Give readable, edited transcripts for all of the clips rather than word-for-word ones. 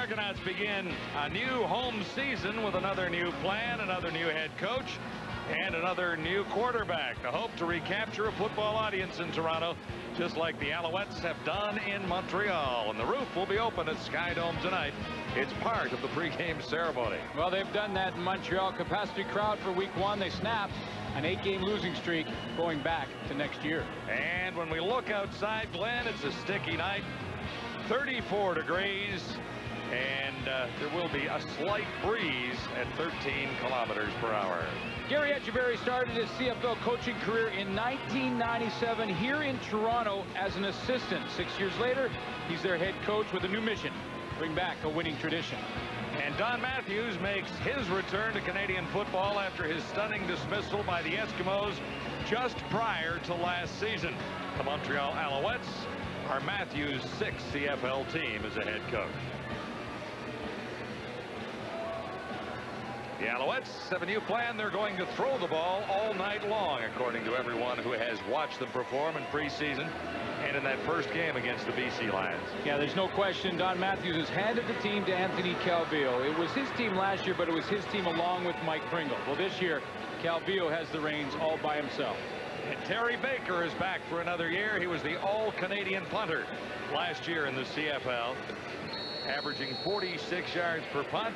Argonauts begin a new home season with another new plan, another new head coach, and another new quarterback. The hope to recapture a football audience in Toronto, just like the Alouettes have done in Montreal. And the roof will be open at Sky Dome tonight. It's part of the pregame ceremony. Well, they've done that in Montreal. Capacity crowd for week 1. They snapped an 8-game losing streak going back to next year. And when we look outside, Glenn, it's a sticky night. 34 degrees. And there will be a slight breeze at 13 kilometers per hour. Gary Echeverry started his CFL coaching career in 1997 here in Toronto as an assistant. 6 years later, he's their head coach with a new mission: bring back a winning tradition. And Don Matthews makes his return to Canadian football after his stunning dismissal by the Eskimos just prior to last season. The Montreal Alouettes are Matthews' 6th CFL team as a head coach. The Alouettes have a new plan. They're going to throw the ball all night long, according to everyone who has watched them perform in preseason and in that first game against the BC Lions. Yeah, there's no question Don Matthews has handed the team to Anthony Calvillo. It was his team last year, but it was his team along with Mike Pringle. Well, this year, Calvillo has the reins all by himself. And Terry Baker is back for another year. He was the all-Canadian punter last year in the CFL, averaging 46 yards per punt.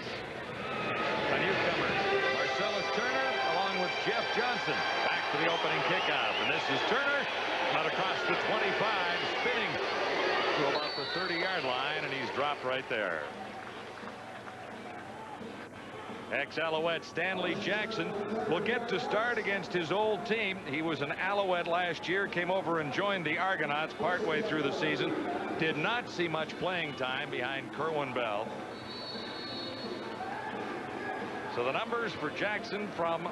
A newcomer, Marcellus Turner, along with Jeff Johnson, back for the opening kickoff. And this is Turner, not across the 25, spinning to about the 30-yard line, and he's dropped right there. Ex-Alouette Stanley Jackson will get to start against his old team. He was an Alouette last year, came over and joined the Argonauts partway through the season. Did not see much playing time behind Kerwin Bell. So the numbers for Jackson from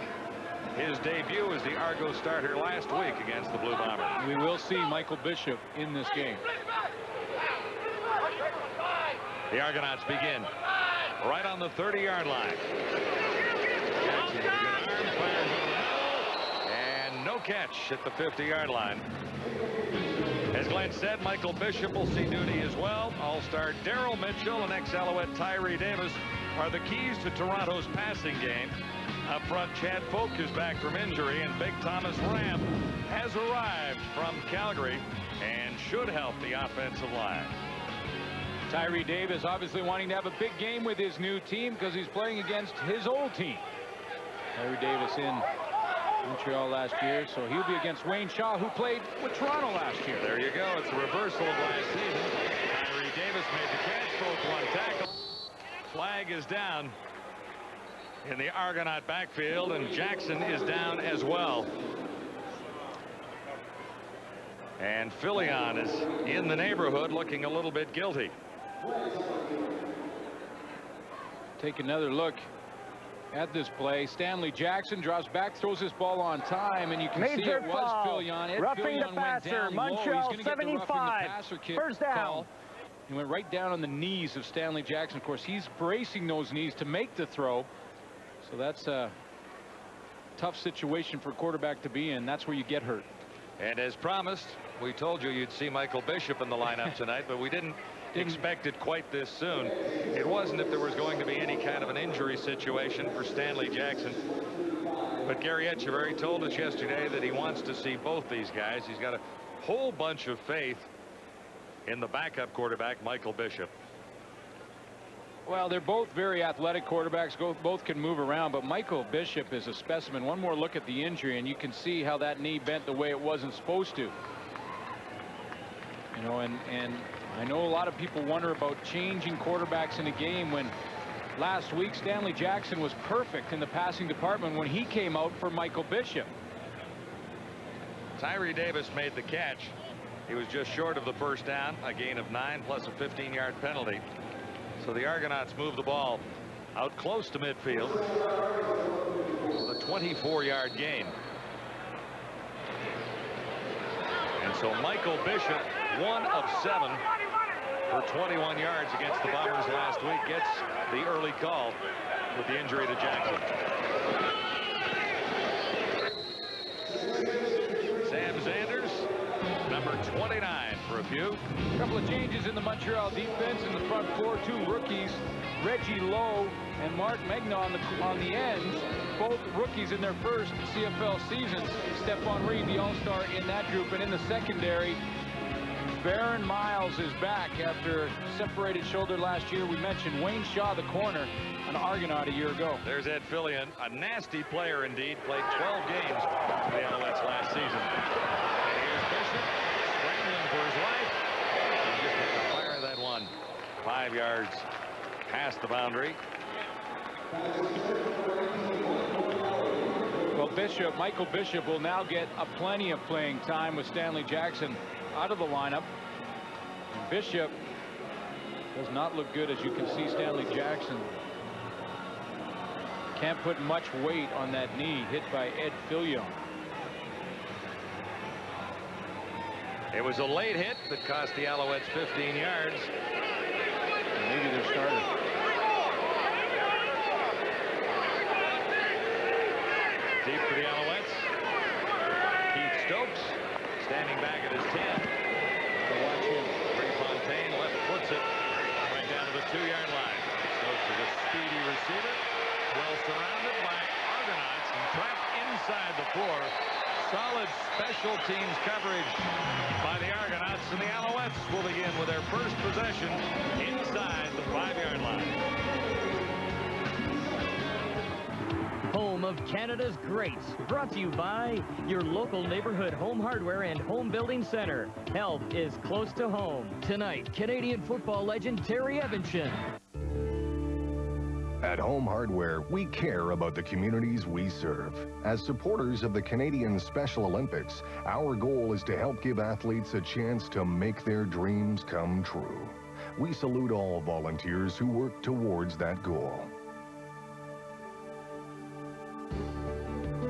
his debut as the Argo starter last week against the Blue Bombers. We will see Michael Bishop in this game. The Argonauts begin right on the 30-yard line. Jackson with a good arm, fires over the middle, and no catch at the 50-yard line. As Glenn said, Michael Bishop will see duty as well. All-star Daryl Mitchell and ex-Alouette Tyree Davis are the keys to Toronto's passing game. Up front, Chad Folk is back from injury, and Big Thomas Ram has arrived from Calgary and should help the offensive line. Tyree Davis obviously wanting to have a big game with his new team because he's playing against his old team. Tyree Davis in Montreal last year, so he'll be against Wayne Shaw, who played with Toronto last year. There you go. It's a reversal of last season. Tyree Davis made the catch, both one tackle. Flag is down in the Argonaut backfield, and Jackson is down as well. And Filion is in the neighborhood looking a little bit guilty. Take another look at this play. Stanley Jackson drops back, throws this ball on time, and you can see it was Filion. Roughing the passer, Montreal 75. First down. Call. He went right down on the knees of Stanley Jackson. Of course, he's bracing those knees to make the throw. So that's a tough situation for a quarterback to be in. That's where you get hurt. And as promised, we told you you'd see Michael Bishop in the lineup tonight, but we didn't expect it quite this soon. It wasn't if there was going to be any kind of an injury situation for Stanley Jackson. But Gary Echeverry told us yesterday that he wants to see both these guys. He's got a whole bunch of faith in the backup quarterback, Michael Bishop. Well, they're both very athletic quarterbacks. Both can move around, but Michael Bishop is a specimen. One more look at the injury, and you can see how that knee bent the way it wasn't supposed to. You know, and I know a lot of people wonder about changing quarterbacks in a game when last week Stanley Jackson was perfect in the passing department when he came out for Michael Bishop. Tyree Davis made the catch. He was just short of the first down, a gain of 9 plus a 15-yard penalty. So the Argonauts move the ball out close to midfield with a 24-yard gain. And so Michael Bishop, 1 of 7 for 21 yards against the Bombers last week, gets the early call with the injury to Jackson. Sam Zanders, number 29. for a few. A couple of changes in the Montreal defense. In the front four, 2 rookies, Reggie Lowe and Mark Megna on the ends. Both rookies in their first CFL seasons. Stephon Reed, the all-star in that group. And in the secondary, Baron Miles is back after separated shoulder last year. We mentioned Wayne Shaw, the corner, an Argonaut a year ago. There's Ed Fillion, a nasty player indeed. Played 12 games for the Alouettes last season. And here's Bishop scrambling for his life. He just had to fire that one 5 yards past the boundary. Well, Michael Bishop will now get plenty of playing time with Stanley Jackson out of the lineup. And Bishop does not look good, as you can see. Stanley Jackson can't put much weight on that knee hit by Ed Fillion. It was a late hit that cost the Alouettes 15 yards. And maybe their starter. Deep for the Alouettes. Keith Stokes standing back at his 10. Watch him. Ray Fontaine left foots it right down to the 2-yard line. Stokes is a speedy receiver, well surrounded by Argonauts and trapped inside the 4. Solid special teams coverage by the Argonauts, and the Alouettes will begin with their first possession inside the 5-yard line. Home of Canada's greats, brought to you by your local neighborhood home hardware and home building center. Help is close to home. Tonight, Canadian football legend Terry Evanson. At Home Hardware, we care about the communities we serve. As supporters of the Canadian Special Olympics, our goal is to help give athletes a chance to make their dreams come true. We salute all volunteers who work towards that goal.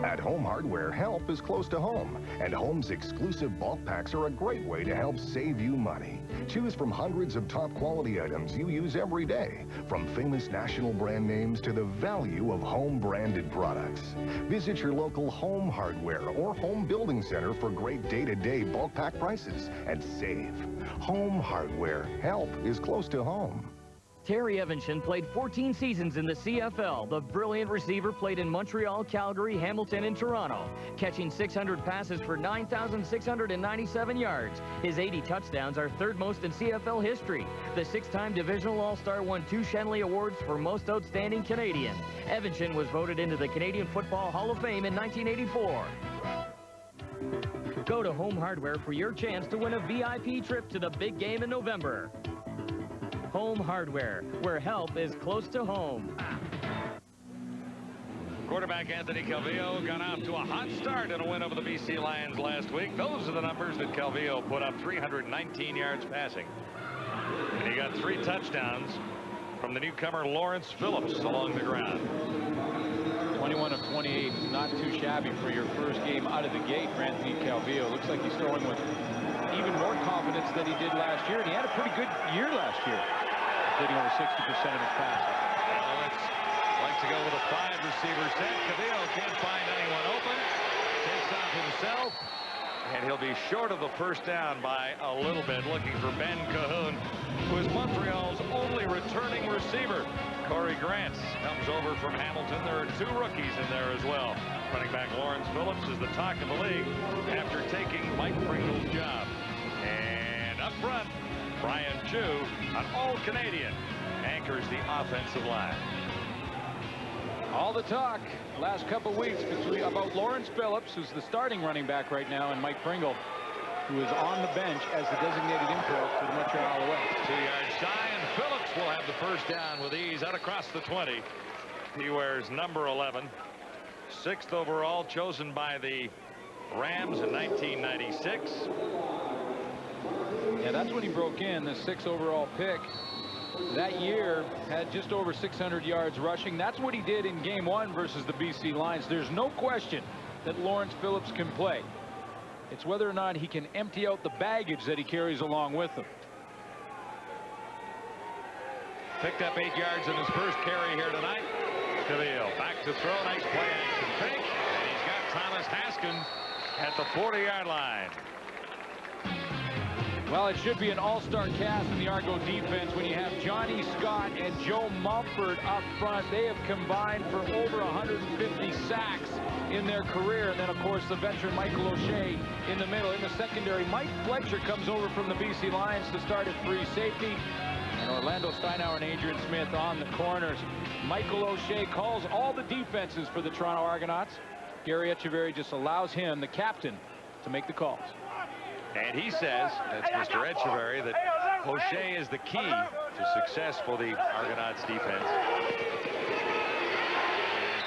At Home Hardware, help is close to home, and Home's exclusive bulk packs are a great way to help save you money. Choose from hundreds of top quality items you use every day, from famous national brand names to the value of home branded products. Visit your local Home Hardware or Home Building Center for great day-to-day bulk pack prices and save. Home Hardware, help is close to home. Terry Evanson played 14 seasons in the CFL. The brilliant receiver played in Montreal, Calgary, Hamilton, and Toronto, catching 600 passes for 9,697 yards. His 80 touchdowns are 3rd most in CFL history. The 6-time divisional All-Star won 2 Shenley Awards for Most Outstanding Canadian. Evanson was voted into the Canadian Football Hall of Fame in 1984. Go to Home Hardware for your chance to win a VIP trip to the big game in November. Home Hardware, where help is close to home. Quarterback Anthony Calvillo got off to a hot start in a win over the BC Lions last week. Those are the numbers that Calvillo put up: 319 yards passing. And he got 3 touchdowns from the newcomer Lawrence Phillips along the ground. 21 of 28 is not too shabby for your first game out of the gate for Anthony Calvillo. Looks like he's throwing with even more confidence than he did last year, and he had a pretty good year last year, completing over 60% of his passes. Alouettes like to go with a 5-receiver set. Calvillo can't find anyone open. Takes off himself, and he'll be short of the first down by a little bit, looking for Ben Cahoon, who is Montreal's only returning receiver. Corey Grant comes over from Hamilton. There are 2 rookies in there as well. Running back Lawrence Phillips is the talk of the league after taking Mike Pringle's job. And up front, Brian Chu, an all-Canadian, anchors the offensive line. All the talk last couple weeks about Lawrence Phillips, who's the starting running back right now, and Mike Pringle, who is on the bench as the designated import for the Montreal Alouettes. 2 yards shy, and Phillips will have the first down with ease out across the 20. He wears number 11. 6th overall, chosen by the Rams in 1996. Yeah, that's when he broke in, the 6th overall pick. That year had just over 600 yards rushing. That's what he did in game 1 versus the BC Lions. There's no question that Lawrence Phillips can play. It's whether or not he can empty out the baggage that he carries along with him. Picked up 8 yards in his first carry here tonight. Calvillo back to throw. Nice play action fake. And he's got Thomas Haskins at the 40-yard line. Well, it should be an all-star cast in the Argo defense when you have Johnny Scott and Joe Mumford up front. They have combined for over 150 sacks in their career. And then, of course, the veteran Michael O'Shea in the middle. In the secondary, Mike Fletcher comes over from the BC Lions to start at free safety. And Orlando Steinauer and Adrian Smith on the corners. Michael O'Shea calls all the defenses for the Toronto Argonauts. Gary Echeverry just allows him, the captain, to make the calls. And he says, that's Mr. Echeverry, that O'Shea is the key to success for the Argonauts defense. And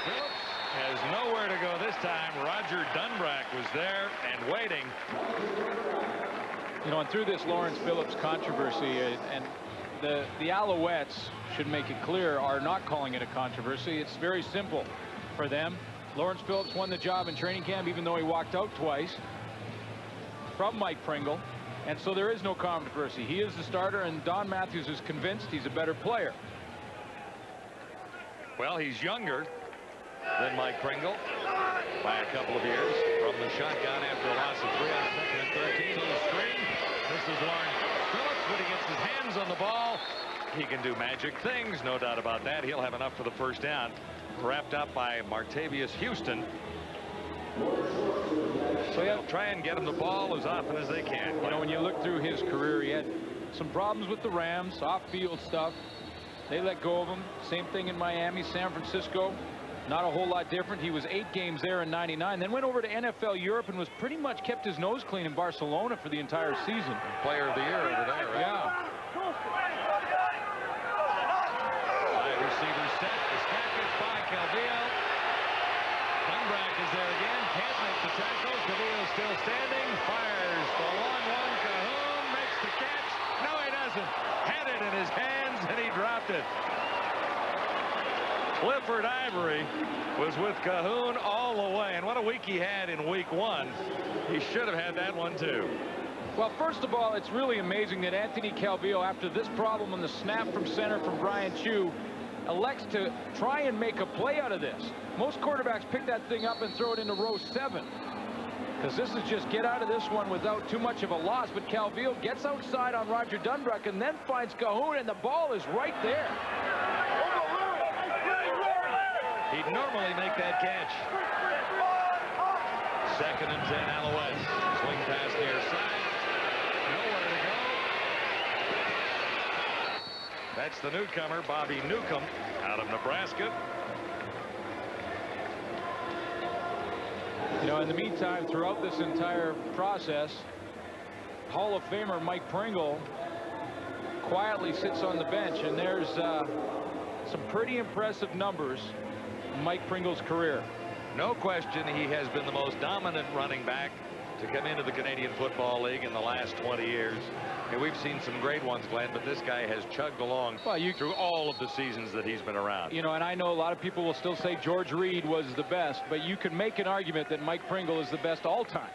Phillips has nowhere to go this time. Roger Dunbrack was there and waiting. You know, and through this Lawrence Phillips controversy, and the Alouettes, should make it clear, are not calling it a controversy. It's very simple for them. Lawrence Phillips won the job in training camp, even though he walked out twice from Mike Pringle, and so there is no controversy. He is the starter, and Don Matthews is convinced he's a better player. Well, he's younger than Mike Pringle by a couple of years. From the shotgun after a loss of 3 on second and 13 on the screen. This is Lawrence Phillips. When he gets his hands on the ball, he can do magic things, no doubt about that. He'll have enough for the first down. Wrapped up by Martavius Houston. So yeah, try and get him the ball as often as they can. You know, when you look through his career, he had some problems with the Rams, off-field stuff. They let go of him. Same thing in Miami, San Francisco. Not a whole lot different. He was 8 games there in '99. Then went over to NFL Europe and was pretty much kept his nose clean in Barcelona for the entire season. Player of the year over there, right? Yeah. 5 receivers set. The snap gets by Calvillo. Dunbrack is there again. Can't make the tackle. Calvillo still standing. Fires the long one. Cahoon makes the catch. No, he doesn't. Had it in his hands, and he dropped it. Clifford Ivory was with Cahoon all the way. And what a week he had in week 1. He should have had that one, too. Well, first of all, it's really amazing that Anthony Calvillo, after this problem on the snap from center from Brian Chew, elects to try and make a play out of this. Most quarterbacks pick that thing up and throw it into row 7. Because this is just get out of this one without too much of a loss. But Calvillo gets outside on Roger Dunbrack and then finds Cahoon, and the ball is right there. He'd normally make that catch. 2nd and 10, Alouettes. Swing pass near side. Nowhere to go. That's the newcomer, Bobby Newcomb, out of Nebraska. You know, in the meantime, throughout this entire process, Hall of Famer Mike Pringle quietly sits on the bench, and there's some pretty impressive numbers in Mike Pringle's career. No question, he has been the most dominant running back to come into the Canadian Football League in the last 20 years. And we've seen some great ones, Glenn, but this guy has chugged along through all of the seasons that he's been around. You know, and I know a lot of people will still say George Reed was the best, but you can make an argument that Mike Pringle is the best all time.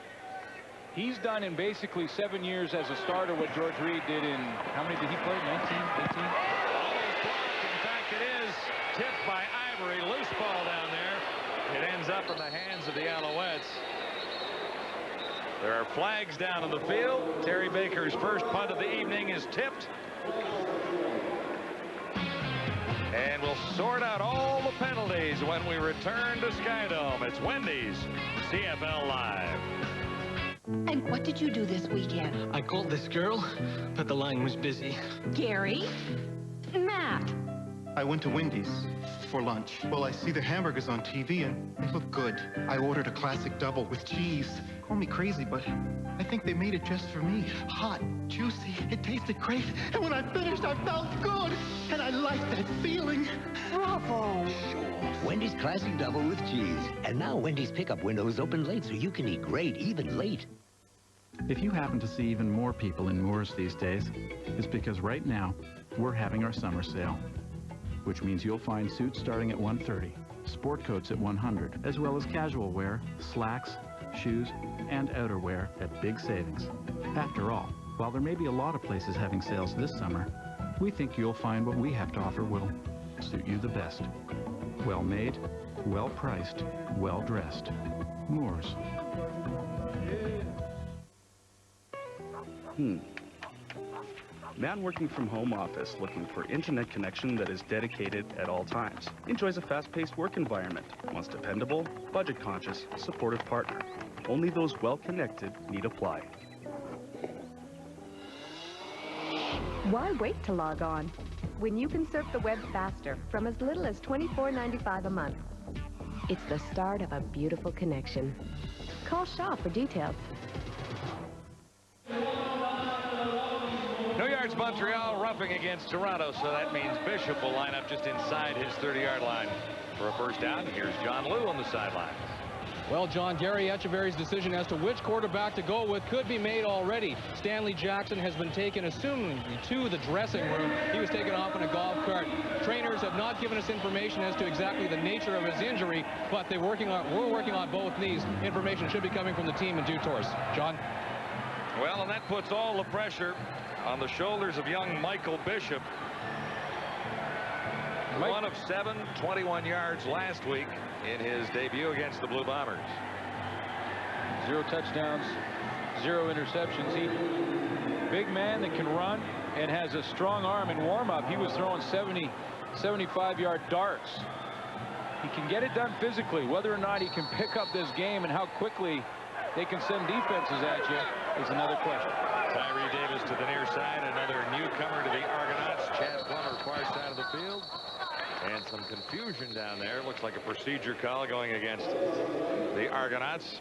He's done in basically 7 years as a starter what George Reed did in, how many did he play? 19, 18? Almost blocked. In fact, it is tipped by Ivory. Loose ball down there. It ends up in the hands of the Alouettes. There are flags down in the field. Terry Baker's first punt of the evening is tipped. And we'll sort out all the penalties when we return to Skydome. It's Wendy's CFL Live. And what did you do this weekend? I called this girl, but the line was busy. Gary? Matt? I went to Wendy's for lunch. Well, I see the hamburgers on TV and they look good. I ordered a classic double with cheese. Call me crazy, but I think they made it just for me. Hot, juicy, it tasted great. And when I finished, I felt good. And I liked that feeling. Bravo! Sure. Wendy's Classic Double with cheese. And now Wendy's pickup windows open late so you can eat great even late. If you happen to see even more people in Moores these days, it's because right now we're having our summer sale, which means you'll find suits starting at $130, sport coats at $100, as well as casual wear, slacks, shoes, and outerwear at big savings. After all, while there may be a lot of places having sales this summer, we think you'll find what we have to offer will suit you the best. Well made, well priced, well dressed. Moores. Man working from home office looking for internet connection that is dedicated at all times. Enjoys a fast-paced work environment. Wants dependable, budget-conscious, supportive partner. Only those well-connected need apply. Why wait to log on when you can surf the web faster from as little as $24.95 a month? It's the start of a beautiful connection. Call Shaw for details. No yards, Montreal roughing against Toronto, so that means Bishop will line up just inside his 30-yard line for a first down. Here's John Liu on the sideline. Well, John, Gary Echeverry's decision as to which quarterback to go with could be made already. Stanley Jackson has been taken, assumingly, to the dressing room. He was taken off in a golf cart. Trainers have not given us information as to exactly the nature of his injury, but we're working on both knees. Information should be coming from the team in due course. John? Well, and that puts all the pressure on the shoulders of young Michael Bishop. 1 of 7, 21 yards last week in his debut against the Blue Bombers. 0 touchdowns, 0 interceptions. Big man that can run and has a strong arm in warm-up. He was throwing 70, 75-yard darts. He can get it done physically. Whether or not he can pick up this game and how quickly they can send defenses at you is another question. Tyree Davis to the near side, another newcomer to the Argonauts. Chad Plummer, far side of the field. And some confusion down there. Looks like a procedure call going against the Argonauts.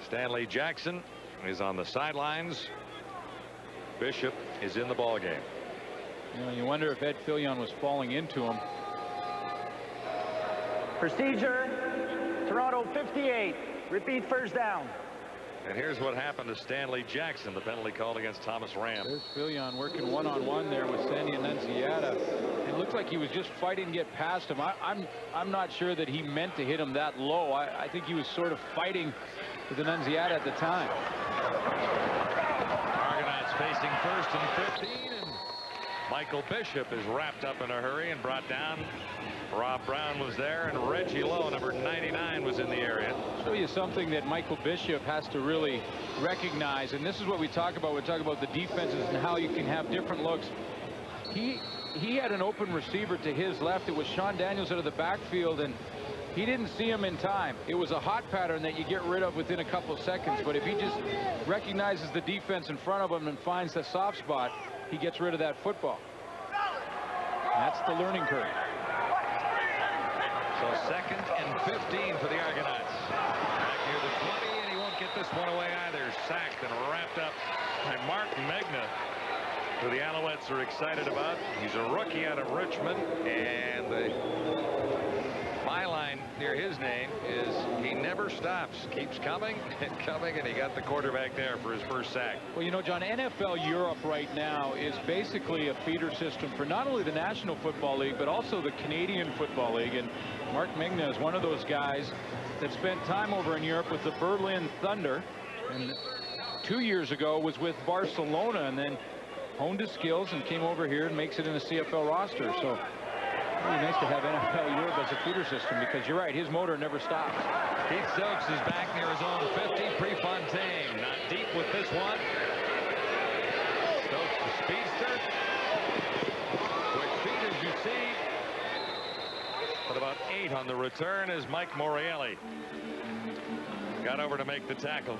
Stanley Jackson is on the sidelines. Bishop is in the ball game. You know, you wonder if Ed Fillion was falling into him. Procedure, Toronto 58. Repeat first down. And here's what happened to Stanley Jackson, the penalty called against Thomas Ram. There's Fillion working one-on-one there with Sandy Annunziata. It looked like he was just fighting to get past him. I'm not sure that he meant to hit him that low. I think he was sort of fighting with Annunziata at the time. Argonauts facing 1st and 15, and Michael Bishop is wrapped up in a hurry and brought down. Rob Brown was there, and Reggie Lowe, number 99, was in the area. Show you something that Michael Bishop has to really recognize, and this is what we talk about. We talk about the defenses and how you can have different looks. He had an open receiver to his left. It was Sean Daniels out of the backfield, and he didn't see him in time. It was a hot pattern that you get rid of within a couple of seconds, but if he just recognizes the defense in front of him and finds the soft spot, he gets rid of that football. And that's the learning curve. So 2nd and 15 for the Argonauts. Back near the 20, and he won't get this one away either. Sacked and wrapped up by Mark Megna, who the Alouettes are excited about. He's a rookie out of Richmond, and the byline near his name is he never stops. Keeps coming and coming, and he got the quarterback there for his first sack. Well, you know, John, NFL Europe right now is basically a feeder system for not only the National Football League, but also the Canadian Football League. And Mark Megna is one of those guys that spent time over in Europe with the Berlin Thunder, and 2 years ago was with Barcelona, and then honed his skills and came over here and makes it in the CFL roster. So really nice to have NFL Europe as a feeder system, because you're right, his motor never stops. Keith Stokes is back near his own 50. Prefontaine not deep with this one. Stokes the speedster. Quick feet, as you see. But about 8 on the return is Mike Morreale. Got over to make the tackle.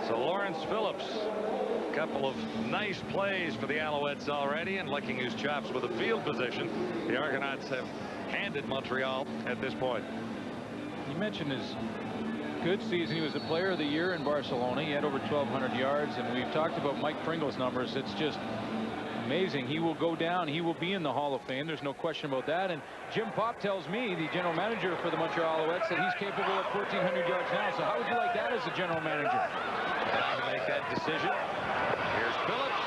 So Lawrence Phillips, a couple of nice plays for the Alouettes already, and licking his chops with a field position. The Argonauts have handed Montreal at this point. You mentioned his good season. He was the player of the year in Barcelona. He had over 1,200 yards, and we've talked about Mike Pringle's numbers. It's just amazing. He will go down. He will be in the Hall of Fame. There's no question about that. And Jim Popp tells me, the general manager for the Montreal Alouettes, that he's capable of 1,400 yards now. So how would you like that as a general manager? Trying to make that decision. Here's Phillips.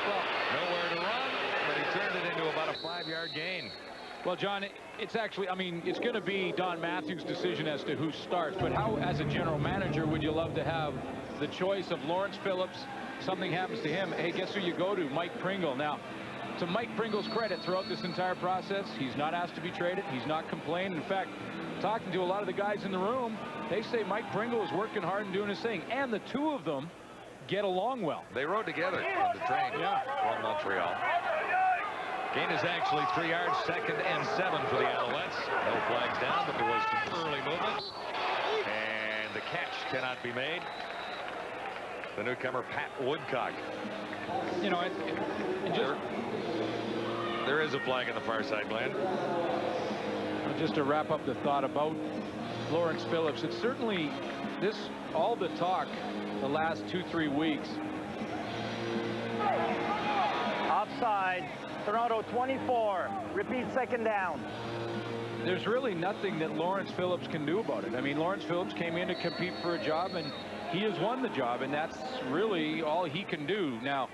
Well, nowhere to run, but he turned it into about a 5-yard gain. Well, John, it's actually, I mean, it's going to be Don Matthews' decision as to who starts. But how, as a general manager, would you love to have the choice of Lawrence Phillips? Something happens to him. Hey, guess who you go to? Mike Pringle. Now, to Mike Pringle's credit, throughout this entire process, he's not asked to be traded. He's not complained. In fact, talking to a lot of the guys in the room, they say Mike Pringle is working hard and doing his thing. And the two of them get along well. They rode together in the train from Montreal. Gain is actually 3 yards, 2nd and 7 for the Alouettes. No flags down, but there was some early movement. And the catch cannot be made. The newcomer, Pat Woodcock. You know, there is a flag on the far side, Glenn. Just to wrap up the thought about Lawrence Phillips, it's certainly all the talk the last 2-3 weeks. Offside. Toronto 24. Repeat, 2nd down. There's really nothing that Lawrence Phillips can do about it. I mean, Lawrence Phillips came in to compete for a job, and he has won the job, and that's really all he can do. Now,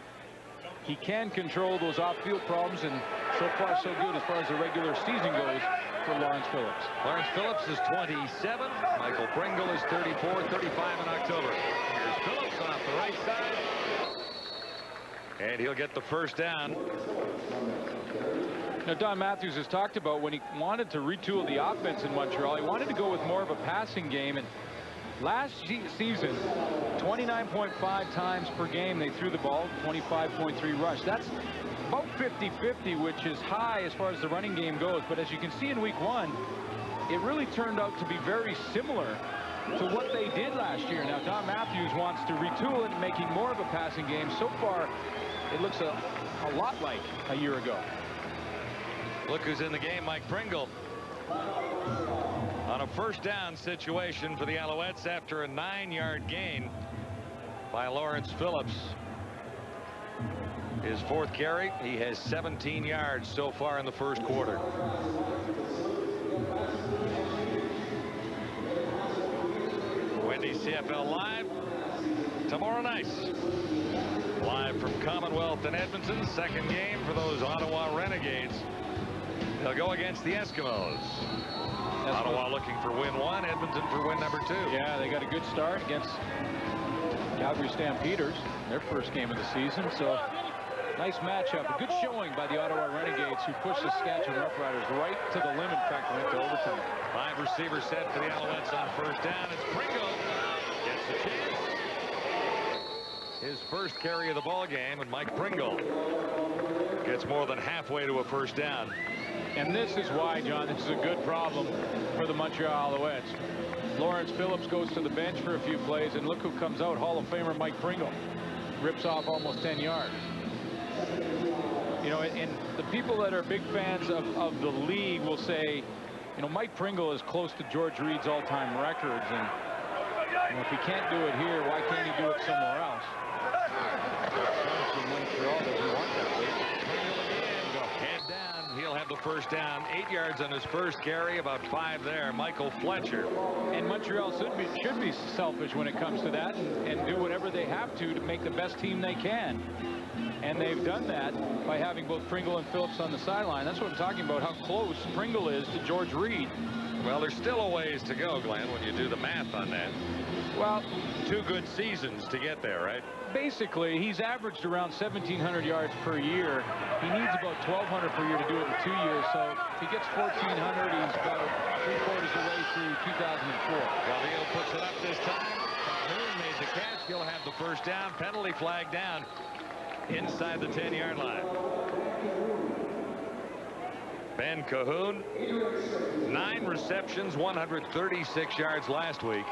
he can control those off-field problems, and so far so good as far as the regular season goes for Lawrence Phillips. Lawrence Phillips is 27. Michael Pringle is 34, 35 in October. Here's Phillips off the right side. And he'll get the first down. Now, Don Matthews has talked about when he wanted to retool the offense in Montreal, he wanted to go with more of a passing game. And last season, 29.5 times per game they threw the ball, 25.3 rush. That's about 50-50, which is high as far as the running game goes. But as you can see in week 1, it really turned out to be very similar to what they did last year. Now, Don Matthews wants to retool it, making more of a passing game. So far, it looks a lot like a year ago. Look who's in the game, Mike Pringle. On a first down situation for the Alouettes after a 9-yard gain by Lawrence Phillips. His 4th carry. He has 17 yards so far in the first quarter. Wendy's CFL Live tomorrow night. Live from Commonwealth in Edmonton. 2nd game for those Ottawa Renegades. They'll go against the Eskimos. Ottawa looking for win 1, Edmonton for win number 2. Yeah, they got a good start against Calgary Stampeders, their first game of the season. So nice matchup. A good showing by the Ottawa Renegades, who pushed the Saskatchewan Roughriders right to the limit. In fact, went to overtime. 5 receivers set for the Alouettes on first down. It's Pringle. Gets a chance. His first carry of the ball game, and Mike Pringle gets more than halfway to a first down. And this is why, John, this is a good problem for the Montreal Alouettes. Lawrence Phillips goes to the bench for a few plays, and look who comes out, Hall of Famer Mike Pringle. Rips off almost 10 yards. You know, and the people that are big fans of the league will say, you know, Mike Pringle is close to George Reed's all-time records, and you know, if he can't do it here, why can't he do it somewhere else? Montreal doesn't want that. Head down. He'll have the first down. 8 yards on his first carry, about 5 there. Michael Fletcher. And Montreal should be selfish when it comes to that, and do whatever they have to make the best team they can. And they've done that by having both Pringle and Phillips on the sideline. That's what I'm talking about, how close Pringle is to George Reed. Well, there's still a ways to go, Glenn, when you do the math on that. Well, 2 good seasons to get there, right? Basically, he's averaged around 1,700 yards per year. He needs about 1,200 per year to do it in 2 years. So if he gets 1,400, he's about 3/4 of the way through 2004. Gavillo puts it up this time. Calhoun made the catch. He'll have the first down. Penalty flag down inside the 10-yard line. Ben Cahoon, 9 receptions, 136 yards last week.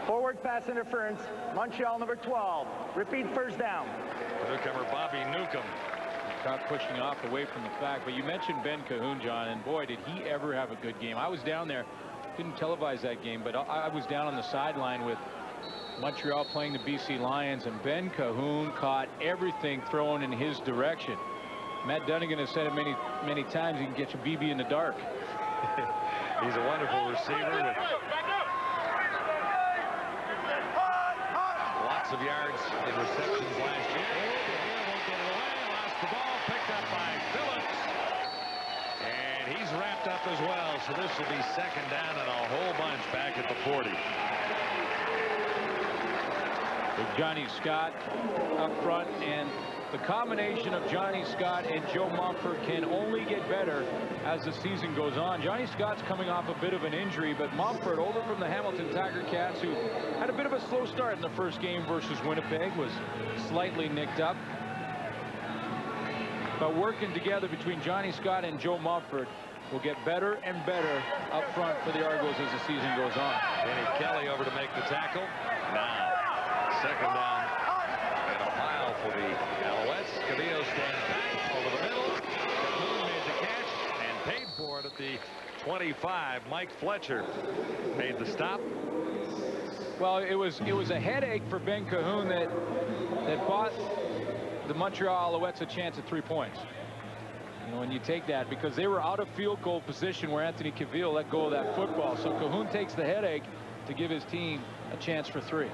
Forward pass interference. Montreal number 12. Repeat, first down. The newcomer Bobby Newcomb. Caught pushing off away from the fact. But you mentioned Ben Cahoon, John, and boy, did he ever have a good game. I was down there, didn't televise that game, but I was down on the sideline with Montreal playing the BC Lions, and Ben Cahoon caught everything thrown in his direction. Matt Dunnigan has said it many times, he can get you BB in the dark. He's a wonderful receiver with lots of yards in receptions last year. Won't get it away. Lost the ball. Picked up by Phillips. And he's wrapped up as well. So this will be second down and a whole bunch back at the 40. With Johnny Scott up front, and the combination of Johnny Scott and Joe Mumford can only get better as the season goes on. Johnny Scott's coming off a bit of an injury, but Mumford, over from the Hamilton Tiger Cats, who had a bit of a slow start in the first game versus Winnipeg, was slightly nicked up. But working together between Johnny Scott and Joe Mumford will get better and better up front for the Argos as the season goes on. Kenny Kelly over to make the tackle. Now, second down and a pile for the Alouettes. Cavillo stands back over the middle. Cahoon made the catch and paid for it at the 25. Mike Fletcher made the stop. Well, it was a headache for Ben Cahoon that bought the Montreal Alouettes a chance at 3 points. You know, and you take that because they were out of field goal position where Anthony Cavillo let go of that football. So Cahoon takes the headache to give his team a chance for 3.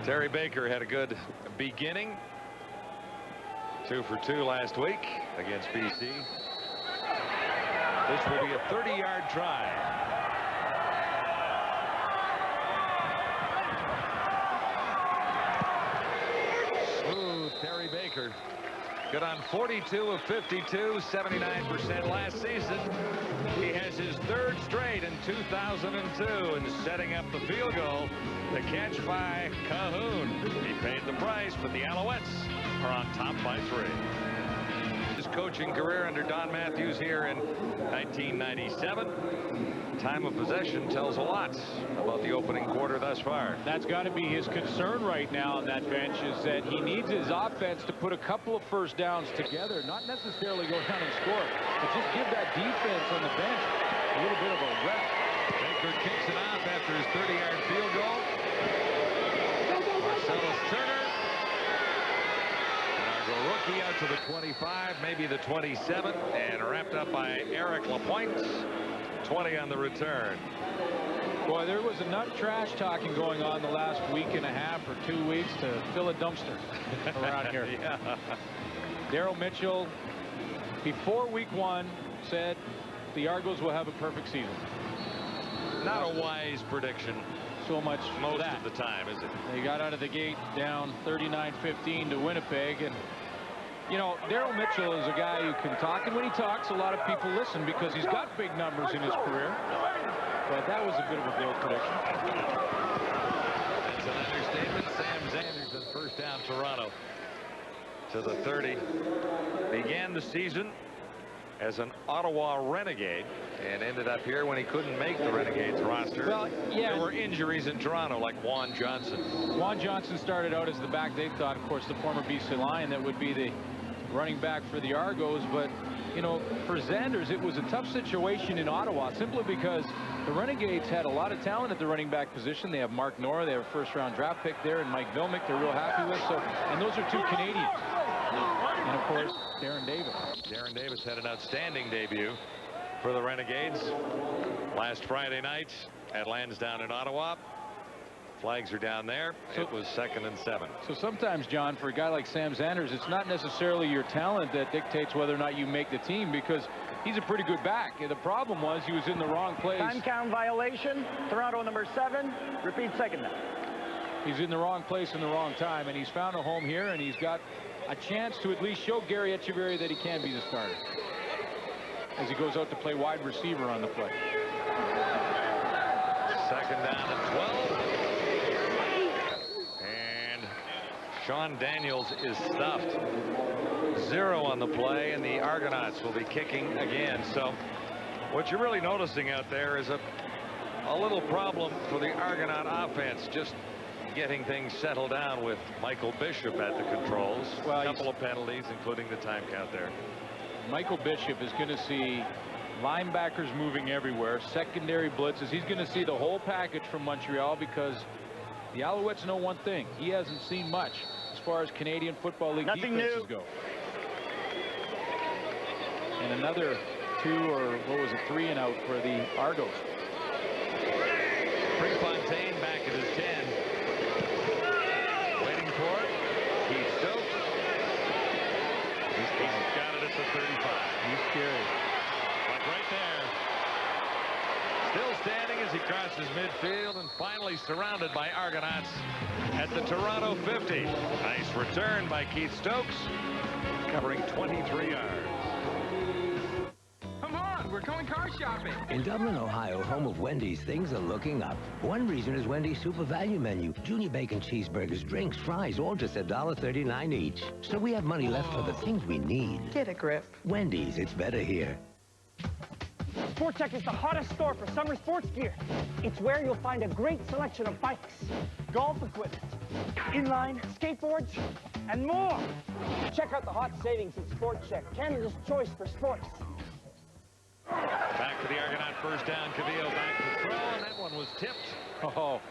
Terry Baker had a good beginning. 2 for 2 last week against BC. This will be a 30-yard try. Smooth Terry Baker. Good on 42 of 52, 79% last season. He has his 3rd straight in 2002, and setting up the field goal. The catch by Cahoon. He paid the price, but the Alouettes are on top by 3. His coaching career under Don Matthews here in 1997. Time of possession tells a lot about the opening quarter thus far. That's got to be his concern right now on that bench, is that he needs his offense to put a couple of first downs together, not necessarily go down and score, but just give that defense on the bench a little bit of a rest. Baker kicks it off after his 30-yard field goal. Marcellus Turner. An Argo rookie out to the 25, maybe the 27, and wrapped up by Eric Lapointe. 20 on the return. Boy, there was enough trash talking going on the last week and a half or 2 weeks to fill a dumpster around here. Yeah. Daryl Mitchell, before week 1, said the Argos will have a perfect season. Not a wise prediction. So much most of the time, is it? They got out of the gate down 39-15 to Winnipeg, and you know, Daryl Mitchell is a guy who can talk, and when he talks, a lot of people listen because he's got big numbers in his career. But that was a bit of a bold prediction. That's an understatement. Sam Zanderson, first down, Toronto to the 30. Began the season as an Ottawa Renegade and ended up here when he couldn't make the Renegades roster. Well, yeah. There were injuries in Toronto, like Juan Johnson. Juan Johnson started out as the back they thought, of course, the former BC Lion that would be the running back for the Argos. But, you know, for Zanders, it was a tough situation in Ottawa simply because the Renegades had a lot of talent at the running back position. They have Mark Nora, they have a first-round draft pick there, and Mike Vilmick they're real happy with. So, and those are 2 Canadians. And, of course, Darren Davis. Darren Davis had an outstanding debut for the Renegades last Friday night at Lansdowne in Ottawa. Flags are down there. So, it was 2nd and 7. So sometimes, John, for a guy like Sam Zanders, it's not necessarily your talent that dictates whether or not you make the team, because he's a pretty good back. The problem was he was in the wrong place. Time count violation. Toronto number 7. Repeat second down. He's in the wrong place in the wrong time, and he's found a home here, and he's got a chance to at least show Gary Echeverry that he can be the starter as he goes out to play wide receiver on the play. 2nd down and 12. And Sean Daniels is stuffed. 0 on the play, and the Argonauts will be kicking again. So what you're really noticing out there is a little problem for the Argonaut offense, just getting things settled down with Michael Bishop at the controls. Well, a couple of penalties, including the time count there. Michael Bishop is going to see linebackers moving everywhere, secondary blitzes. He's going to see the whole package from Montreal, because the Alouettes know one thing. He hasn't seen much as far as Canadian Football League defenses go. And another 2 or what was it, 3 and out for the Argos. Prefontaine back at his 10. Waiting for it. Keith Stokes. He's got it at the 35. He's scary. Like right there. Still standing is as he crosses midfield and finally surrounded by Argonauts at the Toronto 50. Nice return by Keith Stokes, covering 23 yards. Come on, we're going car shopping. In Dublin, Ohio, home of Wendy's, things are looking up. One reason is Wendy's Super Value Menu. Junior bacon cheeseburgers, drinks, fries, all just $1.39 each. So we have money left for the things we need. Get a grip. Wendy's, it's better here. Sport Tech is the hottest store for summer sports gear. It's where you'll find a great selection of bikes, golf equipment, inline, skateboards, and more. Check out the hot savings at Sport Tech, Canada's choice for sports. Back to the Argonaut first down. Cavillo back to throw, and that one was tipped. Oh.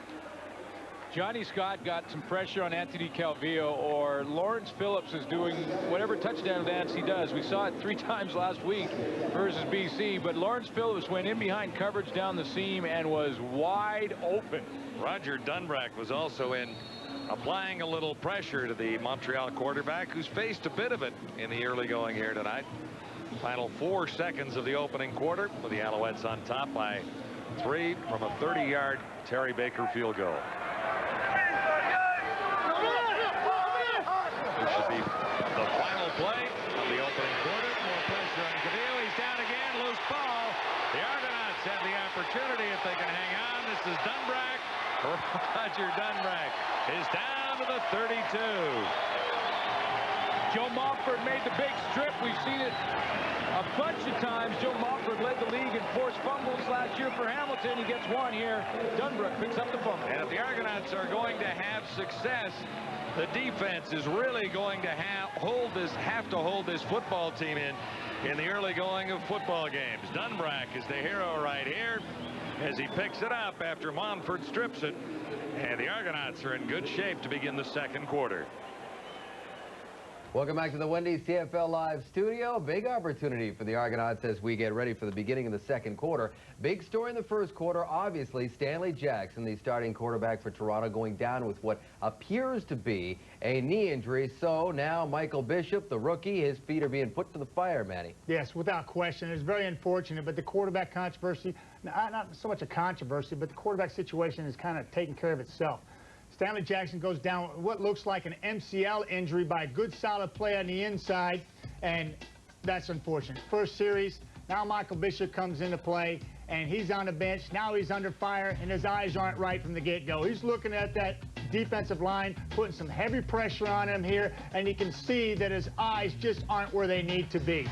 Johnny Scott got some pressure on Anthony Calvillo, or Lawrence Phillips is doing whatever touchdown dance he does. We saw it 3 times last week versus BC, but Lawrence Phillips went in behind coverage down the seam and was wide open. Roger Dunbrack was also in, applying a little pressure to the Montreal quarterback, who's faced a bit of it in the early going here tonight. Final 4 seconds of the opening quarter, with the Alouettes on top by 3 from a 30-yard Terry Baker field goal. This should be the final play of the opening quarter. More pressure on Cavillo. He's down again. Loose ball. The Argonauts have the opportunity if they can hang on. This is Dunbrack. Roger Dunbrack is down to the 32. Joe Montford made the big strip. We've seen it a bunch of times. Joe Montford led the league in forced fumbles last year for Hamilton. He gets one here. Dunbrack picks up the fumble. And if the Argonauts are going to have success, the defense is really going to have to hold this football team in the early going of football games. Dunbrack is the hero right here as he picks it up after Montford strips it. And the Argonauts are in good shape to begin the second quarter. Welcome back to the Wendy's CFL Live studio. Big opportunity for the Argonauts as we get ready for the beginning of the second quarter. Big story in the first quarter, obviously, Stanley Jackson, the starting quarterback for Toronto, going down with what appears to be a knee injury. So now Michael Bishop, the rookie, his feet are being put to the fire, Manny. Yes, without question. It's very unfortunate, but the quarterback controversy, not so much a controversy, but the quarterback situation is kind of taking care of itself. Stanley Jackson goes down with what looks like an MCL injury by a good solid play on the inside, and that's unfortunate. First series, now Michael Bishop comes into play, and he's on the bench. Now he's under fire, and his eyes aren't right from the get-go. He's looking at that defensive line, putting some heavy pressure on him here, and you can see that his eyes just aren't where they need to be.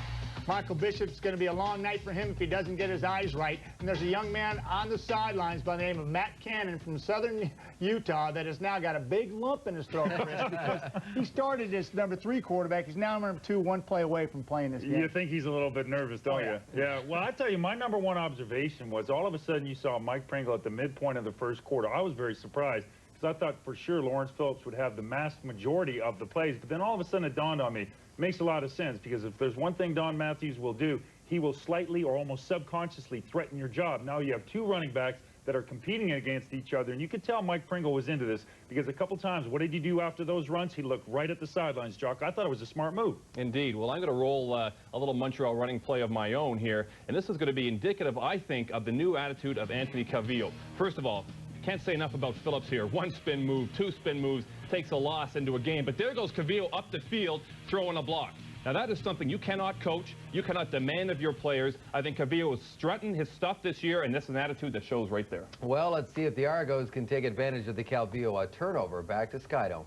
Michael Bishop's going to be a long night for him if he doesn't get his eyes right. And there's a young man on the sidelines by the name of Matt Cannon from southern Utah that has now got a big lump in his throat, Chris, because he started as #3 quarterback. He's now #2, 1 play away from playing this game. You think he's a little bit nervous, don't you? Yeah. Well, I tell you, my #1 observation was all of a sudden you saw Mike Pringle at the midpoint of the first quarter. I was very surprised because I thought for sure Lawrence Phillips would have the vast majority of the plays. But then all of a sudden it dawned on me. Makes a lot of sense, because if there's one thing Don Matthews will do, he will slightly or almost subconsciously threaten your job. Now you have 2 running backs that are competing against each other, and you could tell Mike Pringle was into this, because a couple times, what did he do after those runs? He looked right at the sidelines, Jock. I thought it was a smart move. Indeed. Well, I'm going to roll a little Montreal running play of my own here, and this is going to be indicative, I think, of the new attitude of Anthony Calvillo. First of all, can't say enough about Phillips here. 1 spin move, 2 spin moves, takes a loss into a game. But there goes Calvillo up the field, throwing a block. Now, that is something you cannot coach. You cannot demand of your players. I think Calvillo is strutting his stuff this year, and this is an attitude that shows right there. Well, let's see if the Argos can take advantage of the Calvillo turnover. Back to Skydome.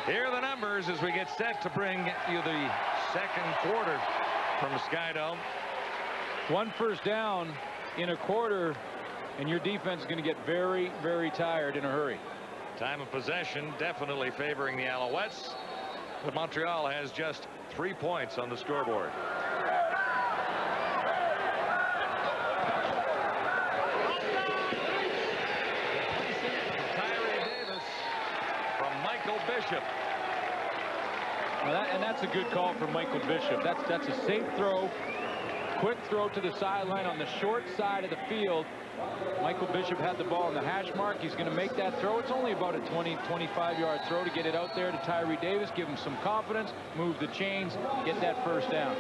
Here are the numbers as we get set to bring you the second quarter from Skydome. 1 first down in a quarter, and your defense is going to get very, very tired in a hurry. Time of possession definitely favoring the Alouettes, but Montreal has just 3 points on the scoreboard. Tyree Davis from Michael Bishop. Well, and that's a good call from Michael Bishop. That's a safe throw. Quick throw to the sideline on the short side of the field. Michael Bishop had the ball in the hash mark. He's going to make that throw. It's only about a 25-yard throw to get it out there to Tyree Davis, give him some confidence, move the chains, get that first down.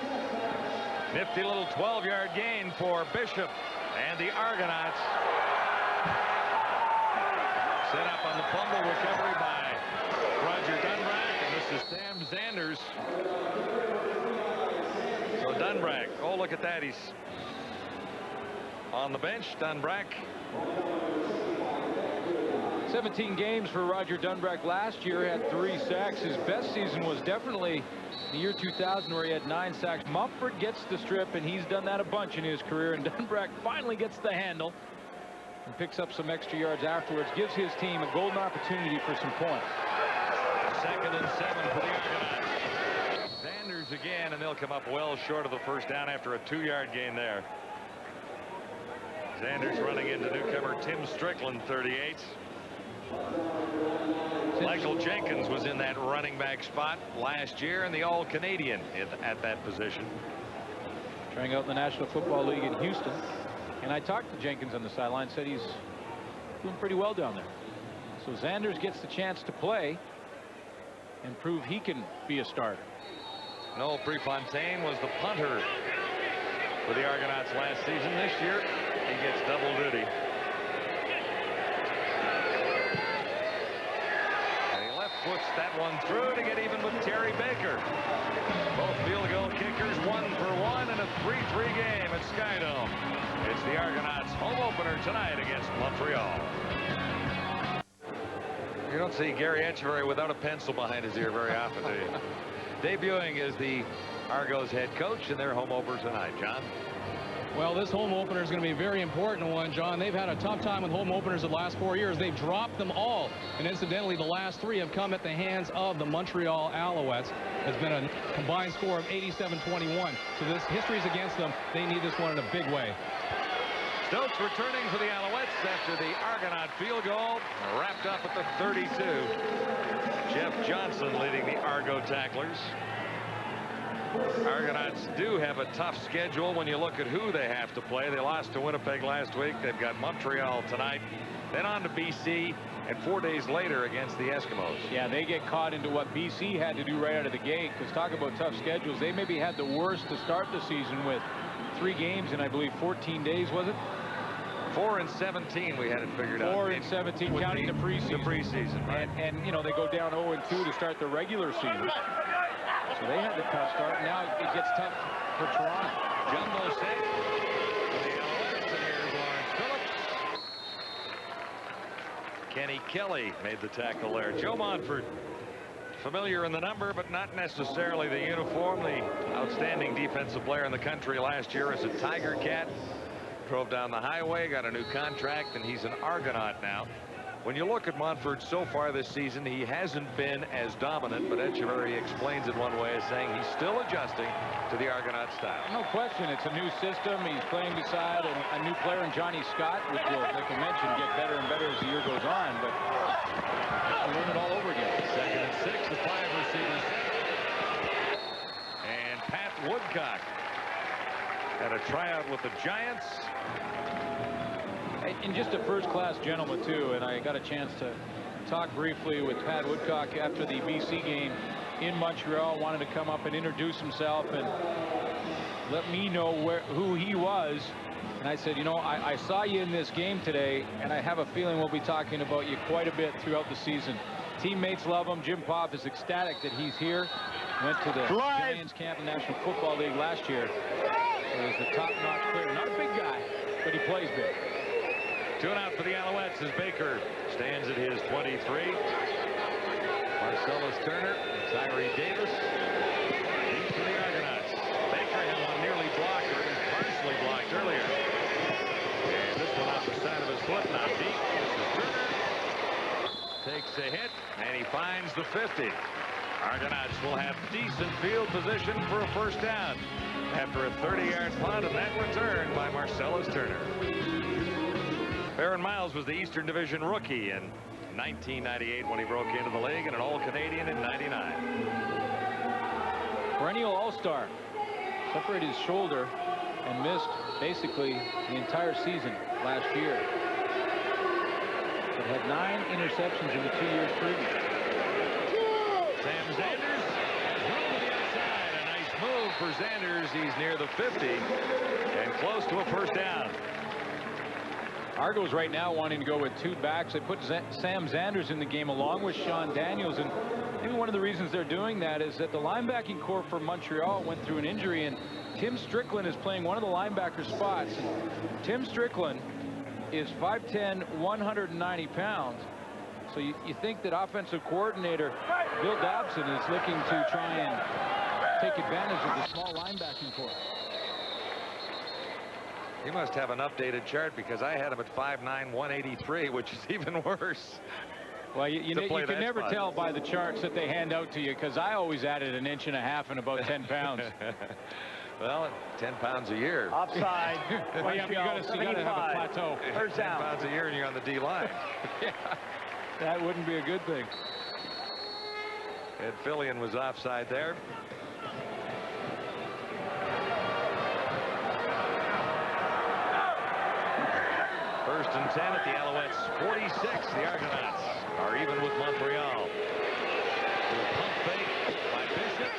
Nifty little 12-yard gain for Bishop and the Argonauts. Set up on the fumble recovery by Roger Dunbrack, and this is Sam Zanders. So Dunbrack, oh, look at that, he's on the bench. Dunbrack. 17 games for Roger Dunbrack last year, had 3 sacks. His best season was definitely the year 2000, where he had 9 sacks. Mumford gets the strip, and he's done that a bunch in his career, and Dunbrack finally gets the handle and picks up some extra yards afterwards, gives his team a golden opportunity for some points. 2nd and 7 for the Argonauts. Sanders again, and they'll come up well short of the first down after a 2-yard gain there. Sanders running into newcomer Tim Strickland, 38. Michael Jenkins was in that running back spot last year, and the All-Canadian at that position. Trying out in the National Football League in Houston. And I talked to Jenkins on the sideline, said he's doing pretty well down there. So Sanders gets the chance to play and prove he can be a starter. Noel Prefontaine was the punter for the Argonauts last season. This year, he gets double duty. And he left foots that one through to get even with Terry Baker. Both field goal kickers 1 for 1 in a 3-3 game at Skydome. It's the Argonauts' home opener tonight against Montreal. You don't see Gary Etcheverry without a pencil behind his ear very often, do you? Debuting as the Argos head coach in their home opener tonight. John? Well, this home opener is going to be a very important one, John. They've had a tough time with home openers the last 4 years. They've dropped them all. And incidentally, the last 3 have come at the hands of the Montreal Alouettes. It's been a combined score of 87-21. So this history's against them. They need this one in a big way. Stokes returning for the Alouettes after the Argonaut field goal, wrapped up at the 32. Jeff Johnson leading the Argo tacklers. Argonauts do have a tough schedule when you look at who they have to play. They lost to Winnipeg last week. They've got Montreal tonight, then on to BC, and 4 days later against the Eskimos. Yeah, they get caught into what BC had to do right out of the gate, because talk about tough schedules. They maybe had the worst to start the season with 3 games in, I believe, 14 days, was it? 4 and 17 we had it figured out. 4 and 17, counting the preseason. The preseason, right. And you know, they go down 0-2 to start the regular season. So they had the tough start. Now it gets tough for Toronto. Jumbo set for the Alouettes, and here's Lawrence Phillips. Kenny Kelly made the tackle there. Joe Montford, familiar in the number, but not necessarily the uniform. The outstanding defensive player in the country last year as a Tiger Cat. Drove down the highway, got a new contract, and he's an Argonaut now. When you look at Montford so far this season, he hasn't been as dominant, but Etcheverry explains it one way as saying he's still adjusting to the Argonaut style. No question, it's a new system. He's playing beside a new player in Johnny Scott, which will, like I mentioned, get better and better as the year goes on, but we'll learn it all over again. 2nd and 6, the 5 receivers. And Pat Woodcock had a tryout with the Giants. And just a first-class gentleman, too, and I got a chance to talk briefly with Pat Woodcock after the BC game in Montreal. Wanted to come up and introduce himself and let me know who he was. And I said, you know, I saw you in this game today, and I have a feeling we'll be talking about you quite a bit throughout the season. Teammates love him. Jim Popp is ecstatic that he's here. Went to the Giants camp in the National Football League last year. So he's the top-notch player. Not a big guy, but he plays big. 2 and out for the Alouettes as Baker stands at his 23. Marcellus Turner, Tyree Davis. Deep for the Argonauts. Baker had one nearly blocked, or partially blocked earlier. And this one off the side of his foot, not deep. This is Turner. Takes a hit, and he finds the 50. Argonauts will have decent field position for a first down after a 30-yard punt, and that return by Marcellus Turner. Aaron Miles was the Eastern Division rookie in 1998 when he broke into the league, and an All-Canadian in 99. Perennial All-Star. Separated his shoulder and missed basically the entire season last year. But had 9 interceptions in the 2 years previous. Sam Sanders has room to the outside. A nice move for Zanders. He's near the 50 and close to a first down. Argos right now wanting to go with 2 backs. They put Sam Zanders in the game along with Sean Daniels, and maybe one of the reasons they're doing that is that the linebacking core for Montreal went through an injury, and Tim Strickland is playing one of the linebacker spots. And Tim Strickland is 5'10", 190 pounds. So you think that offensive coordinator Bill Dobson is looking to try and take advantage of the small linebacking core. He must have an updated chart, because I had him at 5'9", 183, which is even worse. Well, you can never tell by the charts that they hand out to you, because I always added 1.5 inches and about 10 pounds. Well, 10 pounds a year. Offside. Well, you got to have a plateau. First 10 down. pounds a year and you're on the D line. Yeah, that wouldn't be a good thing. Ed Fillion was offside there. First and 10 at the Alouettes 46. The Argonauts are even with Montreal. Pump fake by Bishop.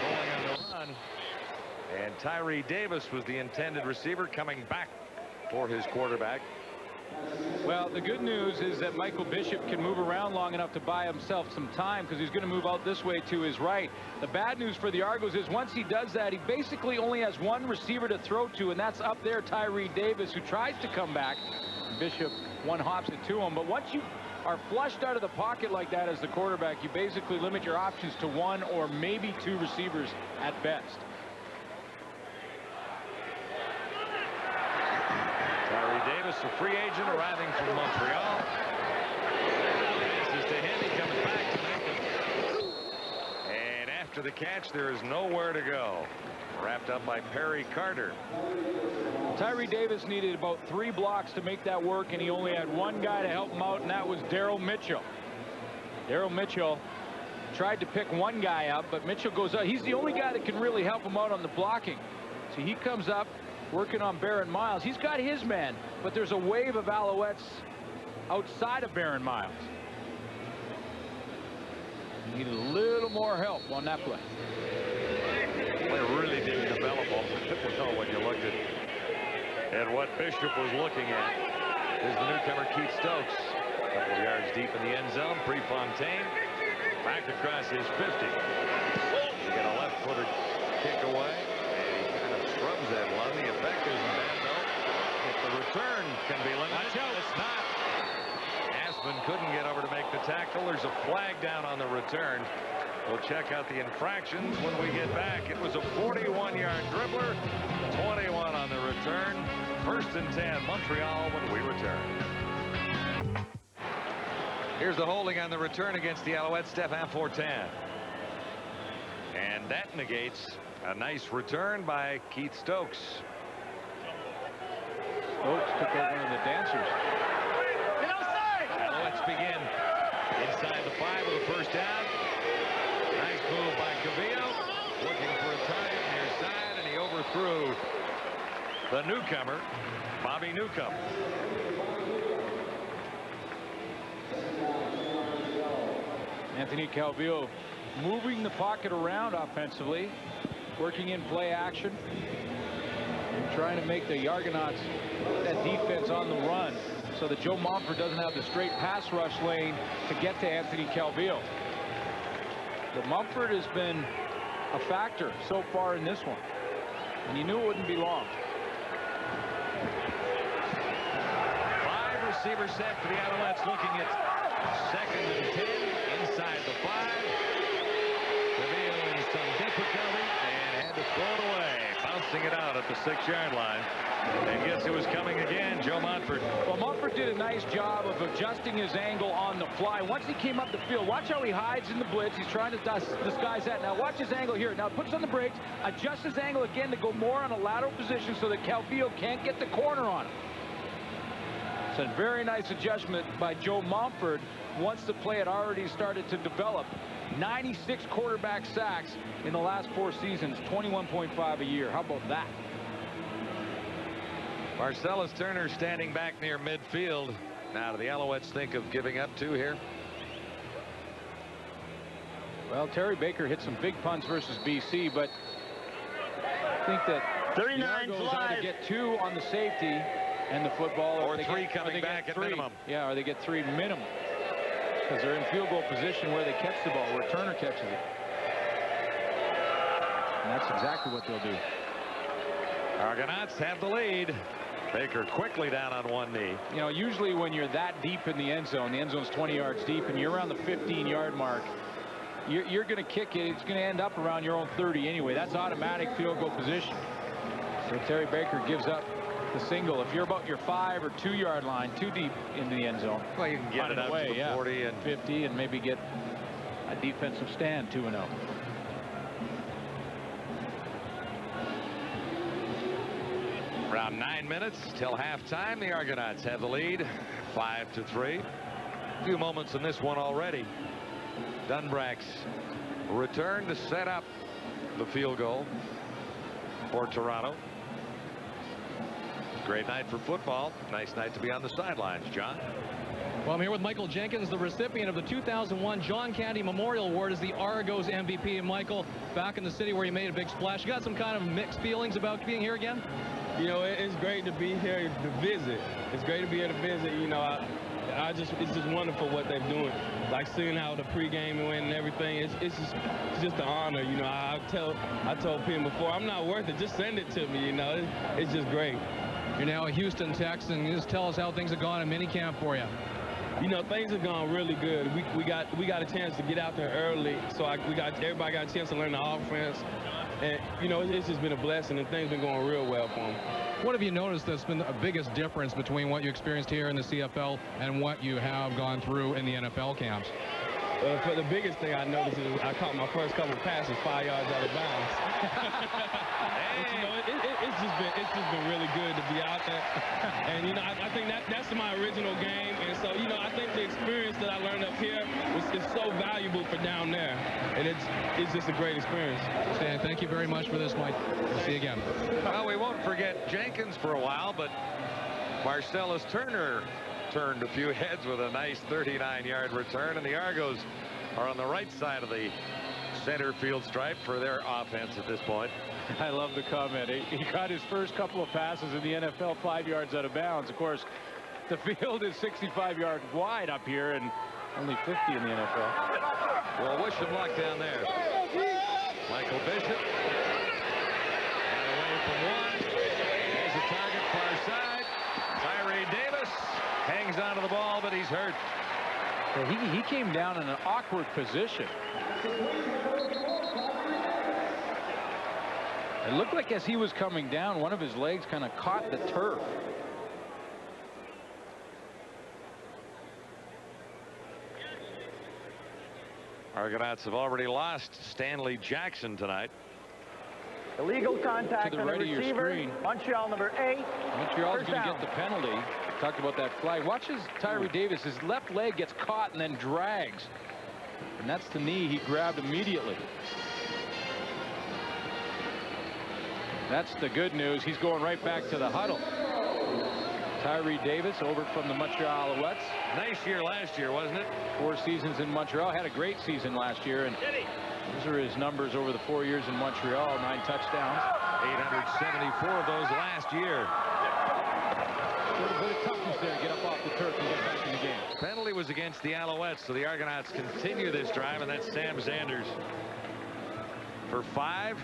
Going on the run. And Tyree Davis was the intended receiver, coming back for his quarterback. Well, the good news is that Michael Bishop can move around long enough to buy himself some time, because he's going to move out this way to his right. The bad news for the Argos is once he does that, he basically only has one receiver to throw to, and that's up there, Tyree Davis, who tries to come back. Bishop one-hops it to him. But once you are flushed out of the pocket like that as the quarterback, you basically limit your options to 1 or maybe 2 receivers at best. Tyree Davis, a free agent arriving from Montreal. This is to him. He comes back to make it. And after the catch, there is nowhere to go. Wrapped up by Perry Carter. Tyree Davis needed about 3 blocks to make that work, and he only had 1 guy to help him out, and that was Daryl Mitchell. Daryl Mitchell tried to pick 1 guy up, but Mitchell goes out. He's the only guy that can really help him out on the blocking. So he comes up working on Baron Miles. He's got his man, but there's a wave of Alouettes outside of Baron Miles. He needed a little more help on that play. They really didn't develop well when you looked at what Bishop was looking at. Here's the newcomer Keith Stokes. A couple of yards deep in the end zone. Prefontaine back across his 50. You get a left-footed kick away, and he kind of scrubs that one. The effect isn't bad, though. If the return can be limited, it's not. Aspen couldn't get over to make the tackle. There's a flag down on the return. We'll check out the infractions when we get back. It was a 41-yard dribbler, 21 on the return. First and 10, Montreal when we return. Here's the holding on the return against the Alouettes, Stéphane Fortin. And that negates a nice return by Keith Stokes. Stokes took over one of the dancers. Alouettes begin inside the 5 with a first down. Nice move by Cavillo, looking for a target near side, and he overthrew the newcomer, Bobby Newcomb. Anthony Calvillo moving the pocket around offensively, working in play action, and trying to make the Argonauts that defense on the run so that Joe Montfort doesn't have the straight pass rush lane to get to Anthony Calvillo. But Montfort has been a factor so far in this one, and you knew it wouldn't be long. 5 receivers set for the Alouettes, looking at 2nd and 10 inside the 5. Cavillo in some difficulty and had to throw it away, bouncing it out at the 6-yard line. And guess who was coming again? Joe Montfort. Well, Montfort did a nice job of adjusting his angle on the fly. Once he came up the field, watch how he hides in the blitz. He's trying to disguise that. Now watch his angle here. Now puts on the brakes, adjusts his angle again to go more on a lateral position so that Calvillo can't get the corner on him. It's a very nice adjustment by Joe Montfort once the play had already started to develop. 96 quarterback sacks in the last 4 seasons, 21.5 a year. How about that? Marcellus Turner standing back near midfield. Now, do the Alouettes think of giving up 2 here? Well, Terry Baker hit some big punts versus BC, but think that 39 the Argos either get 2 on the safety and the football, or 3 coming back at minimum. Yeah, or they get 3 minimum, because they're in field goal position where they catch the ball, where Turner catches it. And that's exactly what they'll do. Argonauts have the lead. Baker quickly down on one knee. You know, usually when you're that deep in the end zone's 20 yards deep, and you're around the 15-yard mark, you're going to kick it. It's going to end up around your own 30 anyway. That's automatic field goal position. So Terry Baker gives up the single. If you're about your 5 or 2-yard line, too deep into the end zone, well, you can get it out away, to the 40 and 50, and maybe get a defensive stand 2-0. Around 9 minutes till halftime. The Argonauts have the lead, 5-3. A few moments in this one already. Dunbrack's return to set up the field goal for Toronto. Great night for football. Nice night to be on the sidelines, John. Well, I'm here with Michael Jenkins, the recipient of the 2001 John Candy Memorial Award as the Argos MVP. And Michael, back in the city where you made a big splash, you got some kind of mixed feelings about being here again? You know, it's great to be here to visit. It's great to be here to visit. You know, it's just wonderful what they're doing. Like seeing how the pregame went and everything. It's just an honor. You know, I told people before, I'm not worth it. Just send it to me. You know, it's just great. You're now a Houston Texan. Just tell us how things have gone in minicamp for you. You know, things have gone really good. We got a chance to get out there early, so everybody got a chance to learn the offense. And, you know, it's just been a blessing, and things have been going real well for them. What have you noticed that's been the biggest difference between what you experienced here in the CFL and what you have gone through in the NFL camps? For the biggest thing I noticed is I caught my first couple passes 5 yards out of bounds. But, you know, it's just been really good to be out there. And, you know, I think that's my original game. And so, you know, I think the experience that I learned up here is so valuable for down there. And it's just a great experience. Stan, thank you very much for this, Mike. We'll see you again. Well, we won't forget Jenkins for a while, but Marcellus Turner turned a few heads with a nice 39-yard return, and the Argos are on the right side of the center field stripe for their offense at this point. I love the comment. He got his first couple of passes in the NFL 5 yards out of bounds. Of course, the field is 65 yards wide up here and only 50 in the NFL. Well, wish him luck down there. Michael Bishop. And away from one. There's a target far side. Tyree Davis hangs onto the ball, but he's hurt. Yeah, he came down in an awkward position. It looked like as he was coming down, one of his legs kind of caught the turf. Argonauts have already lost Stanley Jackson tonight. Illegal contact to the on right the of your receiver. screen. Montreal number 8. Montreal's going to get the penalty. Talked about that flag. Watch as Tyree Davis, his left leg gets caught and then drags. And that's the knee he grabbed immediately. That's the good news. He's going right back to the huddle. Tyree Davis over from the Montreal Alouettes. Nice year last year, wasn't it? 4 seasons in Montreal. Had a great season last year. And these are his numbers over the 4 years in Montreal. 9 touchdowns. 874 of those last year. A little bit of toughness there to get up off the turf and get back in the game. Penalty was against the Alouettes, so the Argonauts continue this drive, and that's Sam Sanders for 5.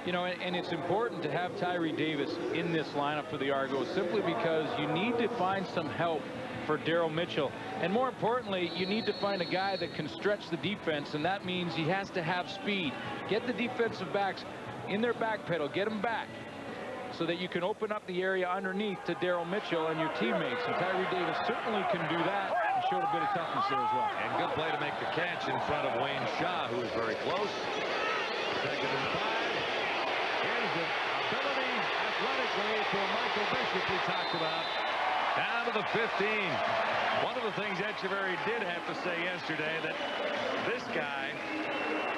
You know, and it's important to have Tyree Davis in this lineup for the Argos simply because you need to find some help for Daryl Mitchell. And more importantly, you need to find a guy that can stretch the defense, and that means he has to have speed. Get the defensive backs in their back pedal, get them back so that you can open up the area underneath to Daryl Mitchell and your teammates. And Tyree Davis certainly can do that and showed a bit of toughness there as well. And good play to make the catch in front of Wayne Shaw, who is very close. 2nd and 5. Here's the ability athletically for Michael Bishop we talked about. Down to the 15. One of the things Echeverry did have to say yesterday, that this guy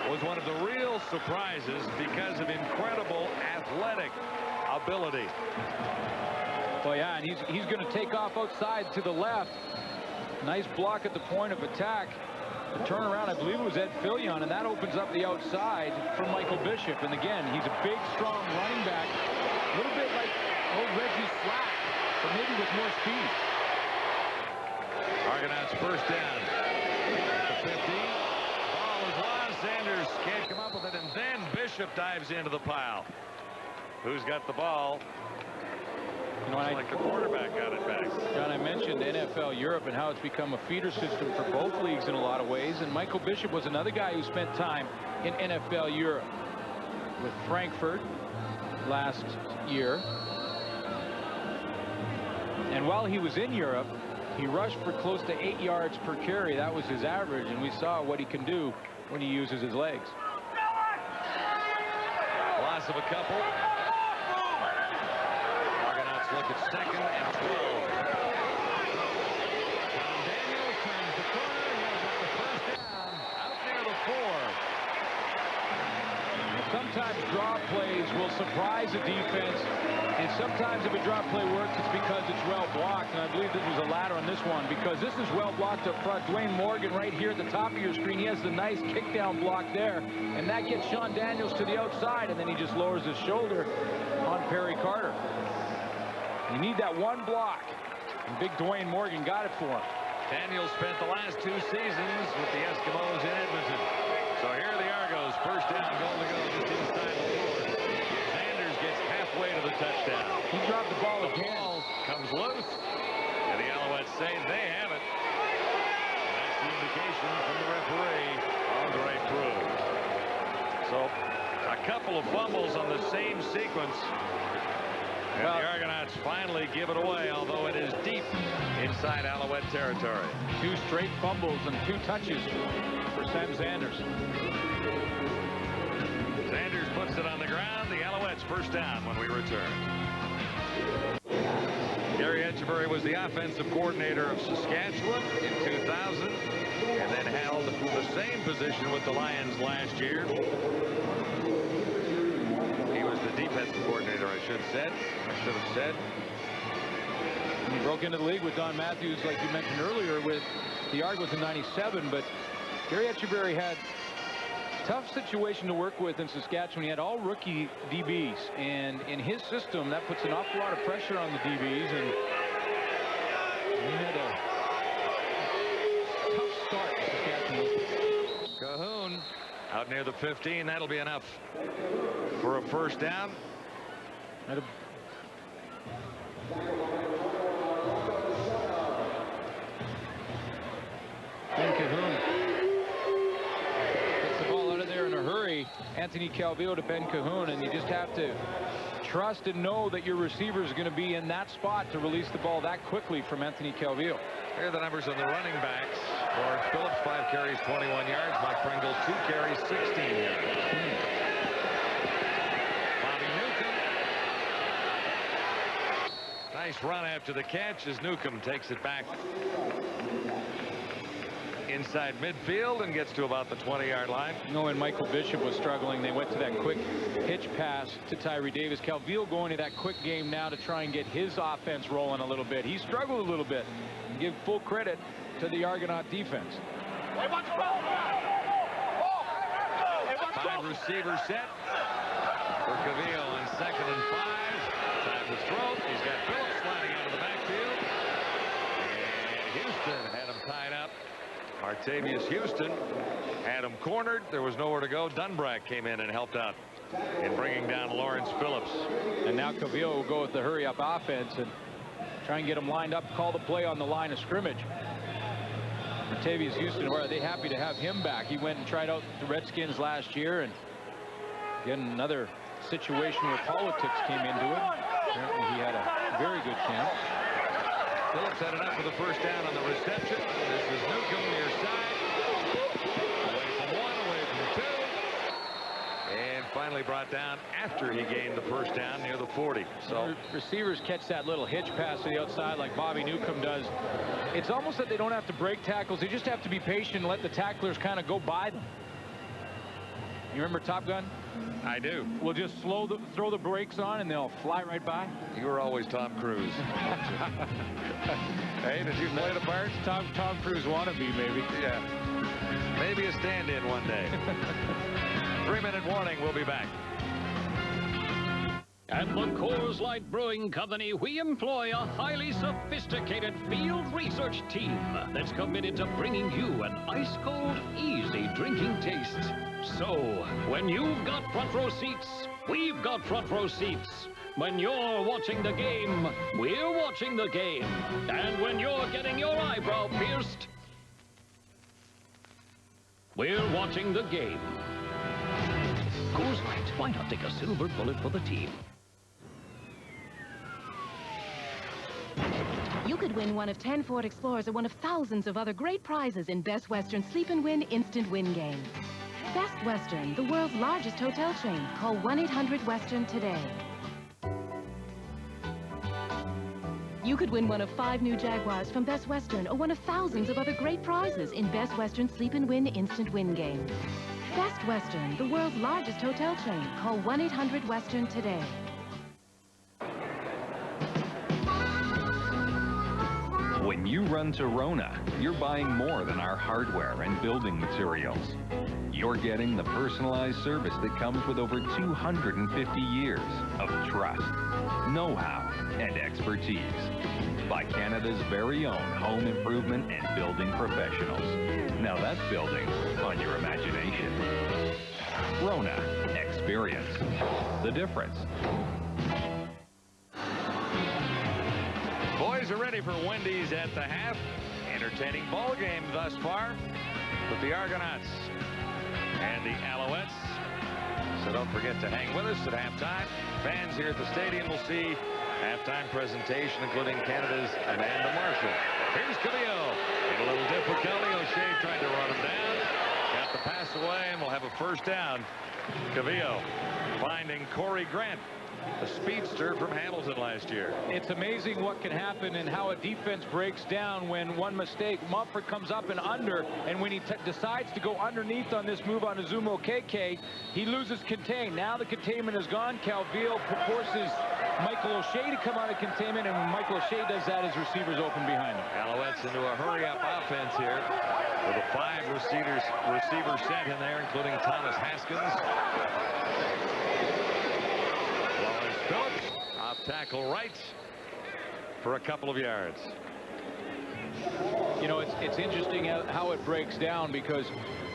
was one of the real surprises because of incredible athletic ability. Well, yeah, and he's going to take off outside to the left. Nice block at the point of attack. The turnaround, I believe it was Ed Fillion, and that opens up the outside for Michael Bishop. And again, he's a big, strong running back. A little bit like old Reggie Slack, but maybe with more speed. Argonauts first down at the 50. Ball is lost. Sanders can't come up with it, and then Bishop dives into the pile. Who's got the ball? You know, like the quarterback got it back. John, I mentioned NFL Europe and how it's become a feeder system for both leagues in a lot of ways. And Michael Bishop was another guy who spent time in NFL Europe with Frankfurt last year. And while he was in Europe, he rushed for close to 8 yards per carry. That was his average, and we saw what he can do when he uses his legs. Loss of a couple. Argonauts look at second and 12. John Daniels turns the corner. He'll get the first down out near the 4. Sometimes draw plays will surprise a defense, and sometimes if a draw play works, it's because it's well blocked. And I believe this was a ladder on this one, because this is well blocked up front. Dwayne Morgan right here at the top of your screen. He has the nice kick down block there, and that gets Sean Daniels to the outside, and then he just lowers his shoulder on Perry Carter. You need that one block, and big Dwayne Morgan got it for him. Daniels spent the last 2 seasons with the Eskimos in Edmonton. So here are the Argos, first down, goal to go just inside the 4. Sanders gets halfway to the touchdown. He dropped the ball again. The ball comes loose, and the Alouettes say they have it. And that's the indication from the referee on the right through. So a couple of fumbles on the same sequence. And the Argonauts finally give it away, although it is deep inside Alouette territory. 2 straight fumbles and 2 touches for Sam Sanders. Sanders puts it on the ground. The Alouettes first down when we return. Gary Etcheverry was the offensive coordinator of Saskatchewan in 2000 and then held the same position with the Lions last year. He was the defensive coordinator, I should have said. He broke into the league with Don Matthews, like you mentioned earlier, with the Argos in '97. But Gary Etcheverry had a tough situation to work with in Saskatchewan. He had all rookie DBs, and in his system, that puts an awful lot of pressure on the DBs. And he had a tough start in Saskatchewan. Cahoon out near the 15. That'll be enough for a first down. Ben Cahoon gets the ball out of there in a hurry. Anthony Calvillo to Ben Cahoon, and you just have to trust and know that your receiver is going to be in that spot to release the ball that quickly from Anthony Calvillo. Here are the numbers on the running backs. Lawrence Phillips, 5 carries, 21 yards. Mike Pringle, 2 carries, 16 yards. Bobby Newcomb. Nice run after the catch as Newcomb takes it back inside midfield and gets to about the 20-yard line. You know, when Michael Bishop was struggling, they went to that quick hitch pass to Tyree Davis. Calvillo going to that quick game now to try and get his offense rolling a little bit. He struggled a little bit. And give full credit to the Argonaut defense. 5 receivers set for Calvillo on 2nd and 5. Time to throw. He's got Phillips sliding out of the backfield. And Houston had him tied up. Martavius Houston had him cornered. There was nowhere to go. Dunbrack came in and helped out in bringing down Lawrence Phillips. And now Calvillo will go with the hurry-up offense and try and get him lined up, call the play on the line of scrimmage. Martavius Houston, where are they happy to have him back? He went and tried out the Redskins last year, and again, another situation where politics came into it. Apparently he had a very good camp. Phillips had it up for the first down on the reception. This is Newcomb near side. Away from 1, away from 2. And finally brought down after he gained the first down near the 40. So receivers catch that little hitch pass to the outside like Bobby Newcomb does. It's almost that they don't have to break tackles. They just have to be patient and let the tacklers kind of go by them. You remember Top Gun? I do. We'll just throw the brakes on and they'll fly right by. You were always Tom Cruise. Hey, did you play the part? Tom Cruise wannabe, maybe. Yeah. Maybe a stand-in one day. 3-minute warning. We'll be back. At the Coors Light Brewing Company, we employ a highly sophisticated field research team that's committed to bringing you an ice-cold, easy drinking taste. So, when you've got front row seats, we've got front row seats. When you're watching the game, we're watching the game. And when you're getting your eyebrow pierced, we're watching the game. Coors Light, why not take a silver bullet for the team? You could win one of 10 Ford Explorers or one of thousands of other great prizes in Best Western Sleep and Win Instant Win Game. Best Western, the world's largest hotel chain. Call 1-800-WESTERN today. You could win one of 5 new Jaguars from Best Western or one of thousands of other great prizes in Best Western Sleep and Win Instant Win Game. Best Western, the world's largest hotel chain. Call 1-800-WESTERN today. When you run to Rona, you're buying more than our hardware and building materials. You're getting the personalized service that comes with over 250 years of trust, know-how, and expertise by Canada's very own home improvement and building professionals. Now that's building on your imagination. Rona, experience the difference. Boys are ready for Wendy's at the half. Entertaining ball game thus far with the Argonauts and the Alouettes. So don't forget to hang with us at halftime. Fans here at the stadium will see halftime presentation, including Canada's Amanda Marshall. Here's Cavillo. In a little difficulty, O'Shea tried to run him down. Got the pass away, and we'll have a first down. Cavillo finding Corey Grant, a speedster from Hamilton last year. It's amazing what can happen and how a defense breaks down when one mistake. Mumford comes up and under, and when he decides to go underneath on this move on Azumo KK, he loses contain. Now the containment is gone. Calvillo forces Michael O'Shea to come out of containment, and when Michael O'Shea does that, his receivers open behind him. Alouettes into a hurry-up offense here with a 5 receiver set in there, including Thomas Haskins. Phillips off tackle right for a couple of yards. You know, it's interesting how it breaks down, because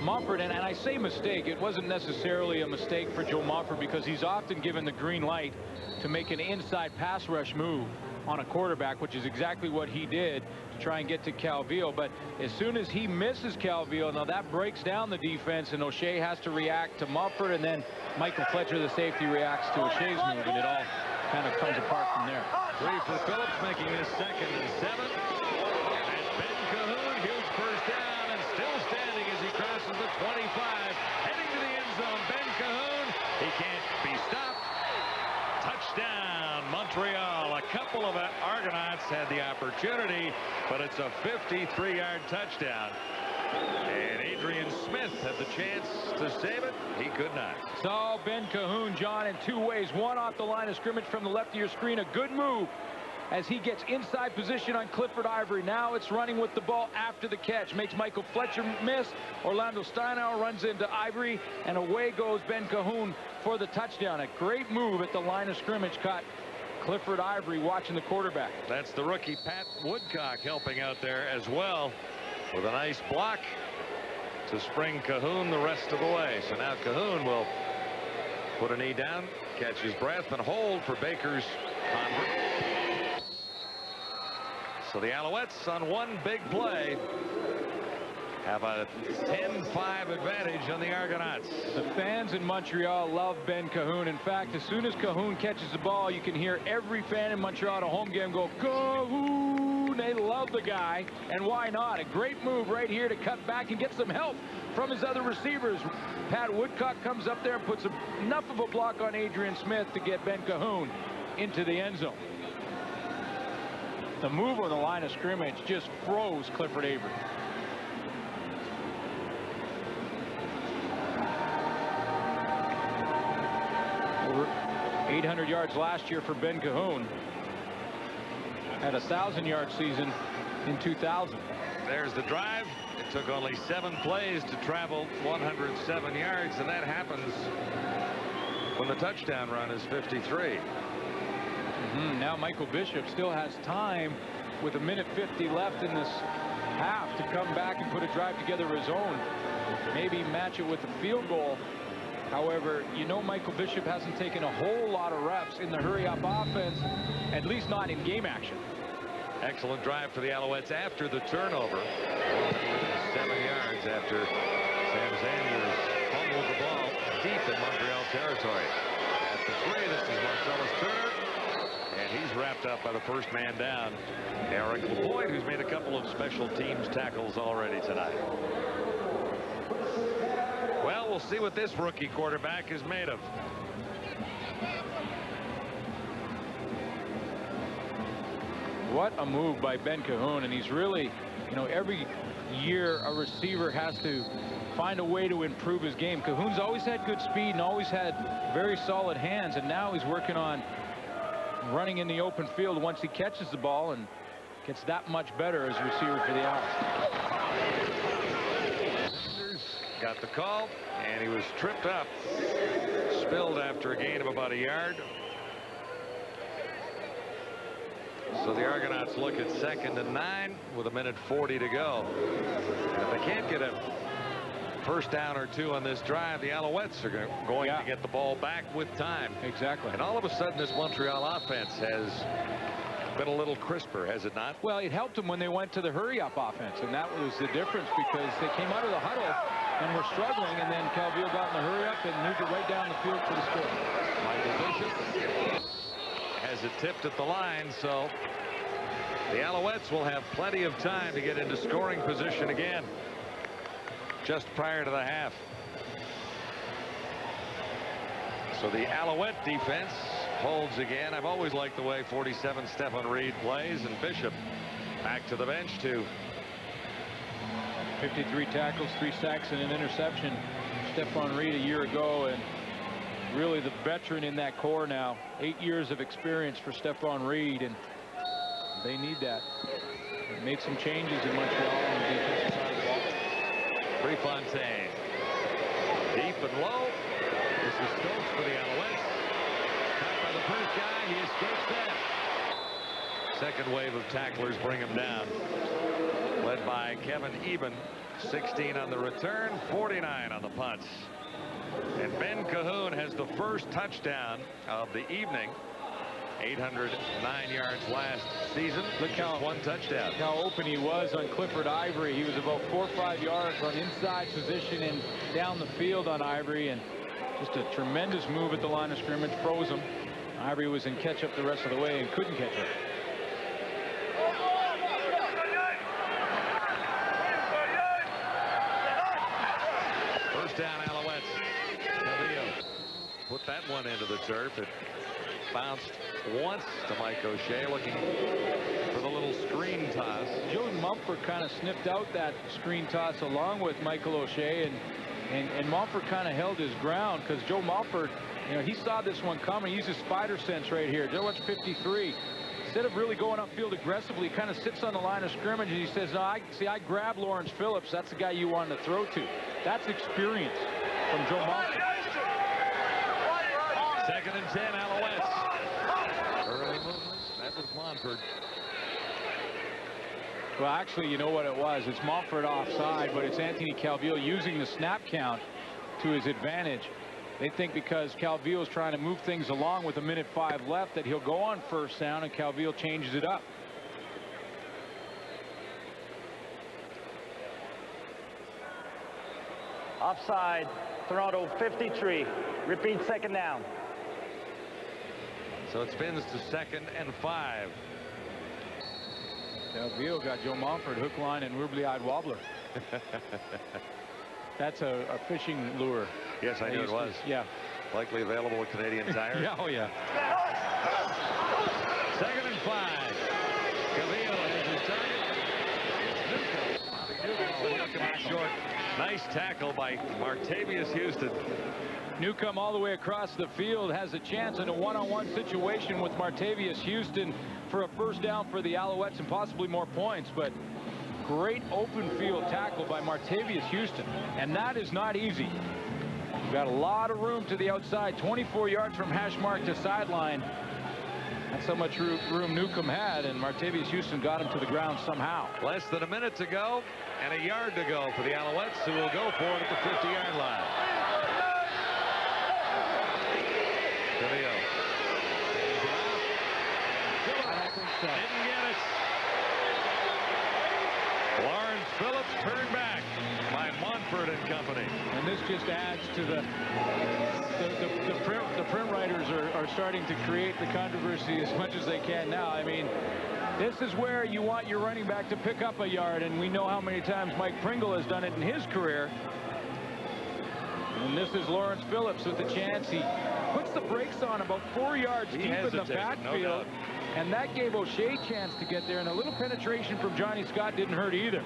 Mumford, and I say mistake, it wasn't necessarily a mistake for Joe Mumford, because he's often given the green light to make an inside pass rush move on a quarterback, which is exactly what he did to try and get to Calvillo. But as soon as he misses Calvillo, now that breaks down the defense, and O'Shea has to react to Mumford, and then Michael Fletcher, the safety, reacts to O'Shea's move, and it all kind of comes apart from there. 3 for Phillips, making this 2nd and 7. And Ben Cahoon, huge first down, and still standing as he crosses the 25, heading to the end zone. Ben Cahoon, he can't be stopped. Touchdown, Montreal. A couple of Argonauts had the opportunity, but it's a 53-yard touchdown. And Adrian Smith had the chance to save it. He could not. So Ben Cahoon, John, in 2 ways. One, off the line of scrimmage from the left of your screen. A good move as he gets inside position on Clifford Ivory. Now it's running with the ball after the catch. Makes Michael Fletcher miss. Orlando Steinauer runs into Ivory, and away goes Ben Cahoon for the touchdown. A great move at the line of scrimmage. Caught Clifford Ivory watching the quarterback. That's the rookie Pat Woodcock helping out there as well, with a nice block to spring Cahoon the rest of the way. So now Cahoon will put a knee down, catch his breath, and hold for Baker's convert. So the Alouettes, on one big play, have a 10-5 advantage on the Argonauts. The fans in Montreal love Ben Cahoon. In fact, as soon as Cahoon catches the ball, you can hear every fan in Montreal at a home game go, Cahoon! They love the guy, and why not? A great move right here to cut back and get some help from his other receivers. Pat Woodcock comes up there and puts enough of a block on Adrian Smith to get Ben Cahoon into the end zone. The move on the line of scrimmage just froze Clifford Avery. Over 800 yards last year for Ben Cahoon. Had a 1,000-yard season in 2000. There's the drive. It took only 7 plays to travel 107 yards, and that happens when the touchdown run is 53. Now Michael Bishop still has time with 1:50 left in this half to come back and put a drive together of his own. Maybe match it with a field goal. However, you know Michael Bishop hasn't taken a whole lot of reps in the hurry-up offense, at least not in game action. Excellent drive for the Alouettes after the turnover. 7 yards after Sam Sanders fumbled the ball deep in Montreal territory. At the 3, this is Marcellus Turner. And he's wrapped up by the first man down, Eric LeBoyd, who's made a couple of special teams tackles already tonight. Well, we'll see what this rookie quarterback is made of. What a move by Ben Cahoon, and he's really, you know, every year a receiver has to find a way to improve his game. Cahoon's always had good speed and always had very solid hands, and now he's working on running in the open field once he catches the ball and gets that much better as a receiver for the Owls. Got the call, and he was tripped up, spilled after a gain of about a yard. So the Argonauts look at 2nd and 9 with 1:40 to go. And if they can't get a first down or 2 on this drive, the Alouettes are going to get the ball back with time. Exactly. And all of a sudden, this Montreal offense has been a little crisper, has it not? Well, it helped them when they went to the hurry-up offense, and that was the difference, because they came out of the huddle and were struggling, and then Calvillo got in the hurry-up and moved it right down the field for the score. Michael Bishop has it tipped at the line, so the Alouettes will have plenty of time to get into scoring position again just prior to the half. So the Alouette defense holds again. I've always liked the way 47 Stephon Reed plays, and Bishop back to the bench too. 53 tackles, 3 sacks, and an interception. Stephon Reed a year ago, and really the veteran in that core now. 8 years of experience for Stephon Reed, and they need that. They made some changes in Montreal on the defensive side of the ball. Prefontaine deep and low. This is Stokes for the Alouettes. Caught by the first guy. He escapes that. Second wave of tacklers bring him down. Led by Kevin Eben. 16 on the return, 49 on the punts. And Ben Cahoon has the first touchdown of the evening. 809 yards last season. Look how 1 touchdown. How open he was on Clifford Ivory. He was about 4 or 5 yards on inside position and down the field on Ivory, and just a tremendous move at the line of scrimmage, froze him. Ivory was in catch up the rest of the way and couldn't catch up. First down, Alouettes. Calvillo put that one into the turf. It bounced once to Mike O'Shea, looking for the little screen toss. Joe Mumford kind of sniffed out that screen toss along with Michael O'Shea, and Mumford kind of held his ground, because Joe Mumford, you know, he saw this one coming. He used his spider sense right here. Joe watch 53. Instead of really going upfield aggressively, he kind of sits on the line of scrimmage, and he says, no, I grabbed Lawrence Phillips. That's the guy you wanted to throw to. That's experience from Joe Mumford. 2nd and 10, Alouettes. Early movement. That was Montford. Well, actually, you know what it was? It's Montford offside, but it's Anthony Calvillo using the snap count to his advantage. They think because Calvillo is trying to move things along with 1:05 left that he'll go on first down, and Calvillo changes it up. Offside, Toronto 53. Repeat, 2nd down. So it spins to 2nd and 5. Calvillo got Joe Mumford hook, line, and rubbly-eyed wobbler. That's a fishing lure. Yes, I knew it was. Yeah. Likely available at Canadian Tire. Yeah, oh yeah. 2nd and 5. Calvillo has his target. Short. Nice tackle by Martavius Houston. Newcomb all the way across the field has a chance in a one-on-one situation with Martavius Houston. for a first down for the Alouettes and possibly more points, but great open field tackle by Martavius Houston, and that is not easy. You've got a lot of room to the outside, 24 yards from hash mark to sideline. That's how much room Newcomb had, and Martavius Houston got him to the ground somehow. Less than a minute to go and a yard to go for the Alouettes, who will go for it at the 50-yard line. Cavio. Didn't get it. Lawrence Phillips turned back by Montford and company. And this just adds to the print writers are starting to create the controversy as much as they can now. I mean, this is where you want your running back to pick up a yard, and we know how many times Mike Pringle has done it in his career. And this is Lawrence Phillips with the chance. He puts the brakes on about 4 yards deep in the backfield. And that gave O'Shea a chance to get there, and a little penetration from Johnny Scott didn't hurt either.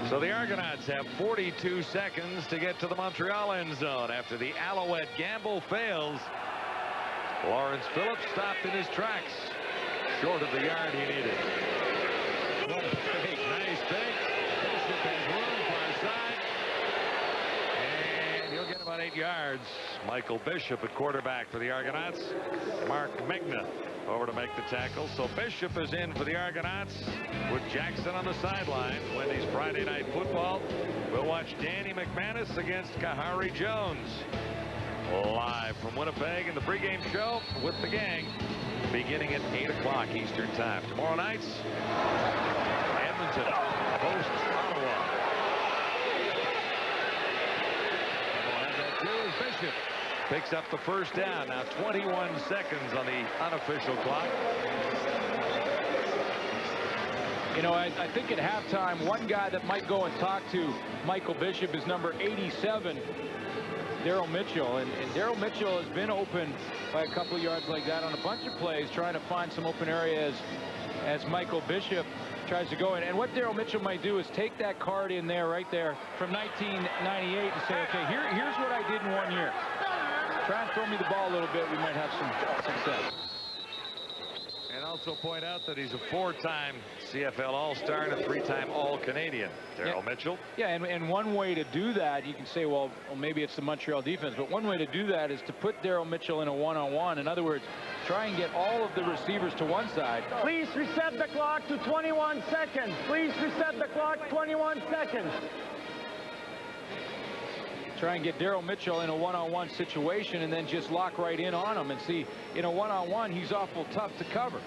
So the Argonauts have 42 seconds to get to the Montreal end zone after the Alouette gamble fails. Lawrence Phillips stopped in his tracks, short of the yard he needed. Nice fake. Bishop has room far side. And he'll get about 8 yards. Michael Bishop at quarterback for the Argonauts. Mark Megna over to make the tackle. So Bishop is in for the Argonauts with Jackson on the sideline. Wendy's Friday Night Football. We'll watch Danny McManus against Kahari Jones. Live from Winnipeg in the pregame show with the gang, beginning at 8 o'clock Eastern Time. Tomorrow night's Edmonton hosts Ottawa. And we'll have that too as Bishop picks up the first down. Now 21 seconds on the unofficial clock. You know, I think at halftime, one guy that might go and talk to Michael Bishop is number 87, Daryl Mitchell. And Daryl Mitchell has been open by a couple yards like that on a bunch of plays, trying to find some open areas as Michael Bishop tries to go in. And what Daryl Mitchell might do is take that card in there, right there, from 1998 and say, okay, here's what I did in 1 year. Try and throw me the ball a little bit. We might have some success. And also point out that he's a 4-time CFL All-Star and a 3-time All-Canadian. Daryl Mitchell. Yeah, and one way to do that, you can say, well, maybe it's the Montreal defense, but one way to do that is to put Daryl Mitchell in a one-on-one. In other words, try and get all of the receivers to one side. Please reset the clock to 21 seconds. Please reset the clock 21 seconds. Try and get Daryl Mitchell in a one-on-one situation and then just lock right in on him. And see, in a one-on-one, he's awful tough to cover.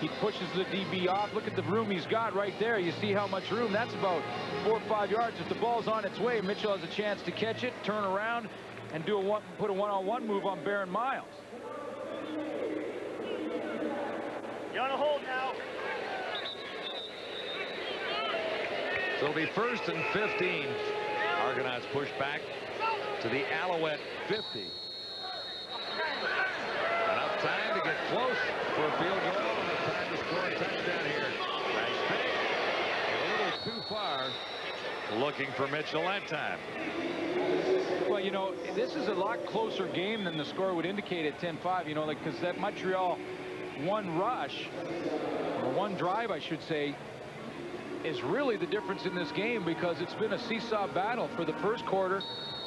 He pushes the DB off. Look at the room he's got right there. You see how much room. That's about 4 or 5 yards. If the ball's on its way, Mitchell has a chance to catch it, turn around, and put a one-on-one move on Baron Miles. You're on a hold now. So it'll be 1st and 15. Argonauts push back to the Alouette 50. Enough time to get close for a field goal. Enough time to score a touchdown here. Nice pick. A little too far. Looking for Mitchell that time. Well, you know, this is a lot closer game than the score would indicate at 10-5, you know, like, because that Montreal one rush, or one drive, I should say, is really the difference in this game, because it's been a seesaw battle. For the first quarter,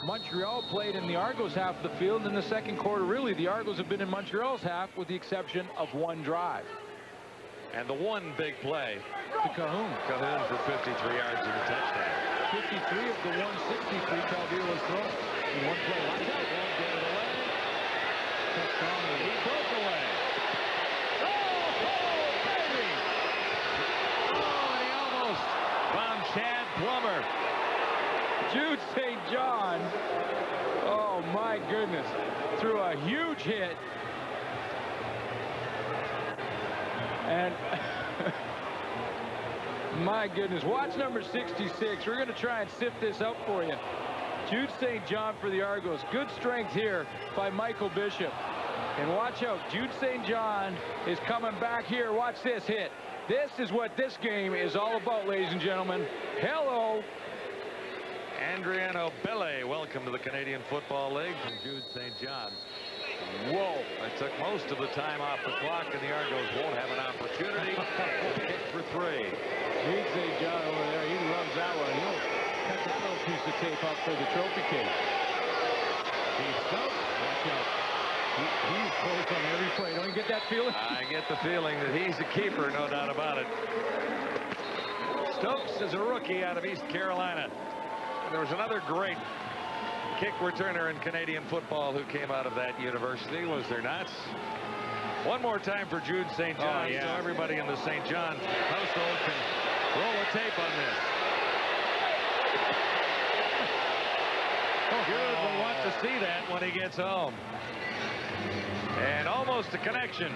Montreal played in the Argos half of the field. And in the second quarter, really, the Argos have been in Montreal's half with the exception of one drive. And the one big play to Cahoon. Cahoon for 53 yards and a touchdown. 53 of the 163 Calvillo has thrown in one play. Watch out. Won't get it away. Touchdown. He broke away. Chad Plummer. Jude St. John, oh my goodness, threw a huge hit. And my goodness, watch number 66. We're going to try and sift this up for you. Jude St. John for the Argos. Good strength here by Michael Bishop. And watch out, Jude St. John is coming back here. Watch this hit. This is what this game is all about, ladies and gentlemen. Hello. Adriano Bele, welcome to the Canadian Football League from Jude St. John. Whoa. They took most of the time off the clock, and the Argos won't have an opportunity to kick for 3. He'd say John over there, he loves that one. He'll cut that little piece of tape up for the trophy case. Steve Stokes, watch out. He's close on every play. Don't you get that feeling? I get the feeling that he's a keeper, no doubt about it. Stokes is a rookie out of East Carolina. And there was another great kick returner in Canadian football who came out of that university, was there not? One more time for Jude St. John, so everybody in the St. John household can roll a tape on this. Jude will want to see that when he gets home. And almost a connection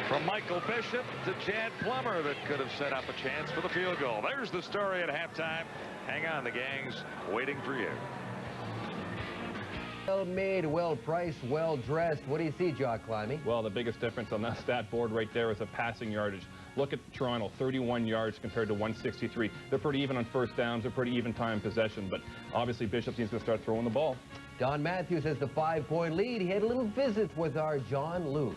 from Michael Bishop to Chad Plummer that could have set up a chance for the field goal. There's the story at halftime. Hang on, the gang's waiting for you. Well made, well priced, well dressed. What do you see, Jock Climbing? Well, the biggest difference on that stat board right there is the passing yardage. Look at Toronto, 31 yards compared to 163. They're pretty even on first downs. They're pretty even time possession. But obviously, Bishop needs to start throwing the ball. Don Matthews has the 5-point lead. He had a little visit with our John Luke.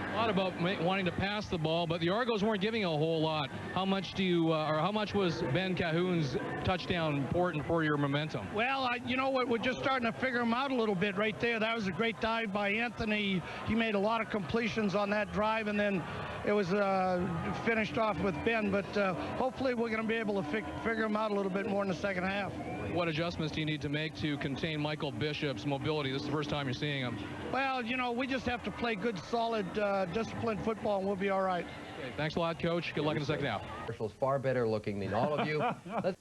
A lot about wanting to pass the ball, but the Argos weren't giving a whole lot. How much do you, or how much was Ben Cahoon's touchdown important for your momentum? Well, you know what, we're just starting to figure him out a little bit right there. That was a great dive by Anthony. He made a lot of completions on that drive, and then it was finished off with Ben. But hopefully we're going to be able to figure him out a little bit more in the second half. What adjustments do you need to make to contain Michael Bishop's mobility? This is the first time you're seeing him. Well, you know, we just have to play good, solid, disciplined football, and we'll be all right. Okay, thanks a lot, Coach. Good luck in the second half. Marshall's far better looking than all of you. Let's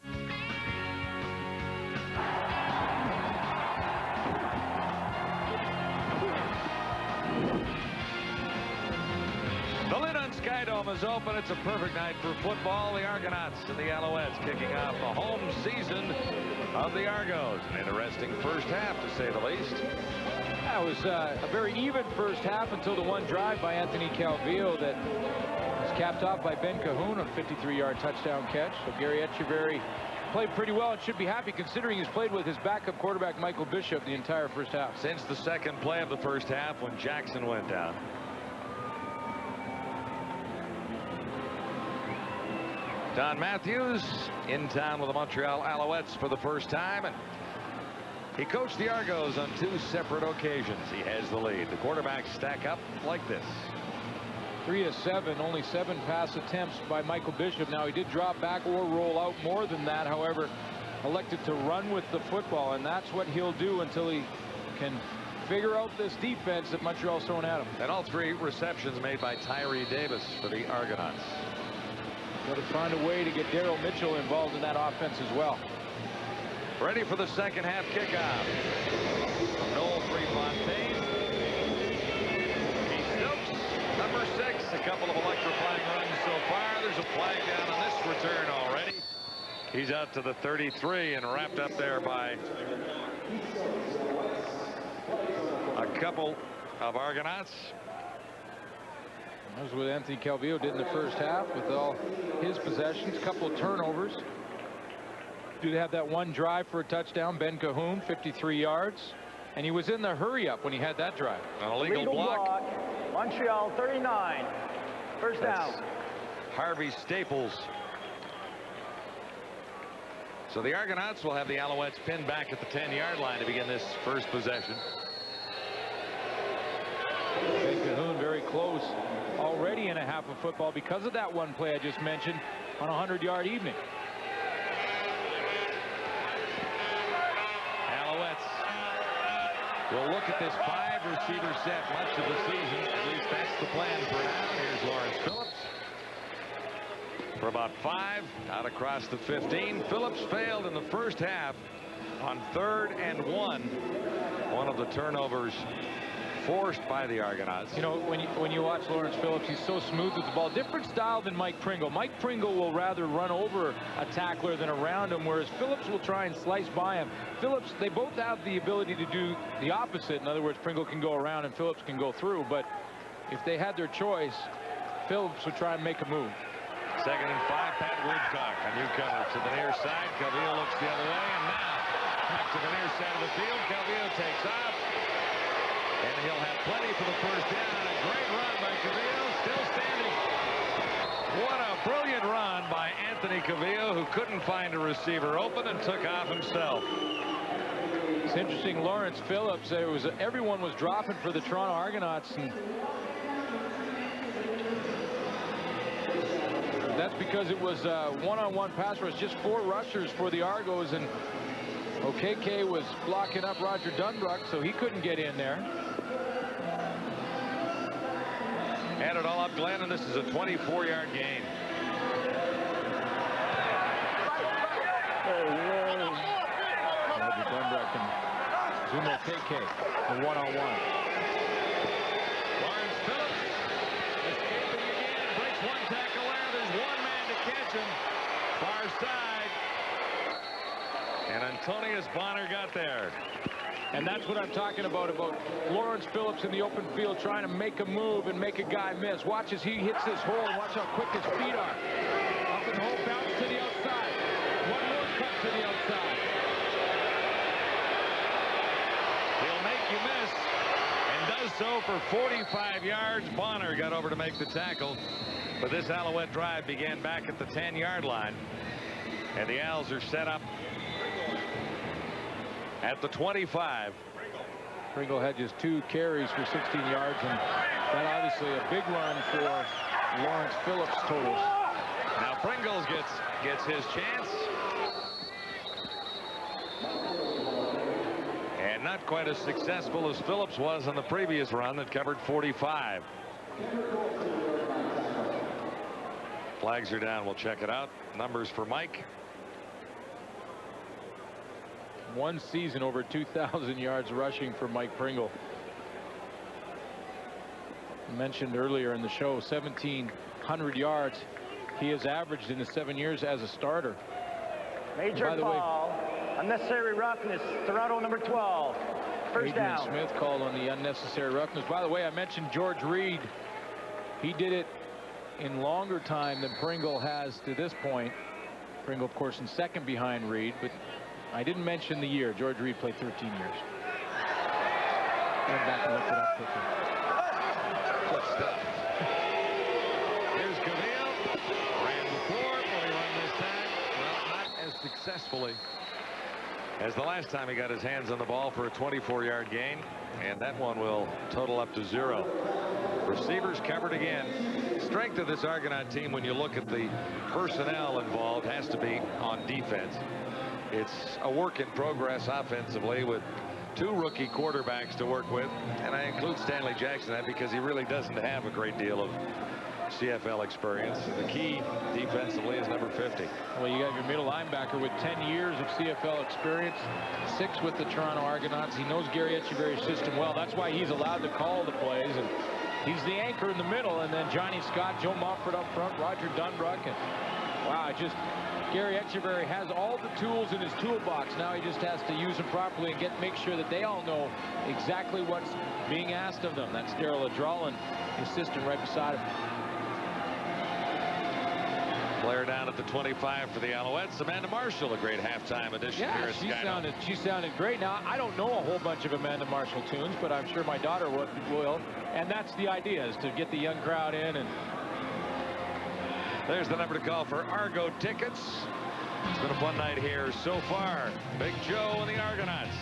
The lid on Skydome is open. It's a perfect night for football. The Argonauts and the Alouettes kicking off the home season of the Argos. An interesting first half, to say the least. That was a very even first half until the one drive by Anthony Calvillo that was capped off by Ben Cahoon on a 53-yard touchdown catch. So Gary Echeverry played pretty well and should be happy considering he's played with his backup quarterback Michael Bishop the entire first half. Since the second play of the first half when Jackson went down. Don Matthews in town with the Montreal Alouettes for the first time, and he coached the Argos on 2 separate occasions. He has the lead. The quarterbacks stack up like this. 3 of 7, only 7 pass attempts by Michael Bishop. Now he did drop back or roll out more than that, however, elected to run with the football, and that's what he'll do until he can figure out this defense that Montreal's thrown at him. And all 3 receptions made by Tyree Davis for the Argonauts. Got to find a way to get Daryl Mitchell involved in that offense as well. Ready for the second half kickoff. Noel Prefontaine. He Stokes, number 6. A couple of electrifying runs so far. There's a flag down on this return already. He's out to the 33 and wrapped up there by a couple of Argonauts. That was what Anthony Calvillo did in the first half with all his possessions. A couple of turnovers. Did have that one drive for a touchdown. Ben Cahoon, 53 yards. And he was in the hurry-up when he had that drive. An illegal block. Montreal 39. First down. Harvey Staples. So the Argonauts will have the Alouettes pinned back at the 10-yard line to begin this first possession. Ben Cahoon very close already in a half of football because of that one play I just mentioned on a 100-yard evening. Alouettes will look at this 5-receiver set much of the season. At least that's the plan for now. Here's Lawrence Phillips. For about 5 out across the 15. Phillips failed in the first half on 3rd and 1. One of the turnovers forced by the Argonauts. You know, when you watch Lawrence Phillips, he's so smooth with the ball. Different style than Mike Pringle. Mike Pringle will rather run over a tackler than around him, whereas Phillips will try and slice by him. Phillips, they both have the ability to do the opposite. In other words, Pringle can go around and Phillips can go through. But if they had their choice, Phillips would try and make a move. 2nd and 5, Pat Woodcock, a newcomer to the near side. Calvillo looks the other way, and now back to to the near side of the field. Calvillo takes off. And he'll have plenty for the first down. A great run by Calvillo. Still standing. What a brilliant run by Anthony Calvillo, who couldn't find a receiver open and took off himself. It's interesting, Lawrence Phillips, everyone was dropping for the Toronto Argonauts, and that's because it was one-on-one pass rush, just 4 rushers for the Argos, and Okeke was blocking up Roger Dunbruck, so he couldn't get in there. Add it all up, Glenn, and this is a 24-yard gain. Roger Dunbruck and Zumo Okeke, the one-on-one. Lawrence Phillips escaping again, breaks one tackle there. There's one man to catch him. Far side. And Antonius Bonner got there. And that's what I'm talking about Lawrence Phillips in the open field trying to make a move and make a guy miss. Watch as he hits this hole, and watch how quick his feet are. Up in the hole, bounce to the outside. One more cut to the outside. He'll make you miss, and does so for 45 yards. Bonner got over to make the tackle. But this Alouette drive began back at the 10-yard line. And the Owls are set up at the 25. Pringle had just 2 carries for 16 yards, and that obviously a big run for Lawrence Phillips totals. Now Pringles gets his chance. And not quite as successful as Phillips was on the previous run that covered 45. Flags are down. We'll check it out. Numbers for Mike. One season over 2,000 yards rushing for Mike Pringle. Mentioned earlier in the show, 1,700 yards he has averaged in the 7 years as a starter. Major ball, unnecessary roughness, Toronto number 12. First Adrian down. Smith called on the unnecessary roughness. By the way, I mentioned George Reed. He did it in longer time than Pringle has to this point. Pringle, of course, in second behind Reed, but I didn't mention the year. George Reed played 13 years. Went back and looked it up quickly. Good stuff. Here's Calvillo. Ran before. Will he run this time? Well, not as successfully as the last time he got his hands on the ball for a 24-yard gain. And that one will total up to 0. Receivers covered again. Strength of this Argonaut team, when you look at the personnel involved, has to be on defense. It's a work in progress offensively with 2 rookie quarterbacks to work with, and I include Stanley Jackson in that because he really doesn't have a great deal of CFL experience. The key defensively is number 50. Well, you got your middle linebacker with 10 years of CFL experience, 6 with the Toronto Argonauts. He knows Gary Echeverry's system well. That's why he's allowed to call the plays, and he's the anchor in the middle, and then Johnny Scott, Joe Mumford up front, Roger Dunbruck, and wow, Gary Echeverry has all the tools in his toolbox. Now he just has to use them properly and make sure that they all know exactly what's being asked of them. That's Daryl Adralin, his assistant, right beside him. Player down at the 25 for the Alouettes. Amanda Marshall, a great halftime addition here at Sky. She sounded great. Now, I don't know a whole bunch of Amanda Marshall tunes, but I'm sure my daughter will. And that's the idea, is to get the young crowd in. And there's the number to call for Argo tickets. It's been a fun night here so far. Big Joe and the Argonauts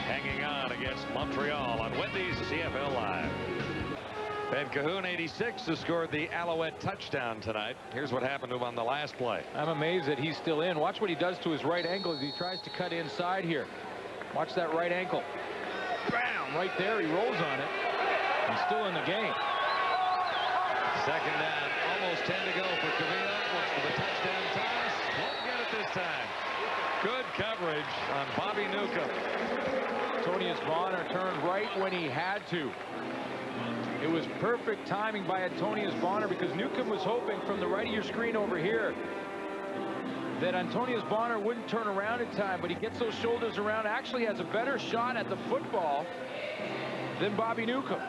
hanging on against Montreal on Wendy's CFL Live. Ben Cahoon, 86, has scored the Alouette touchdown tonight. Here's what happened to him on the last play. I'm amazed that he's still in. Watch what he does to his right ankle as he tries to cut inside here. Watch that right ankle. Bam! Right there. He rolls on it. He's still in the game. Second down. Almost 10 to go for Calvillo. Looks for the touchdown toss. Won't get it this time. Good coverage on Bobby Newcomb. Antonius Bonner turned right when he had to. It was perfect timing by Antonius Bonner because Newcomb was hoping from the right of your screen over here that Antonius Bonner wouldn't turn around in time, but he gets those shoulders around, actually has a better shot at the football than Bobby Newcomb.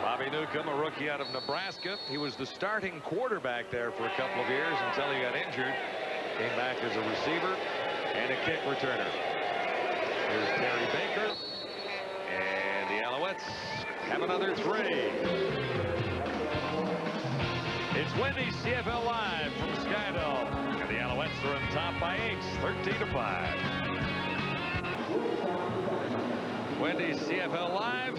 Bobby Charlie Newcomb, a rookie out of Nebraska. He was the starting quarterback there for a couple of years until he got injured. Came back as a receiver and a kick returner. Here's Terry Baker. And the Alouettes have another 3. It's Wendy's CFL Live from Skydome. And the Alouettes are on top by 8, 13-5. Wendy's CFL Live.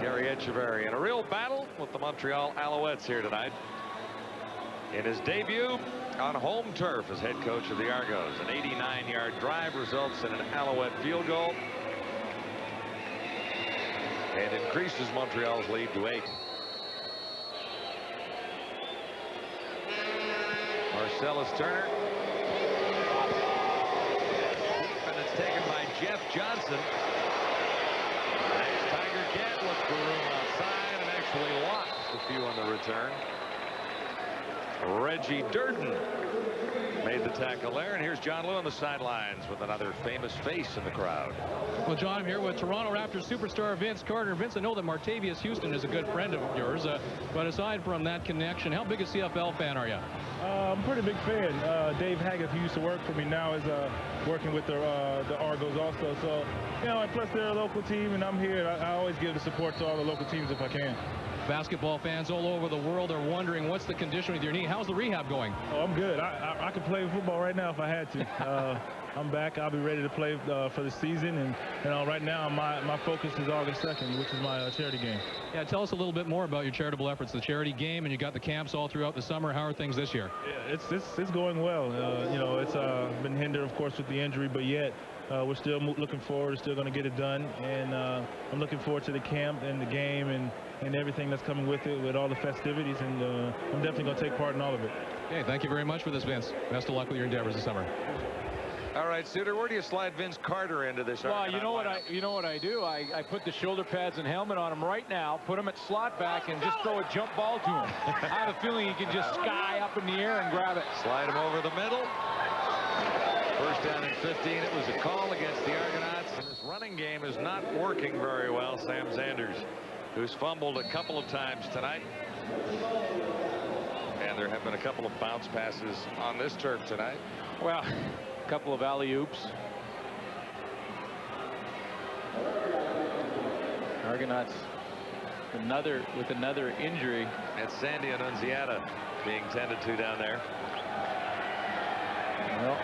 Gary Echeverry in a real battle with the Montreal Alouettes here tonight. In his debut on home turf as head coach of the Argos, an 89-yard drive results in an Alouette field goal and increases Montreal's lead to 8. Marcellus Turner. And it's taken by Jeff Johnson. Nice Tiger Cat looks for room outside and actually lost a few on the return. Reggie Durden made the tackle there, and here's John Lou on the sidelines with another famous face in the crowd. Well, John, I'm here with Toronto Raptors superstar Vince Carter. Vince, I know that Martavius Houston is a good friend of yours, but aside from that connection, how big a CFL fan are you? I'm a pretty big fan. Dave Haggett, who used to work for me now, is working with the Argos also. So, you know, and plus they're a local team, and I'm here. I always give the support to all the local teams if I can. Basketball fans all over the world are wondering what's the condition with your knee. How's the rehab going? Oh, I'm good. I could play football right now if I had to. I'm back. I'll be ready to play for the season. And you know, right now my focus is August 2nd, which is my charity game. Yeah, tell us a little bit more about your charitable efforts. The charity game, and you got the camps all throughout the summer. How are things this year? Yeah, it's going well. You know, it's been hindered, of course, with the injury, but yet. We're still looking forward, still going to get it done, and I'm looking forward to the camp and the game and everything that's coming with it, with all the festivities, and I'm definitely going to take part in all of it. Okay, thank you very much for this, Vince. Best of luck with your endeavors this summer. All right, Suter, where do you slide Vince Carter into this? Well, you know what I do? I put the shoulder pads and helmet on him right now, put him at slot back, and just throw a jump ball to him. I have a feeling he can just sky up in the air and grab it. Slide him over the middle. First down and 15. It was a call against the Argonauts, and this running game is not working very well. Sam Sanders, who's fumbled a couple of times tonight. And there have been a couple of bounce passes on this turf tonight. Well, a couple of alley-oops. Argonauts with another injury. That's Sandy Annunziata being tended to down there. Well,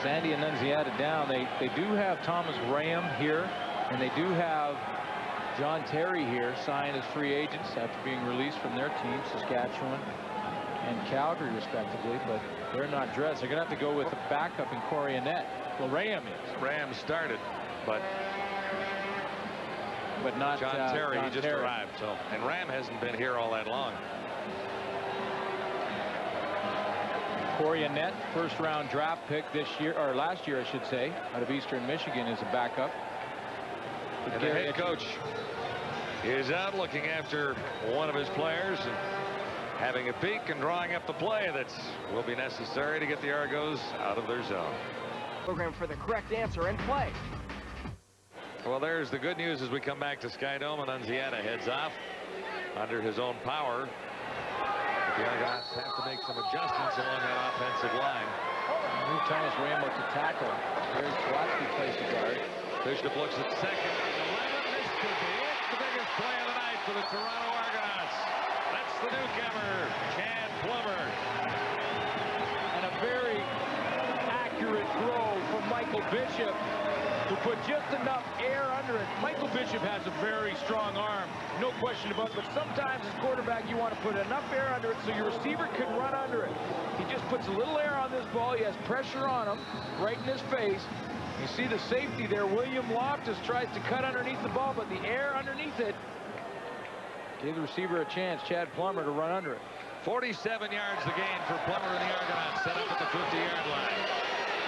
Sandy Annunziata down. They do have Thomas Graham here, and they do have John Terry here, signed as free agents after being released from their team, Saskatchewan and Calgary, respectively. But they're not dressed. They're going to have to go with the backup in Corey Annette. Well, Ram is. Ram started, but not John Terry. He just arrived. So, and Ram hasn't been here all that long. Corey Annette, first-round draft pick this year, or last year, I should say, out of Eastern Michigan as a backup. And the head coach is out looking after one of his players and having a peek and drawing up the play that will be necessary to get the Argos out of their zone. Program for the correct answer and play. Well, there's the good news as we come back to Skydome, and Annunziata heads off under his own power. The Argonauts have to make some adjustments along that offensive line. Move Thomas Rambo to tackle. Here's Swatsky plays the guard. Bishop looks at second. This could be it. The biggest play of the night for the Toronto Argonauts. That's the newcomer, Chad Plummer. And a very accurate throw from Michael Bishop to put just enough air under it. Michael Bishop has a very strong arm, no question about it, but sometimes as quarterback you want to put enough air under it so your receiver can run under it. He just puts a little air on this ball. He has pressure on him right in his face. You see the safety there. William Loftus tries to cut underneath the ball, but the air underneath it gave the receiver a chance, Chad Plummer, to run under it. 47 yards the gain for Plummer and the Argonauts, set up at the 50-yard line.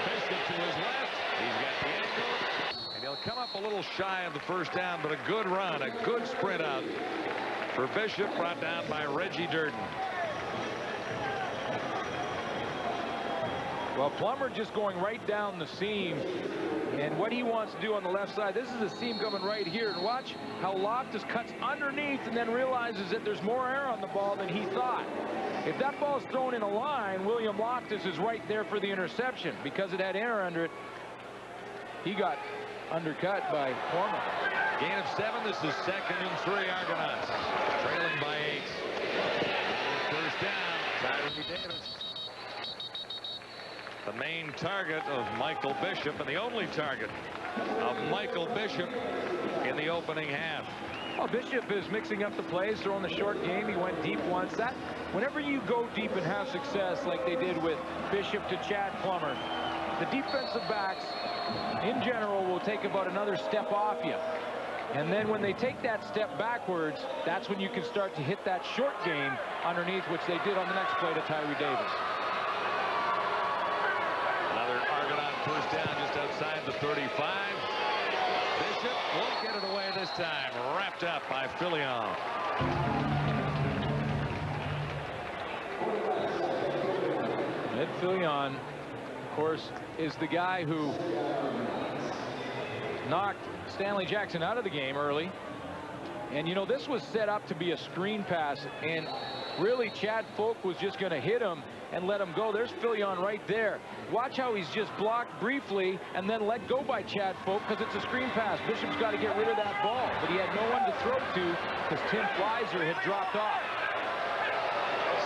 Bishop to his left. He's got the angle. And he'll come up a little shy of the first down, but a good run, a good sprint out for Bishop, brought down by Reggie Durden. Well, Plummer just going right down the seam. And what he wants to do on the left side, this is a seam coming right here. And watch how Loftus cuts underneath and then realizes that there's more air on the ball than he thought. If that ball's thrown in a line, William Loftus is right there for the interception. Because it had air under it, he got undercut by Foreman. Gain of 7. This is 2nd and 3 Argonauts. Trailing by 8. First down, Tyree Davis. The main target of Michael Bishop and the only target of Michael Bishop in the opening half. Well, Bishop is mixing up the plays, throwing the short game. He went deep once. Whenever you go deep and have success like they did with Bishop to Chad Plummer, the defensive backs in general will take about another step off you. And then when they take that step backwards, that's when you can start to hit that short game underneath, which they did on the next play to Tyree Davis. Another Argonaut first down just outside the 35. Bishop won't get it away this time. Wrapped up by Fillion. Ed Fillion, of course, is the guy who knocked Stanley Jackson out of the game early. And, you know, this was set up to be a screen pass. And really, Chad Folk was just going to hit him and let him go. There's Fillion right there. Watch how he's just blocked briefly and then let go by Chad Folk because it's a screen pass. Bishop's got to get rid of that ball, but he had no one to throw to because Tim Fleiser had dropped off.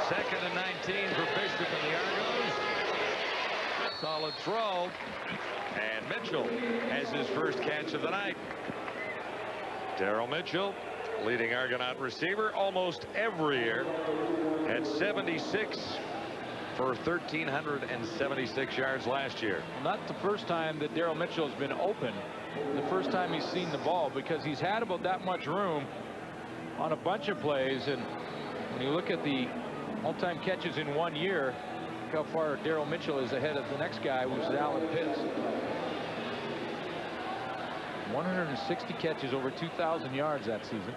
2nd and 19 for Bishop and the Argos. Solid throw. And Mitchell has his first catch of the night. Darryl Mitchell, leading Argonaut receiver almost every year, had 76 for 1,376 yards last year. Not the first time that Darryl Mitchell has been open. The first time he's seen the ball, because he's had about that much room on a bunch of plays. And when you look at the all-time catches in 1 year, look how far Darryl Mitchell is ahead of the next guy, who's Alan Pitts. 160 catches, over 2,000 yards that season.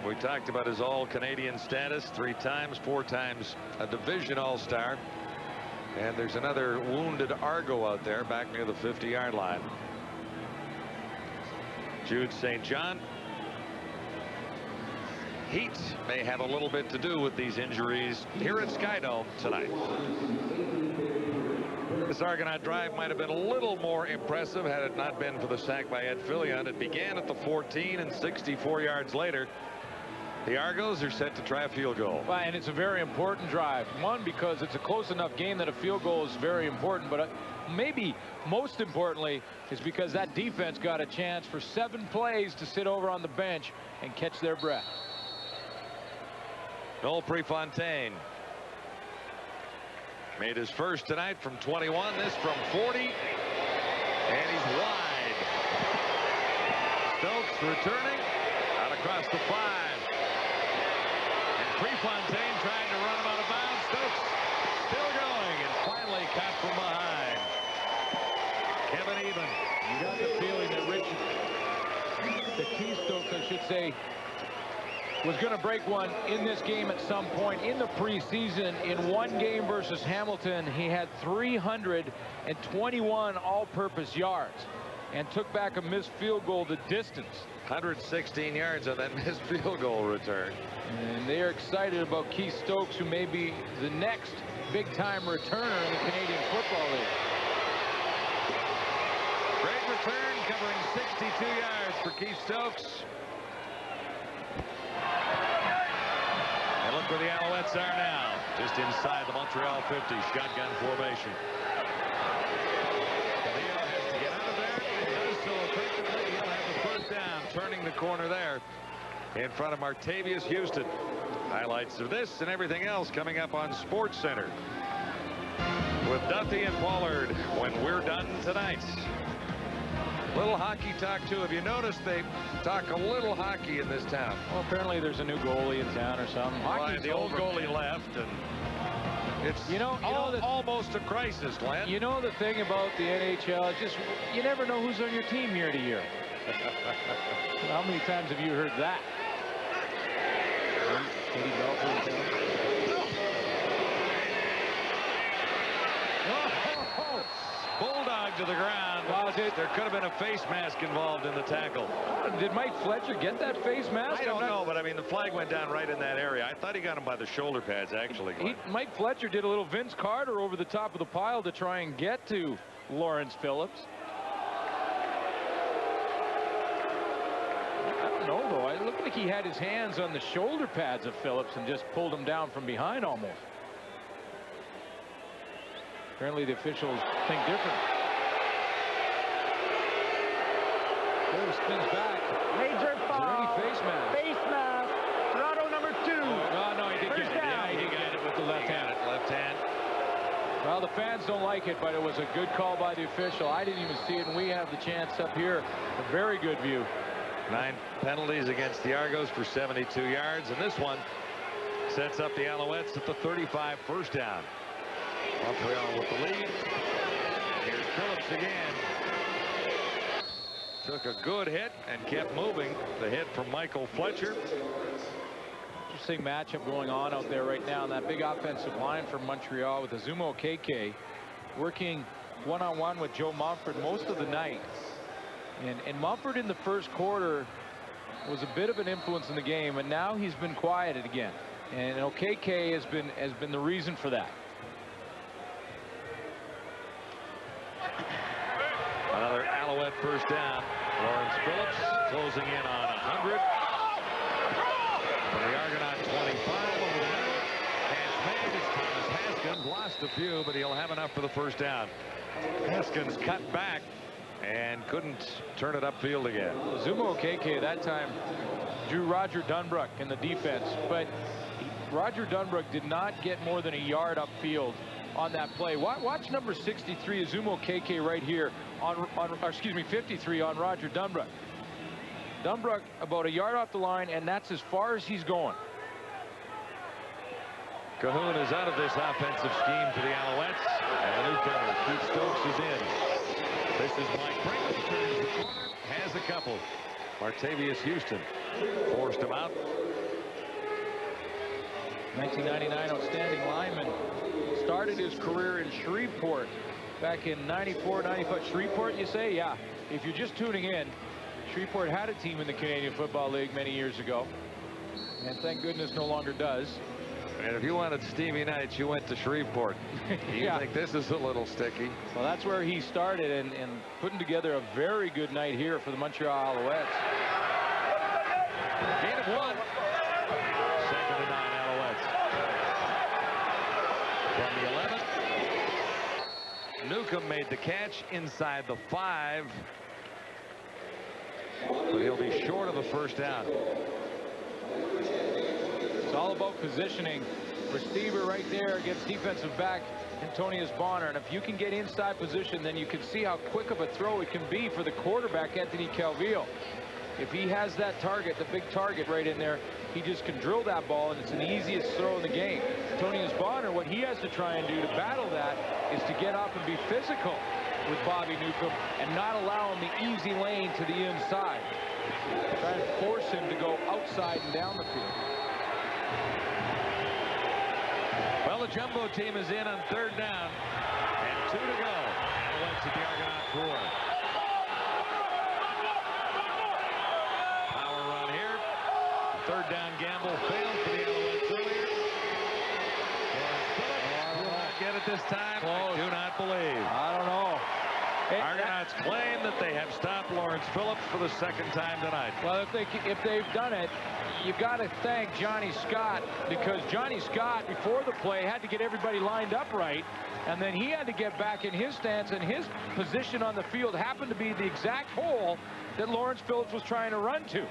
We talked about his all-Canadian status 3 times, 4 times a division all-star. And there's another wounded Argo out there back near the 50-yard line. Jude St. John. Heat may have a little bit to do with these injuries here at Skydome tonight. This Argonaut drive might have been a little more impressive had it not been for the sack by Ed Fillion. It began at the 14, and 64 yards later, the Argos are set to try a field goal. And it's a very important drive. One, because it's a close enough game that a field goal is very important, but maybe most importantly is because that defense got a chance for 7 plays to sit over on the bench and catch their breath. Noel Prefontaine made his first tonight from 21. This from 40. And he's wide. Stokes returning out across the 5. And Prefontaine trying to run him out of bounds. Stokes still going and finally caught from behind. Kevin Even. You got the feeling that Keith Stokes, I should say, was going to break one in this game at some point in the preseason. In one game versus Hamilton, he had 321 all-purpose yards and took back a missed field goal to distance. 116 yards on that missed field goal return. And they are excited about Keith Stokes, who may be the next big-time returner in the Canadian Football League. Great return, covering 62 yards for Keith Stokes. And look where the Alouettes are now, just inside the Montreal 50, shotgun formation. Cavio has to get out of there and does so effectively. He'll have the first down, turning the corner there in front of Martavius Houston. Highlights of this and everything else coming up on SportsCenter with Duthie and Pollard when we're done tonight. Little hockey talk, too. Have you noticed they talk a little hockey in this town? Well, apparently there's a new goalie in town or something. Well, the old goalie left, and it's almost a crisis, Glenn. You know the thing about the NHL, just you never know who's on your team year to year. How many times have you heard that? Bulldog to the ground There could have been a face mask involved in the tackle. Did Mike Fletcher get that face mask? I don't know, but I mean, the flag went down right in that area. I thought he got him by the shoulder pads, actually. Mike Fletcher did a little Vince Carter over the top of the pile to try and get to Lawrence Phillips. I don't know, though. It looked like he had his hands on the shoulder pads of Phillips and just pulled him down from behind almost. Apparently the officials think different. Phillips spins back. Major foul. Is there any face mask? Face mask. Toronto number 2. No, he did get it. Yeah, he did get it with the left hand. Left hand. Well, the fans don't like it, but it was a good call by the official. I didn't even see it, and we have the chance up here. A very good view. 9 penalties against the Argos for 72 yards, and this one sets up the Alouettes at the 35 first down. Montreal with the lead. Here's Phillips again. Took a good hit and kept moving. The hit from Michael Fletcher. Interesting matchup going on out there right now. And that big offensive line from Montreal with Azumo KK working one-on-one with Joe Mumford most of the night. And Mumford in the first quarter was a bit of an influence in the game, and now he's been quieted again. And KK has been the reason for that. Another Alouette first down. Lawrence Phillips closing in on 100. From the Argonaut 25 over the middle. Catch made as Thomas Haskins lost a few, but he'll have enough for the first down. Haskins cut back and couldn't turn it upfield again. Zumo KK that time drew Roger Dunbrook in the defense, but Roger Dunbrook did not get more than a yard upfield on that play. Watch number 63, Azumo KK right here on 53 on Roger Dunbrook. Dunbrook about a yard off the line, and that's as far as he's going. Cahoon is out of this offensive scheme for the Alouettes, and the newcomer Keith Stokes is in. This is Mike Pringle, turns the corner, has a couple. Martavius Houston forced him out. 1999 outstanding lineman. Started his career in Shreveport back in 94, 95. Shreveport, you say? Yeah. If you're just tuning in, Shreveport had a team in the Canadian Football League many years ago, and thank goodness no longer does. And if you wanted Stevie Knight, you went to Shreveport. You think this is a little sticky? Well, that's where he started, and putting together a very good night here for the Montreal Alouettes. Gain of 1. 2nd and 9 Alouettes. From the 11. Newcomb made the catch inside the 5. But he'll be short of the first down. It's all about positioning. Receiver right there against defensive back Antonius Bonner, and if you can get inside position, then you can see how quick of a throw it can be for the quarterback Anthony Calvillo. If he has that target, the big target right in there, he just can drill that ball, and it's the easiest throw in the game. Antonius Bonner, what he has to try and do to battle that is to get up and be physical with Bobby Newcomb and not allow him the easy lane to the inside. Try to force him to go outside and down the field. Well, the jumbo team is in on 3rd down, and 2 to go. Alouettes at the Argonaut 4. Power run here. 3rd down gamble failed for the Alouettes earlier. Will not get it this time. I do not believe. I don't know. Argonauts claim that they have stopped Lawrence Phillips for the 2nd time tonight. Well, if they've done it, you've got to thank Johnny Scott, because Johnny Scott, before the play, had to get everybody lined up right, and then he had to get back in his stance, and his position on the field happened to be the exact hole that Lawrence Phillips was trying to run to.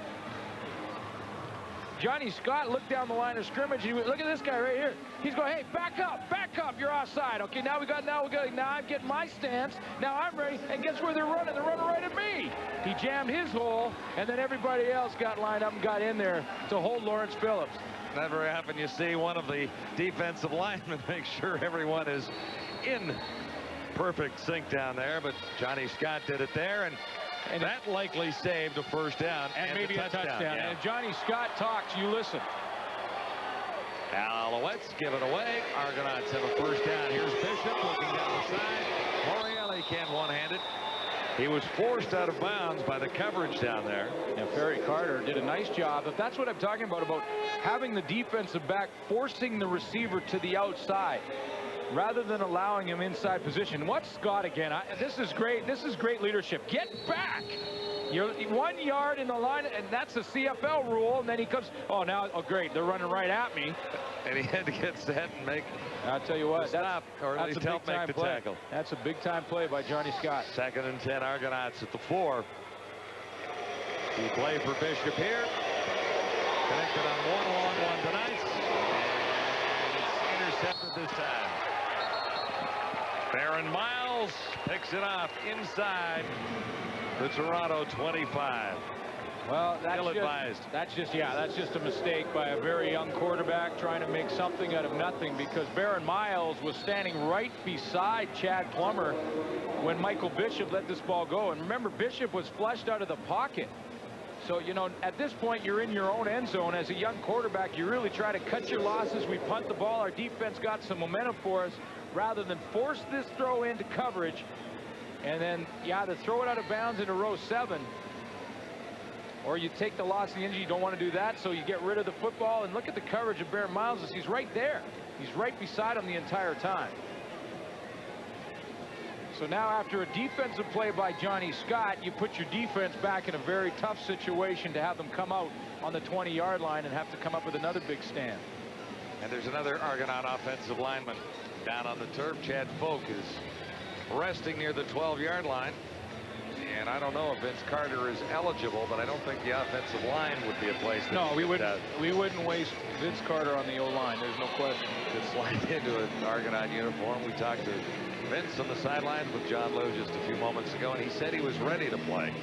Johnny Scott looked down the line of scrimmage, and he went, look at this guy right here. He's going, hey, back up, you're offside. Okay, now I'm getting my stance. Now I'm ready, and guess where they're running? They're running right at me. He jammed his hole, and then everybody else got lined up and got in there to hold Lawrence Phillips. Not very often you see one of the defensive linemen make sure everyone is in perfect sync down there, but Johnny Scott did it there, and that likely saved a first down and maybe a touchdown. Yeah. And if Johnny Scott talks, you listen. Alouettes give it away. Argonauts have a first down. Here's Bishop looking down the side. Morelli can one-hand it. He was forced out of bounds by the coverage down there. And Ferry Carter did a nice job. But that's what I'm talking about having the defensive back forcing the receiver to the outside rather than allowing him inside position. What's Scott again? This is great. This is great leadership. Get back. You're 1 yard in the line, and that's a CFL rule. And then he comes, oh, great. They're running right at me. And he had to get set and make. I'll tell you what, stop, or at least help make the tackle. That's a big-time play by Johnny Scott. 2nd and 10, Argonauts at the 4. He played for Bishop here. Connected on one long one tonight. And it's intercepted this time. Baron Miles picks it off inside the Toronto 25. Well, that's just a mistake by a very young quarterback trying to make something out of nothing, because Baron Miles was standing right beside Chad Plummer when Michael Bishop let this ball go. And remember, Bishop was flushed out of the pocket. So, you know, at this point, you're in your own end zone. As a young quarterback, you really try to cut your losses. We punt the ball. Our defense got some momentum for us rather than force this throw into coverage. And then, to throw it out of bounds into row 7. Or you take the loss of the injury. You don't want to do that, so you get rid of the football. And look at the coverage of Baron Miles. He's right there. He's right beside him the entire time. So now, after a defensive play by Johnny Scott, you put your defense back in a very tough situation to have them come out on the 20-yard line and have to come up with another big stand. And there's another Argonaut offensive lineman down on the turf. Chad Folk is resting near the 12-yard line. And I don't know if Vince Carter is eligible, but I don't think the offensive line would be a place that we wouldn't waste Vince Carter on the O-line. There's no question. Could slide into an Argonaut uniform. We talked to Vince on the sidelines with John Lou just a few moments ago, and he said he was ready to play.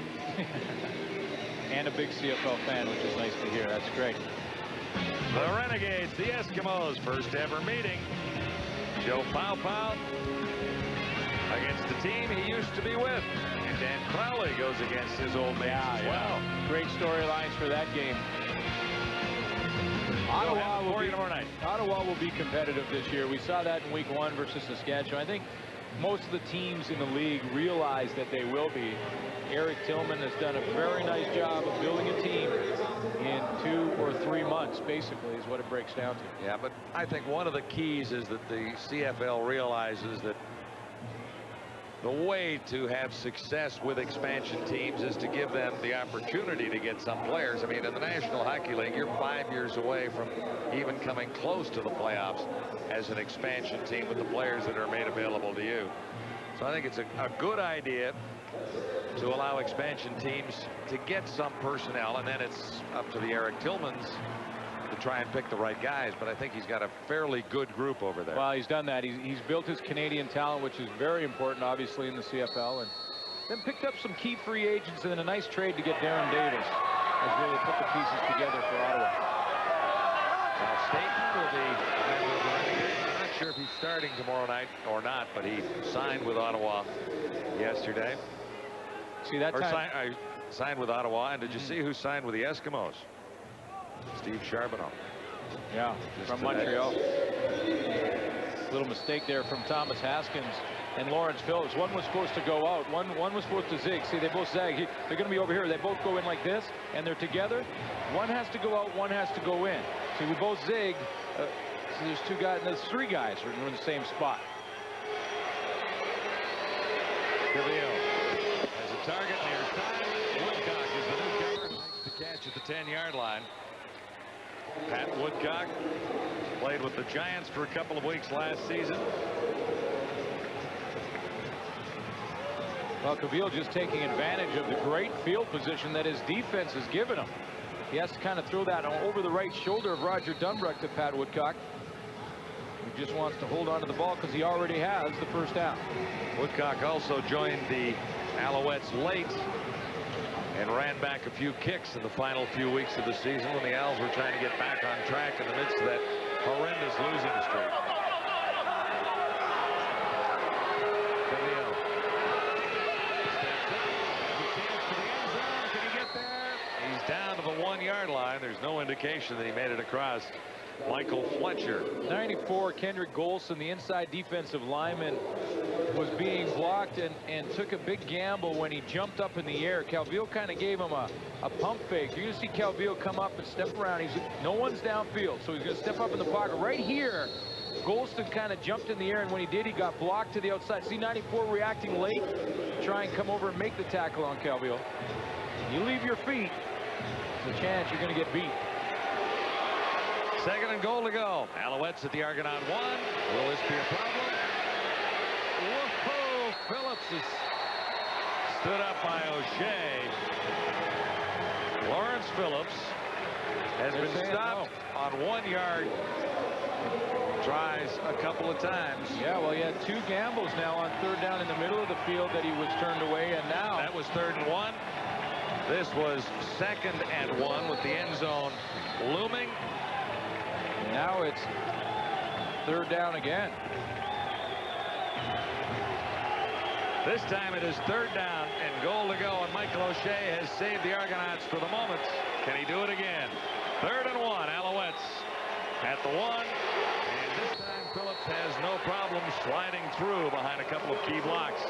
And a big CFL fan, which is nice to hear. That's great. The Renegades, the Eskimos, first ever meeting. Joe Pau against the team he used to be with. And Dan Crowley goes against his old man as well. Great storylines for that game. Ottawa will be competitive this year. We saw that in week 1 versus Saskatchewan. I think most of the teams in the league realize that they will be. Eric Tillman has done a very nice job of building a team in 2 or 3 months, basically, is what it breaks down to. Yeah, but I think one of the keys is that the CFL realizes that the way to have success with expansion teams is to give them the opportunity to get some players. I mean, in the National Hockey League, you're 5 years away from even coming close to the playoffs as an expansion team with the players that are made available to you. So I think it's a good idea to allow expansion teams to get some personnel, and then it's up to the Eric Tillmans to try and pick the right guys. But I think he's got a fairly good group over there. Well, he's done that. He's built his Canadian talent, which is very important, obviously, in the CFL, and then picked up some key free agents, and then a nice trade to get Darren Davis. Has really put the pieces together for Ottawa. Now, Staten will be a member of the Renegades. I'm not sure if he's starting tomorrow night or not, but he signed with Ottawa yesterday. See that time? Signed with Ottawa, and did you see who signed with the Eskimos? Steve Charbonneau. Yeah, from Montreal. Little mistake there from Thomas Haskins and Lawrence Phillips. One was supposed to go out. One was supposed to zig. See, they both zag. They're going to be over here. They both go in like this, and they're together. One has to go out. One has to go in. See, we both zig. So there's 2 guys. There's 3 guys who are in the same spot. Cavillo has a target near side. Woodcock is the newcomer. Makes the catch at the 10-yard line. Pat Woodcock played with the Giants for a couple of weeks last season. Well, Cavillo just taking advantage of the great field position that his defense has given him. He has to kind of throw that over the right shoulder of Roger Dunbrook to Pat Woodcock. He just wants to hold on to the ball because he already has the first down. Woodcock also joined the Alouettes late and ran back a few kicks in the final few weeks of the season when the Owls were trying to get back on track in the midst of that horrendous losing streak. Cavillo steps up, has a chance to the end zone. Can he get there? He's down to the 1-yard line. There's no indication that he made it across Michael Fletcher. 94, Kendrick Golson, the inside defensive lineman, was being blocked and took a big gamble when he jumped up in the air. Calvillo kind of gave him a pump fake. You're going to see Calvillo come up and step around. No one's downfield, so he's going to step up in the pocket. Right here, Golson kind of jumped in the air, and when he did, he got blocked to the outside. See 94 reacting late, try and come over and make the tackle on Calvillo. You leave your feet, there's a chance you're going to get beat. 2nd and goal to go. Alouettes at the Argonaut 1. Will this be a problem? Whoa! Phillips is stood up by O'Shea. Lawrence Phillips has been stopped on 1 yard. Tries a couple of times. Yeah, well, he had 2 gambles now on 3rd down in the middle of the field that he was turned away, and now that was 3rd and 1. This was 2nd and 1 with the end zone looming. Now it's 3rd down again. This time it is 3rd down and goal to go, and Michael O'Shea has saved the Argonauts for the moment. Can he do it again? 3rd and 1, Alouettes at the 1. And this time Phillips has no problem sliding through behind a couple of key blocks.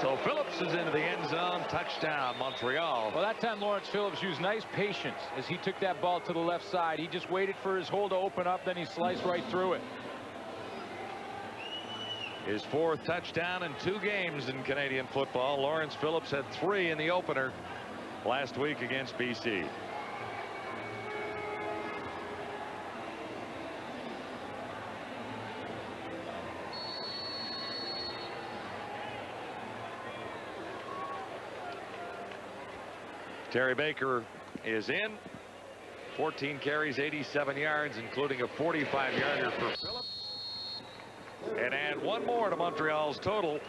So Phillips is into the end zone. Touchdown, Montreal. Well, that time Lawrence Phillips used nice patience as he took that ball to the left side. He just waited for his hole to open up, then he sliced right through it. His 4th touchdown in 2 games in Canadian football. Lawrence Phillips had 3 in the opener last week against BC. Terry Baker is in. 14 carries, 87 yards, including a 45-yarder for Phillips. And add 1 more to Montreal's total.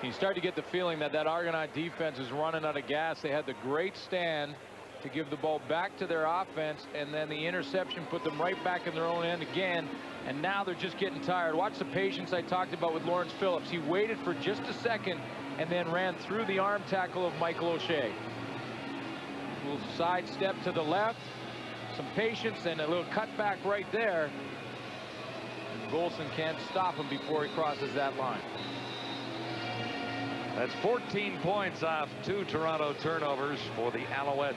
You start to get the feeling that Argonaut defense is running out of gas. They had the great stand to give the ball back to their offense, and then the interception put them right back in their own end again, and now they're just getting tired. Watch the patience I talked about with Lawrence Phillips. He waited for just a second and then ran through the arm tackle of Michael O'Shea. A little side step to the left, some patience, and a little cutback right there. And Golson can't stop him before he crosses that line. That's 14 points off 2 Toronto turnovers for the Alouettes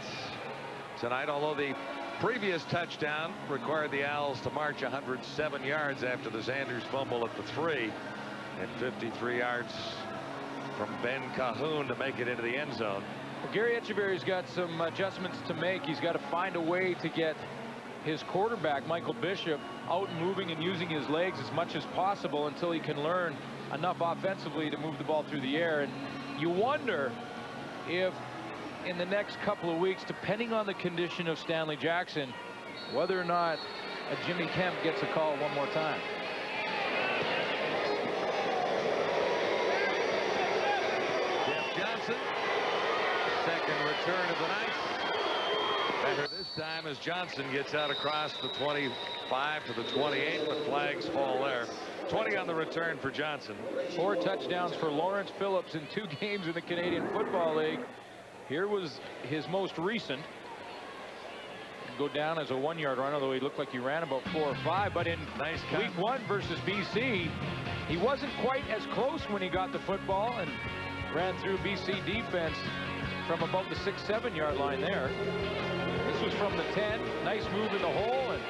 tonight, although the previous touchdown required the Owls to march 107 yards after the Sanders fumble at the 3 and 53 yards from Ben Cahoon to make it into the end zone. Well, Gary Echeverry's got some adjustments to make. He's got to find a way to get his quarterback, Michael Bishop, out and moving and using his legs as much as possible until he can learn enough offensively to move the ball through the air. And you wonder if in the next couple of weeks, depending on the condition of Stanley Jackson, whether or not Jimmy Kemp gets a call one more time. Johnson, 2nd return of the night. Better this time as Johnson gets out across the 25 to the 28, but flags fall there. 20 on the return for Johnson. 4 touchdowns for Lawrence Phillips in 2 games in the Canadian Football League. Here was his most recent. Go down as a 1-yard run, although he looked like he ran about 4 or 5. But in week 1 versus BC, he wasn't quite as close when he got the football and ran through BC defense from about the 6-7 yard line there. This was from the 10. Nice move in the hole and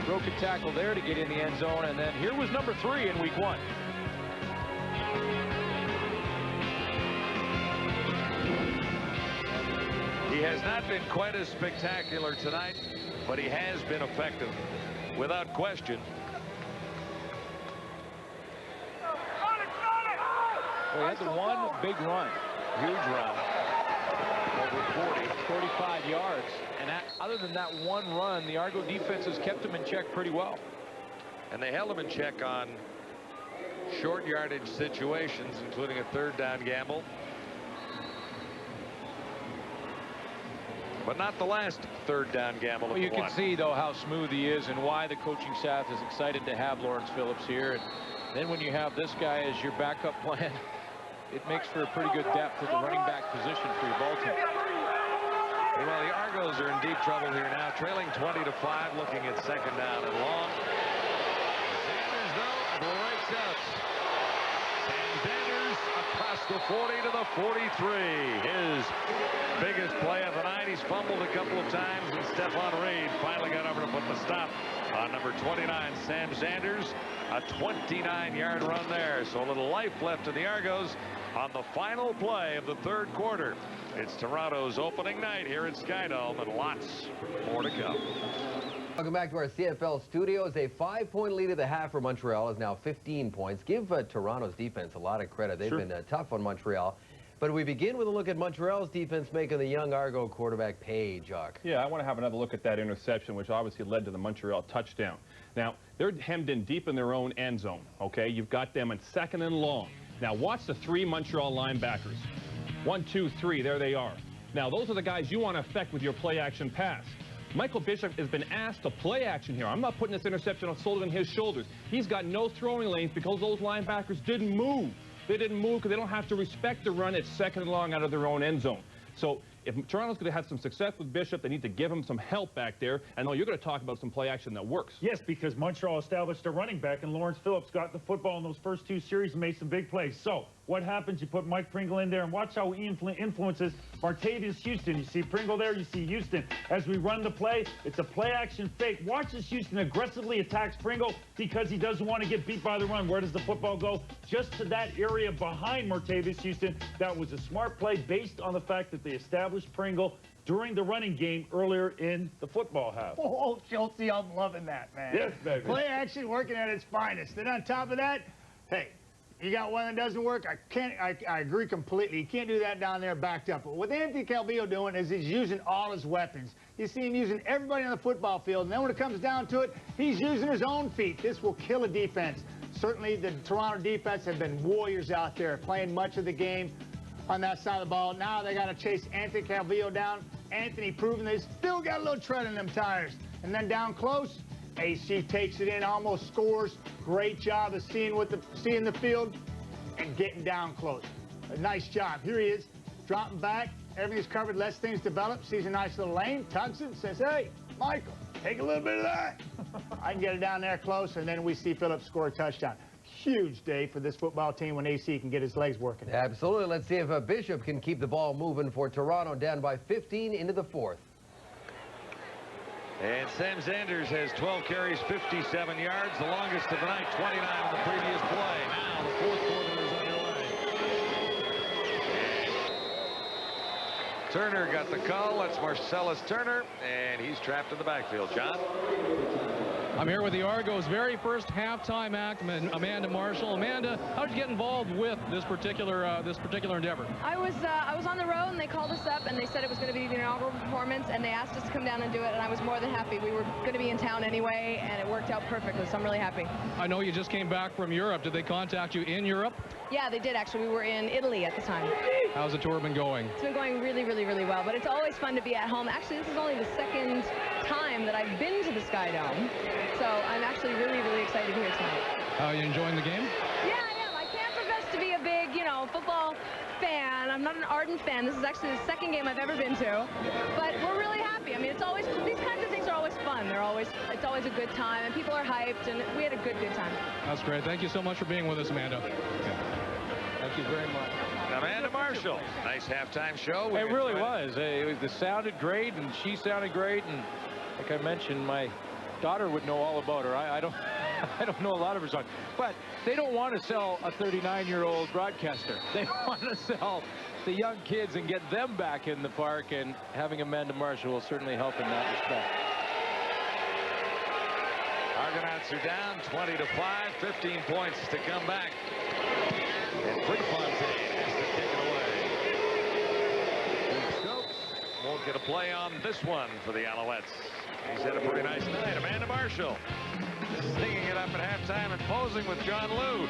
broke a tackle there to get in the end zone. And then here was number 3 in week 1. He has not been quite as spectacular tonight, but he has been effective without question. Well, he had the one big run. Huge run. Over 45 yards. And other than that one run, the Argo defense has kept him in check pretty well. And they held him in check on short yardage situations, including a 3rd down gamble. But not the last 3rd down gamble. Well, you can see, though, how smooth he is and why the coaching staff is excited to have Lawrence Phillips here. And then when you have this guy as your backup plan, it makes for a pretty good depth at the running back position for your ball team. Meanwhile, the Argos are in deep trouble here now, trailing 20-5, looking at second down and long. Sanders, though, breaks up. Sanders across the 40 to the 43. His biggest play of the night. He's fumbled a couple of times, and Stephon Reed finally got over to put the stop on number 29, Sam Sanders. A 29-yard run there. So a little life left in the Argos on the final play of the third quarter. It's Toronto's opening night here at Skydome, and lots more to come. Welcome back to our CFL studios. A 5-point lead at the half for Montreal is now 15 points. Give Toronto's defense a lot of credit. They've been tough on Montreal. But we begin with a look at Montreal's defense making the young Argo quarterback pay, Jock. Yeah, I want to have another look at that interception, which obviously led to the Montreal touchdown. Now, they're hemmed in deep in their own end zone, okay? You've got them at second and long. Now, watch the 3 Montreal linebackers. 1, 2, 3, there they are. Now, those are the guys you want to affect with your play-action pass. Michael Bishop has been asked to play action here. I'm not putting this interception on his shoulders. He's got no throwing lanes because those linebackers didn't move. They didn't move because they don't have to respect the run at second and long out of their own end zone. So if Toronto's going to have some success with Bishop, they need to give him some help back there. I know you're going to talk about some play action that works. Yes, because Montreal established a running back, and Lawrence Phillips got the football in those first 2 series and made some big plays. So what happens? You put Mike Pringle in there, and watch how he influences Martavius Houston. You see Pringle there, you see Houston. As we run the play, it's a play-action fake. Watch as Houston aggressively attacks Pringle because he doesn't want to get beat by the run. Where does the football go? Just to that area behind Martavius Houston. That was a smart play based on the fact that they established Pringle during the running game earlier in the football half. Oh, Schultz, I'm loving that, man. Yes, baby. Play action working at its finest. Then on top of that, hey, you got one that doesn't work. I agree completely. You can't do that down there backed up. But what Anthony Calvillo doing is he's using all his weapons. You see him using everybody on the football field, and then when it comes down to it, he's using his own feet. This will kill a defense. Certainly the Toronto defense have been warriors out there, playing much of the game on that side of the ball. Now they got to chase Anthony Calvillo down. Anthony proving they still got a little tread in them tires. And then down close, AC takes it in, almost scores. Great job of seeing the field and getting down close. A nice job. Here he is, dropping back. Everything's covered, lets things develop. Sees a nice little lane, tugs it, says, hey, Michael, take a little bit of that. I can get it down there close, and then we see Phillips score a touchdown. Huge day for this football team when AC can get his legs working. Absolutely. Let's see if Bishop can keep the ball moving for Toronto, down by 15 into the 4th. And Sam Sanders has 12 carries, 57 yards, the longest of the night, 29 on the previous play. Now the fourth quarter is underway. And Turner got the call. That's Marcellus Turner, and he's trapped in the backfield. John? I'm here with the Argos' very first halftime act, Amanda Marshall. Amanda, how did you get involved with this particular endeavor? I was on the road, and they called us up, and they said it was going to be the inaugural performance, and they asked us to come down and do it, and I was more than happy. We were going to be in town anyway, and it worked out perfectly, so I'm really happy. I know you just came back from Europe. Did they contact you in Europe? Yeah, they did, actually. We were in Italy at the time. How's the tour been going? It's been going really, really, really well, but it's always fun to be at home. Actually, this is only the second time that I've been to the Skydome, so I'm actually really, really excited here tonight. Are you enjoying the game? Yeah, I am. I can't profess to be a big, football fan. I'm not an ardent fan. This is actually the second game I've ever been to, but we're really happy. I mean, it's always, these kinds of things are always fun. It's always a good time, and people are hyped, and we had a good time. That's great. Thank you so much for being with us, Amanda. Thank you very much. Amanda Marshall. Nice halftime show. It really was. It sounded great, and she sounded great, and like I mentioned, my daughter would know all about her. I don't know a lot of her songs, but they don't want to sell a 39-year-old broadcaster. They want to sell the young kids and get them back in the park, and having Amanda Marshall will certainly help in that respect. Argonauts are down 20-5, 15 points to come back. And Prefontaine has to take it away. And Stokes won't get a play on this one for the Alouettes. He's had a pretty nice night. Amanda Marshall singing it up at halftime and posing with John Liu.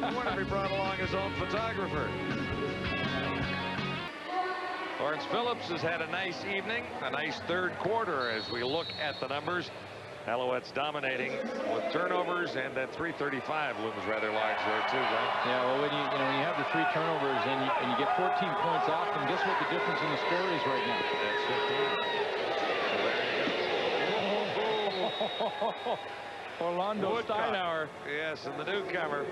I wonder if he brought along his own photographer. Lawrence Phillips has had a nice evening, a nice third quarter as we look at the numbers. Alouettes dominating with turnovers, and that 335 looms rather large there too, right? Yeah, well, when you have the 3 turnovers and you get 14 points off them. Guess what the difference in the score is right now? That's 15. Orlando Woodcock. Steinauer. Yes, and the newcomer,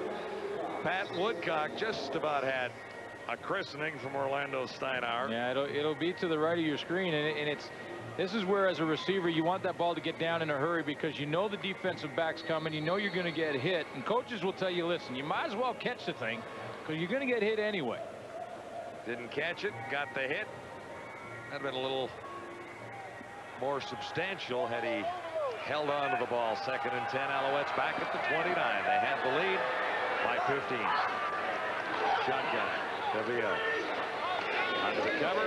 Pat Woodcock, just about had a christening from Orlando Steinauer. Yeah, it'll be to the right of your screen, and this is where, as a receiver, you want that ball to get down in a hurry because you know the defensive back's coming. You know you're going to get hit, and coaches will tell you, listen, you might as well catch the thing because you're going to get hit anyway. Didn't catch it, got the hit. That'd been a little more substantial had he held on to the ball. 2nd and 10. Alouettes back at the 29. They have the lead by 15. Shotgun. Cavillo. Under the cover.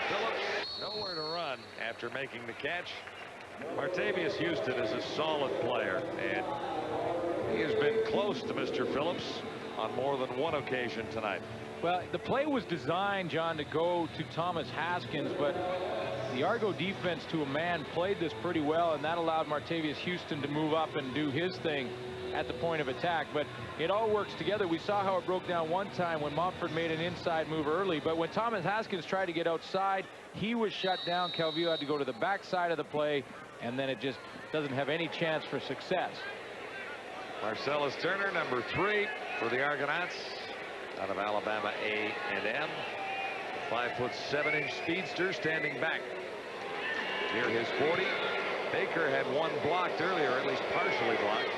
Phillips nowhere to run after making the catch. Martavius Houston is a solid player, and he has been close to Mr. Phillips on more than one occasion tonight. Well, the play was designed, John, to go to Thomas Haskins, but the Argo defense to a man played this pretty well, and that allowed Martavius Houston to move up and do his thing at the point of attack. But it all works together. We saw how it broke down one time when Montford made an inside move early, but when Thomas Haskins tried to get outside, he was shut down. Calvillo had to go to the backside of the play, and then it just doesn't have any chance for success. Marcellus Turner, number 3 for the Argonauts, out of Alabama A&M. 5'7" speedster standing back near his 40. Baker had one blocked earlier, at least partially blocked.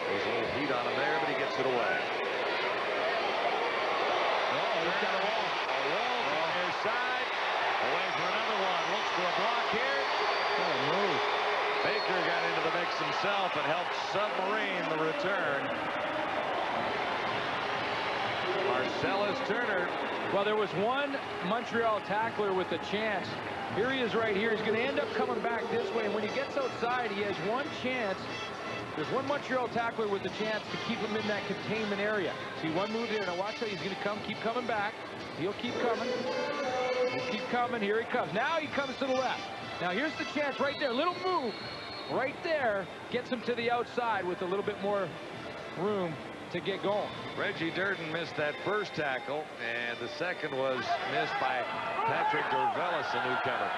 There's a little heat on him there, but he gets it away. He's got a wall. A wall from the near side. Away for another one. Looks for a block here. What a move. Baker got into the mix himself and helped submarine the return. Marcellus Turner. Well, there was one Montreal tackler with a chance. Here he is right here. He's going to end up coming back this way, and when he gets outside, he has one chance. There's one Montreal tackler with a chance to keep him in that containment area. See one move here. Now watch how he's going to keep coming back. He'll keep coming. He'll keep coming. Here he comes. Now he comes to the left. Now here's the chance right there. Little move right there gets him to the outside with a little bit more room to get going. Reggie Durden missed that first tackle, and the second was missed by Patrick Dorvelis, a newcomer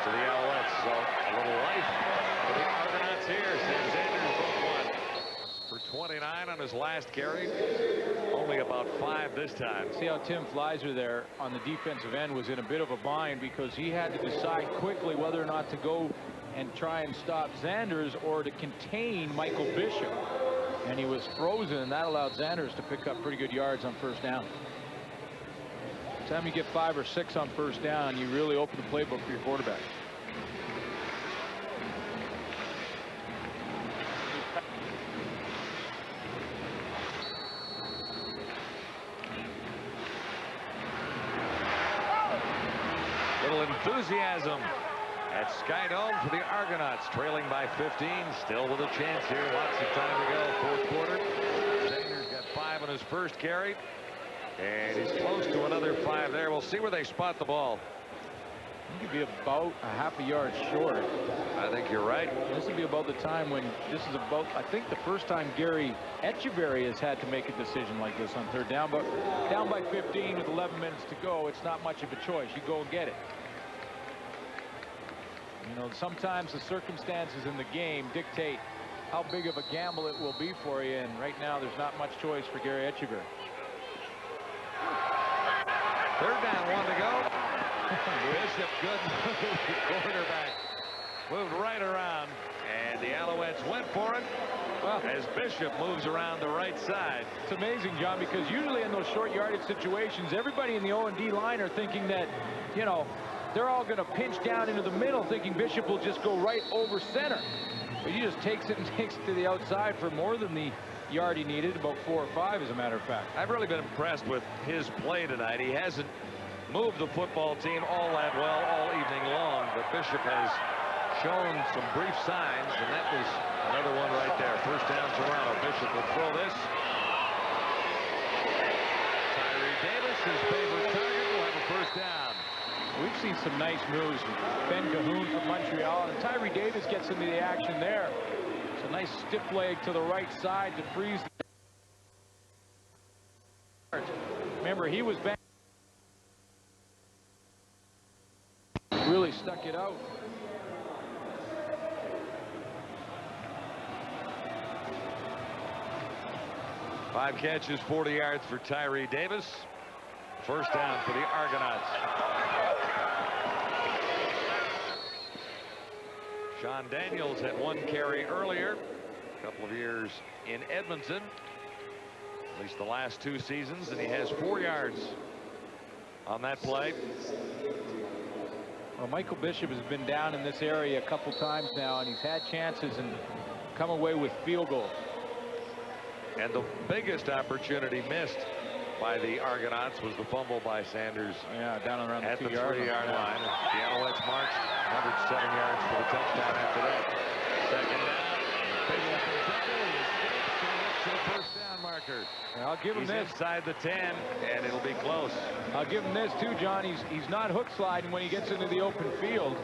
to the Alouettes. So a little life for the Argonauts here. Sam Sanders broke 1 for 29 on his last carry. Only about 5 this time. See how Tim Fleiser there on the defensive end was in a bit of a bind because he had to decide quickly whether or not to go and try and stop Zanders or to contain Michael Bishop. And he was frozen, and that allowed Zanders to pick up pretty good yards on first down. Every time you get 5 or 6 on first down, you really open the playbook for your quarterback. Little enthusiasm at Sky Dome for the Argonauts, trailing by 15, still with a chance here. Lots of time to go, fourth quarter. Sanders got 5 on his first carry, and he's close to another 5 there. We'll see where they spot the ball. He could be about a half a yard short. I think you're right. This would be about the time when this is about, I think, the first time Gary Echeverry has had to make a decision like this on third down. But down by 15 with 11 minutes to go, it's not much of a choice. You go and get it. You know, sometimes the circumstances in the game dictate how big of a gamble it will be for you, and right now there's not much choice for Gary Echeverry. Third down, 1 to go. Bishop, good move. Quarterback moved right around, and the Alouettes went for it. Well, as Bishop moves around the right side. It's amazing, John, because usually in those short yardage situations, everybody in the O&D line are thinking that, you know, they're all going to pinch down into the middle, thinking Bishop will just go right over center. But he just takes it and takes it to the outside for more than the yard he needed, about 4 or 5, as a matter of fact. I've really been impressed with his play tonight. He hasn't moved the football team all that well all evening long, but Bishop has shown some brief signs, and that was another one right there. First down, Toronto. Bishop will throw this. Tyree Davis, his favorite target, will have a first down. We've seen some nice moves from Ben Cahoon from Montreal, and Tyree Davis gets into the action there. It's a nice stiff leg to the right side to freeze. Remember, he was back. really stuck it out. Five catches, 40 yards for Tyree Davis. First down for the Argonauts. Sean Daniels had one carry earlier. A couple of years in Edmonton. At least the last 2 seasons, and he has 4 yards on that play. Well, Michael Bishop has been down in this area a couple times now, and he's had chances and come away with field goals. And the biggest opportunity missed by the Argonauts was the fumble by Sanders. Yeah, down around at the the 2-yard 3-yard line. line. The Alouettes marched 107 yards for the touchdown after that. Second down. Bishop in trouble. He escapes and gets to the first down marker. And I'll give him He's this. inside the 10, and it'll be close. I'll give him this too, John. He's not hook sliding when he gets into the open field.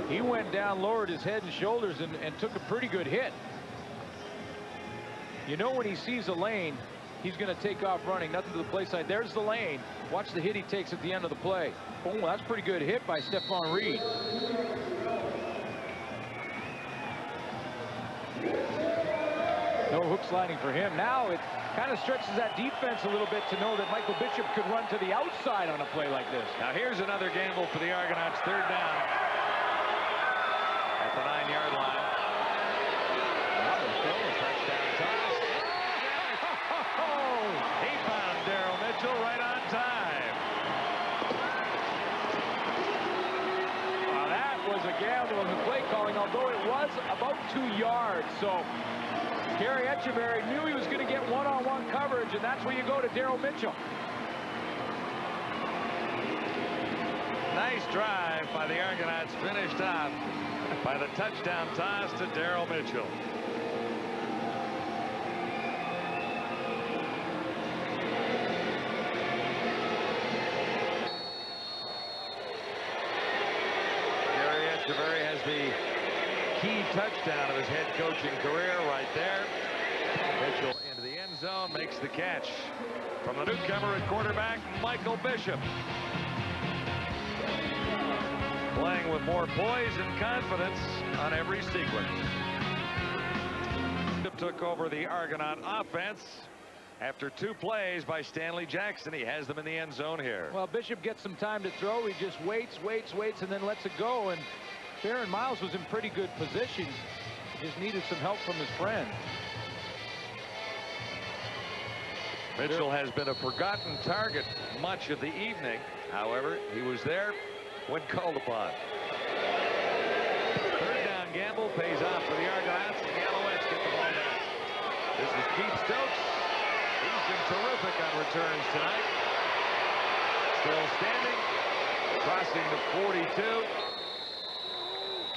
He went down, lowered his head and shoulders, and took a pretty good hit. You know, when he sees a lane, he's going to take off running. Nothing to the play side. There's the lane. Watch the hit he takes at the end of the play. Oh, that's a pretty good hit by Stephon Reed. No hook sliding for him. Now it kind of stretches that defense a little bit to know that Michael Bishop could run to the outside on a play like this. Now here's another gamble for the Argonauts. Third down at the 9-yard line. He found Daryl Mitchell right on time. That was a gamble in the play calling, although it was about 2 yards. So Gary Etcheverry knew he was going to get one-on-one coverage, and that's where you go to Daryl Mitchell. Nice drive by the Argonauts, finished off by the touchdown toss to Daryl Mitchell. Gary Etcheverry has the key touchdown of his head coaching career right there. Mitchell into the end zone, makes the catch from the newcomer at quarterback, Michael Bishop. Playing with more poise and confidence on every sequence. Bishop took over the Argonaut offense after 2 plays by Stanley Jackson. He has them in the end zone here. Well, Bishop gets some time to throw. He just waits, and then lets it go. And Baron Miles was in pretty good position. He just needed some help from his friend. Mitchell has been a forgotten target much of the evening. However, he was there when called upon. Third down gamble pays off for the Argonauts, and the Alouettes get the ball back. This is Keith Stokes. He's been terrific on returns tonight. Still standing, crossing the 42.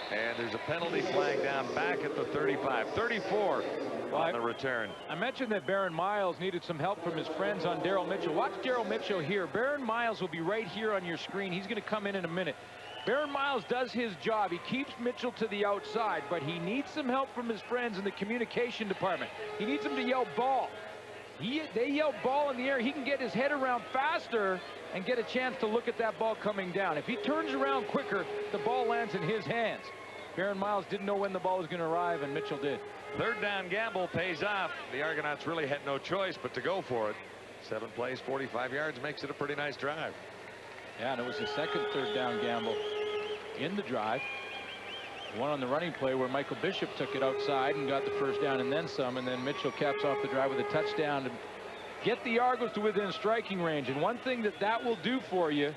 And there's a penalty flag down back at the 35. 34 on the return. I mentioned that Baron Miles needed some help from his friends on Daryl Mitchell. Watch Daryl Mitchell here. Baron Miles will be right here on your screen. He's going to come in a minute. Baron Miles does his job. He keeps Mitchell to the outside, but he needs some help from his friends in the communication department. He needs them to yell ball. They yell ball in the air. He can get his head around faster and get a chance to look at that ball coming down. If he turns around quicker, the ball lands in his hands. Baron Miles didn't know when the ball was going to arrive, and Mitchell did. Third down gamble pays off. The Argonauts really had no choice but to go for it. 7 plays, 45 yards, makes it a pretty nice drive. Yeah, and it was the second third down gamble in the drive. One on the running play where Michael Bishop took it outside and got the first down and then some, and then Mitchell caps off the drive with a touchdown to get the Argos to within striking range. And one thing that will do for you,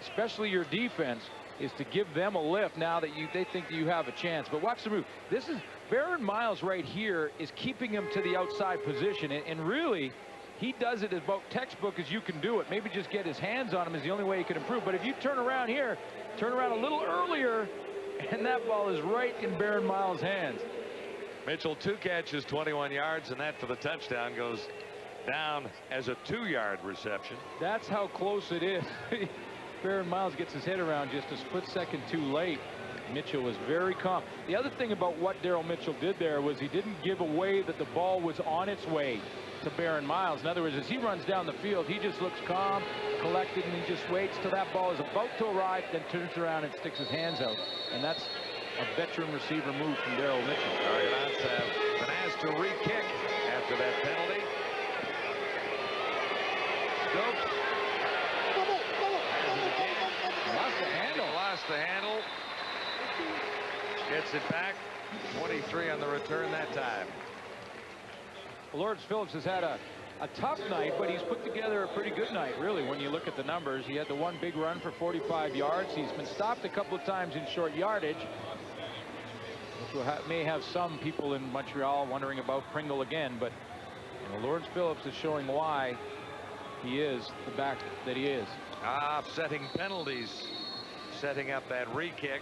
especially your defense, is to give them a lift now that they think that you have a chance. But watch the move. This is Baron Miles right here is keeping him to the outside position, and really he does it as about textbook as you can do it. Maybe just get his hands on him is the only way he can improve. But if you turn around here, turn around a little earlier, and that ball is right in Baron Miles' hands. Mitchell 2 catches, 21 yards, and that for the touchdown goes down as a 2-yard reception. That's how close it is. Baron Miles gets his head around just a split second too late. Mitchell was very calm. The other thing about what Daryl Mitchell did there was he didn't give away that the ball was on its way to Baron Miles. In other words, as he runs down the field, he just looks calm, collected, and he just waits till that ball is about to arrive, then turns around and sticks his hands out. And that's a veteran receiver move from Daryl Mitchell. Argonauts have been asked to re-kick after that penalty. Stokes has it again. Lost the handle. Lost the handle. Gets it back. 23 on the return that time. Lawrence Phillips has had a tough night, but he's put together a pretty good night, really, when you look at the numbers. He had the one big run for 45 yards. He's been stopped a couple of times in short yardage, which may have some people in Montreal wondering about Pringle again, but Lawrence Phillips is showing why he is the back that he is. Offsetting penalties, setting up that re-kick.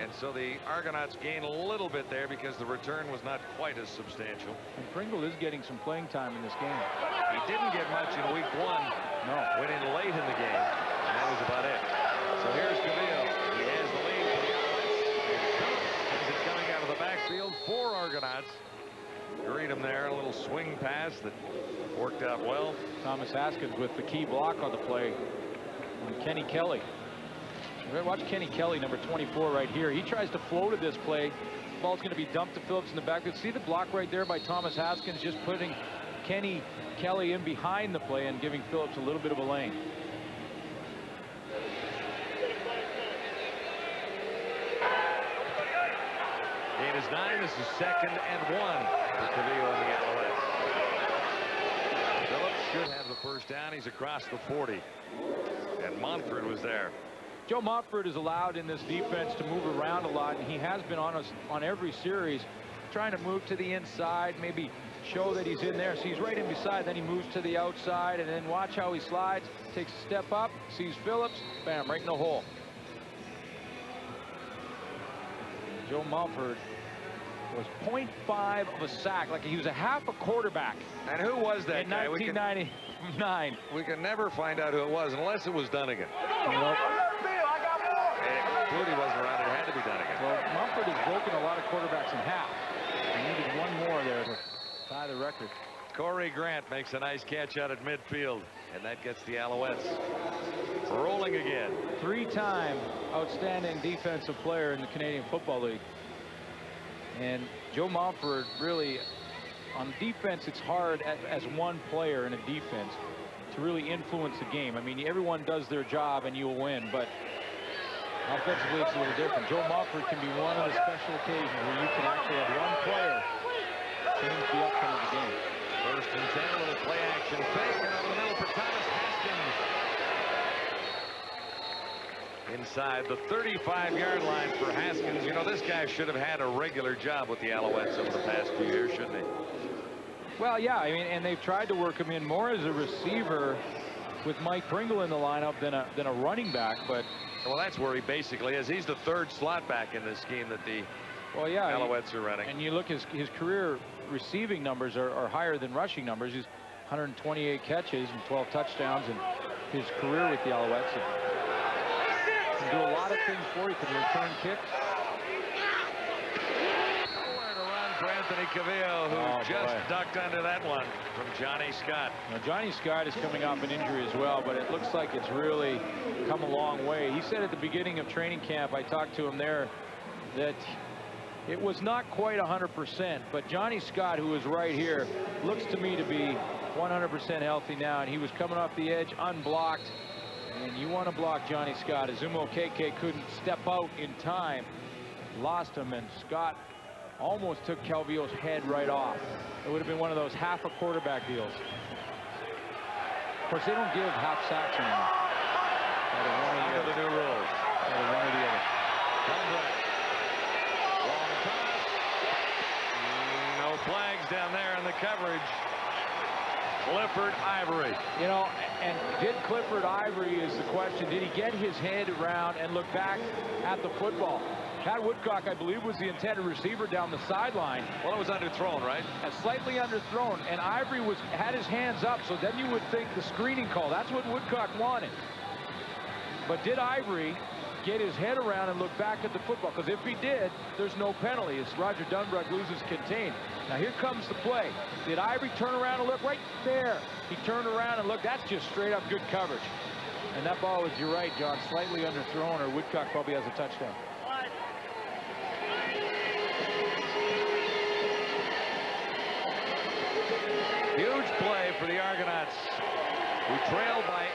And so the Argonauts gain a little bit there because the return was not quite as substantial. And Pringle is getting some playing time in this game. He didn't get much in week 1. No. Went in late in the game, and that was about it. So here's Cavill. He has the lead for the Alouettes. As it's coming out of the backfield for Argonauts. Greet him there. A little swing pass that worked out well. Thomas Haskins with the key block on the play on Kenny Kelly. Watch Kenny Kelly, number 24, right here. He tries to flow to this play. The ball's going to be dumped to Phillips in the backfield. See the block right there by Thomas Haskins, just putting Kenny Kelly in behind the play and giving Phillips a little bit of a lane. Gain is 9. This is 2nd and 1 for Cavill and the Alouettes. Phillips should have the first down. He's across the 40. And Montford was there. Joe Montford is allowed in this defense to move around a lot, and he has been on us on every series, trying to move to the inside, maybe show that he's in there. So he's right in beside, then he moves to the outside, and then watch how he slides, takes a step up, sees Phillips, bam, right in the hole. Joe Montford was 0.5 of a sack, like he was a half a quarterback. And who was that in guy? 1999. We can never find out who it was unless it was Dunnigan. Flutie wasn't around. It had to be Dunnigan. Well, Montford has broken a lot of quarterbacks in half. He needed one more there to tie the record. Corey Grant makes a nice catch out at midfield, and that gets the Alouettes rolling again. 3-time outstanding defensive player in the Canadian Football League. And Joe Montford, really, on defense, it's hard as one player in a defense to really influence the game. I mean, everyone does their job and you'll win, but offensively it's a little different. Joe Montford can be one of the special occasions where you can actually have one player change the outcome of the game. 1st and 10, a little play action fake, and over the middle for Thomas Haskins. Inside the 35-yard line for Haskins. You know, this guy should have had a regular job with the Alouettes over the past few years, shouldn't he? Well, yeah, I mean, and they've tried to work him in more as a receiver with Mike Pringle in the lineup than a running back, but well, that's where he basically is. He's the 3rd slot back in this scheme that the Alouettes are running. And you look, his career receiving numbers are higher than rushing numbers. He's 128 catches and 12 touchdowns in his career with the Alouettes. He can do a lot of things for you. He can return kicks. Nowhere to run for Anthony Cavill, who just ducked under that one from Johnny Scott. Now, Johnny Scott is coming off an injury as well, but it looks like it's really come a long way. He said at the beginning of training camp, I talked to him there, that it was not quite 100%, but Johnny Scott, who is right here, looks to me to be 100% healthy now, and he was coming off the edge unblocked. And you want to block Johnny Scott. Azumo KK couldn't step out in time, lost him, and Scott almost took Calvillo's head right off. It would have been one of those half a quarterback deals. Of course, they don't give half sacks anymore. Under the new rules. One or the other. Long toss. No flags down there in the coverage. Clifford Ivory. You know, and did Clifford Ivory is the question. Did he get his head around and look back at the football? Pat Woodcock, I believe, was the intended receiver down the sideline. Well, it was underthrown, right? Slightly underthrown, and Ivory had his hands up, so then you would think the screening call. That's what Woodcock wanted. But did Ivory get his head around and look back at the football, because if he did, there's no penalty as Roger Dunbrook loses contain. Now here comes the play. Did Ivory turn around and look? Right there. He turned around and looked. That's just straight up good coverage. And that ball was, you're right, John, slightly underthrown, or Woodcock probably has a touchdown. Huge play for the Argonauts, who trailed by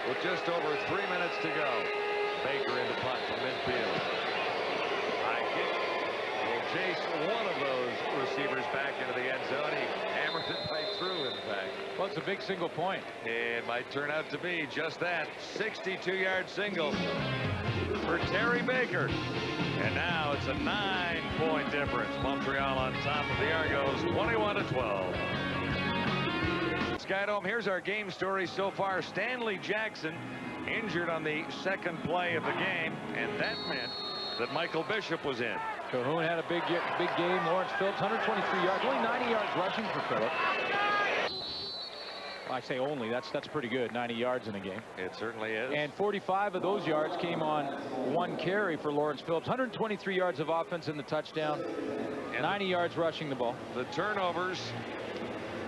8 with just over 3 minutes to go. Baker in the punt from midfield. High kick will chase one of those receivers back into the end zone. He hammered it right through, in fact. Well, it's a big single point. It might turn out to be just that. 62-yard single for Terry Baker. And now it's a 9-point difference. Montreal on top of the Argos, 21-12. Skydome, here's our game story so far. Stanley Jackson injured on the second play of the game, and that meant that Michael Bishop was in. Cahoon had a big game. Lawrence Phillips, 123 yards, only 90 yards rushing for Phillips. I say only, that's pretty good, 90 yards in a game. It certainly is. And 45 of those yards came on one carry for Lawrence Phillips. 123 yards of offense in the touchdown, and 90 yards rushing the ball. The turnovers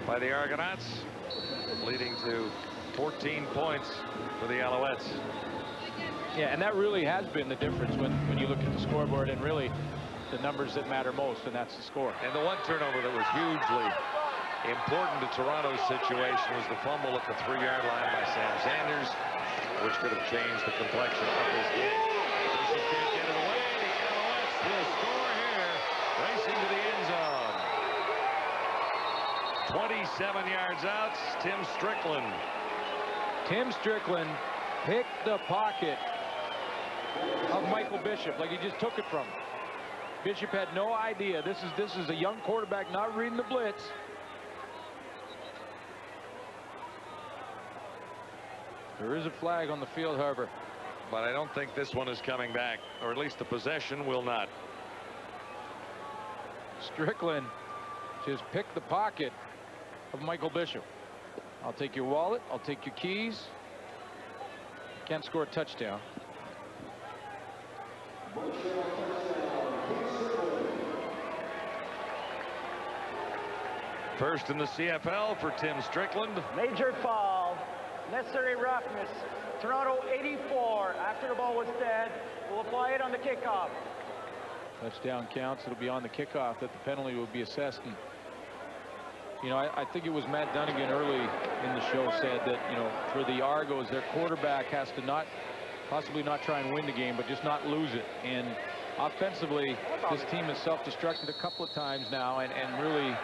by the Argonauts leading to 14 points for the Alouettes. Yeah, and that really has been the difference when you look at the scoreboard, and really the numbers that matter most, and that's the score. And the one turnover that was hugely important to Toronto's situation was the fumble at the 3-yard line by Sam Sanders, which could have changed the complexion of this game. Bishop can't get it away. The Alouettes will score here, racing to the end zone. 27 yards out, Tim Strickland. Tim Strickland picked the pocket of Michael Bishop, like he just took it from him. Bishop had no idea. This is a young quarterback not reading the blitz. There is a flag on the field, Harbor. But I don't think this one is coming back, or at least the possession will not. Strickland just picked the pocket of Michael Bishop. I'll take your wallet. I'll take your keys. Can't score a touchdown. First in the CFL for Tim Strickland. Major foul. Necessary roughness. Toronto 84. After the ball was dead, we'll apply it on the kickoff. Touchdown counts. It'll be on the kickoff that the penalty will be assessed. And, you know, I think it was Matt Dunnigan early in the show said that, you know, for the Argos, their quarterback has to possibly not try and win the game, but just not lose it. And offensively, this team has self-destructed a couple of times now and really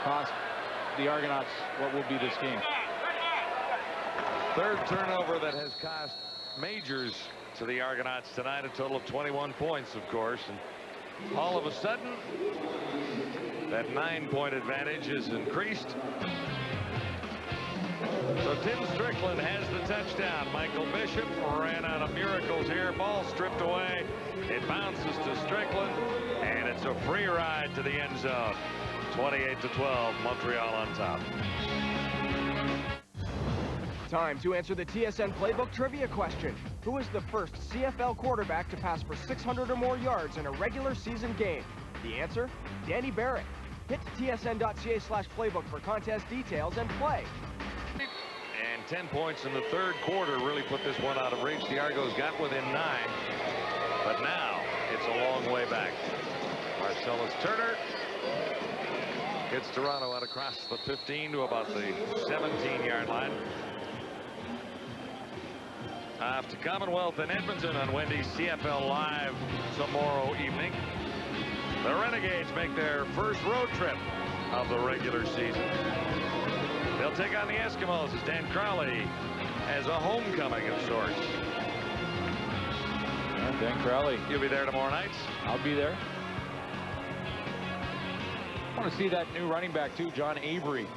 cost the Argonauts what will be this game. Third turnover that has cost Majors to the Argonauts tonight, a total of 21 points, of course. And all of a sudden, that 9-point advantage is increased. So Tim Strickland has the touchdown. Michael Bishop ran out of miracles here. Ball stripped away. It bounces to Strickland, and it's a free ride to the end zone. 28-12, Montreal on top. Time to answer the TSN Playbook trivia question. Who is the first CFL quarterback to pass for 600 or more yards in a regular season game? The answer? Danny Barrett. Hit tsn.ca/playbook for contest details and play. And 10 points in the third quarter really put this one out of reach. The Argos got within 9, but now it's a long way back. Marcellus Turner gets Toronto out across the 15 to about the 17-yard line. Off to Commonwealth in Edmonton on Wendy's CFL Live tomorrow evening. The Renegades make their first road trip of the regular season. They'll take on the Eskimos as Dan Crowley has a homecoming of sorts. Dan Crowley. You'll be there tomorrow night? I'll be there. I want to see that new running back too, John Avery,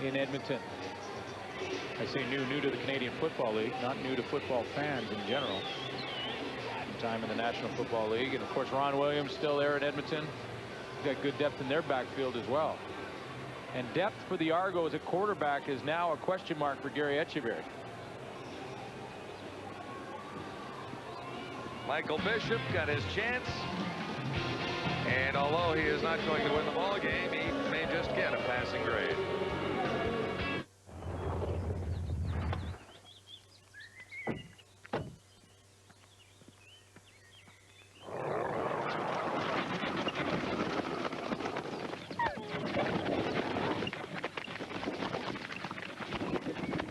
in Edmonton. I say new to the Canadian Football League, not new to football fans in general. Time in the National Football League, and of course Ron Williams still there in Edmonton. Got good depth in their backfield as well. And depth for the Argos at quarterback is now a question mark for Gary Echeverry. Michael Bishop got his chance. And although he is not going to win the ball game, he may just get a passing grade.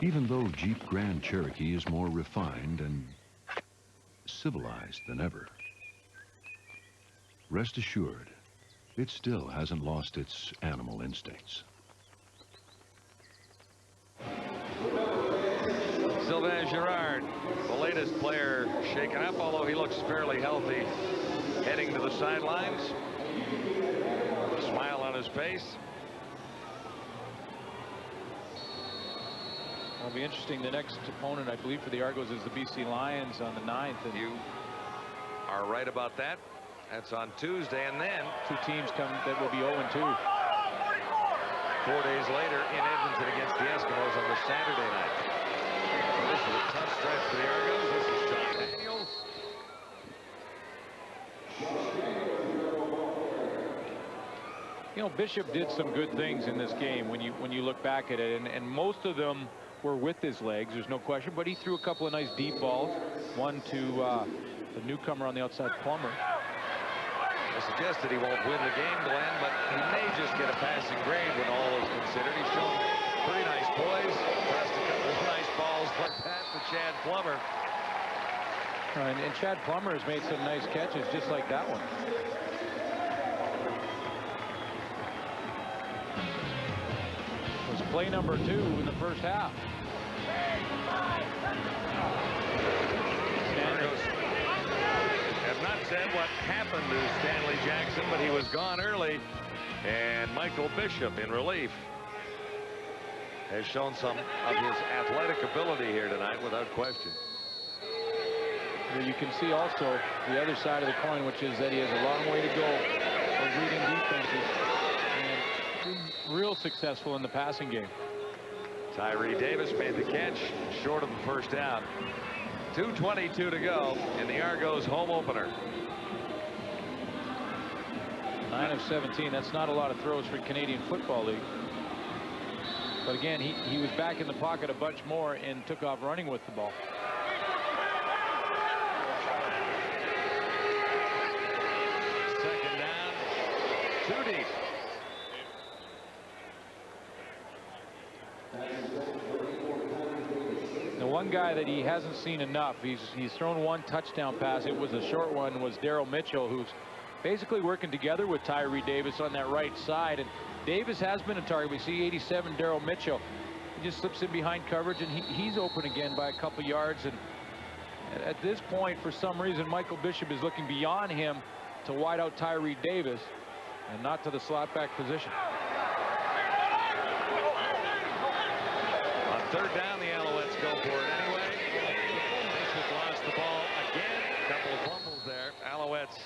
Even though Jeep Grand Cherokee is more refined and civilized than ever, rest assured, it still hasn't lost its animal instincts. Sylvain Girard, the latest player shaken up, although he looks fairly healthy, heading to the sidelines. Smile on his face. It'll be interesting. The next opponent, I believe, for the Argos is the BC Lions on the 9th. And you are right about that. That's on Tuesday, and then two teams come that will be 0-2. 4 days later in Edmonton against the Eskimos on the Saturday night. This is a tough stretch for the Argos. This is Sean Daniels. You know, Bishop did some good things in this game when you look back at it, and most of them were with his legs, there's no question, but he threw a couple of nice deep balls, one to the newcomer on the outside, Plummer. I suggested he won't win the game, Glenn, but he may just get a passing grade when all is considered. He's shown pretty nice poise, pressed a couple of nice balls like that to Chad Plummer. And Chad Plummer has made some nice catches just like that one. It was play number 2 in the first half. Argos have not said what happened to Stanley Jackson, but he was gone early, and Michael Bishop in relief has shown some of his athletic ability here tonight without question. You can see also the other side of the coin, which is that he has a long way to go of reading defenses and been real successful in the passing game. Tyree Davis made the catch short of the first down. 2:22 to go in the Argos home opener. 9 of 17. That's not a lot of throws for Canadian Football League. But again, he was back in the pocket a bunch more and took off running with the ball. Second down, 2 deep. The one guy that he hasn't seen enough, he's thrown one touchdown pass. It was a short one, was Daryl Mitchell, who's basically working together with Tyree Davis on that right side. And Davis has been a target. We see 87 Daryl Mitchell. He just slips in behind coverage, and he's open again by a couple yards. And at this point, for some reason, Michael Bishop is looking beyond him to wide out Tyree Davis and not to the slot back position. On third down, the Alouettes go for it anyway. Bishop lost the ball again. A couple of fumbles there. Alouettes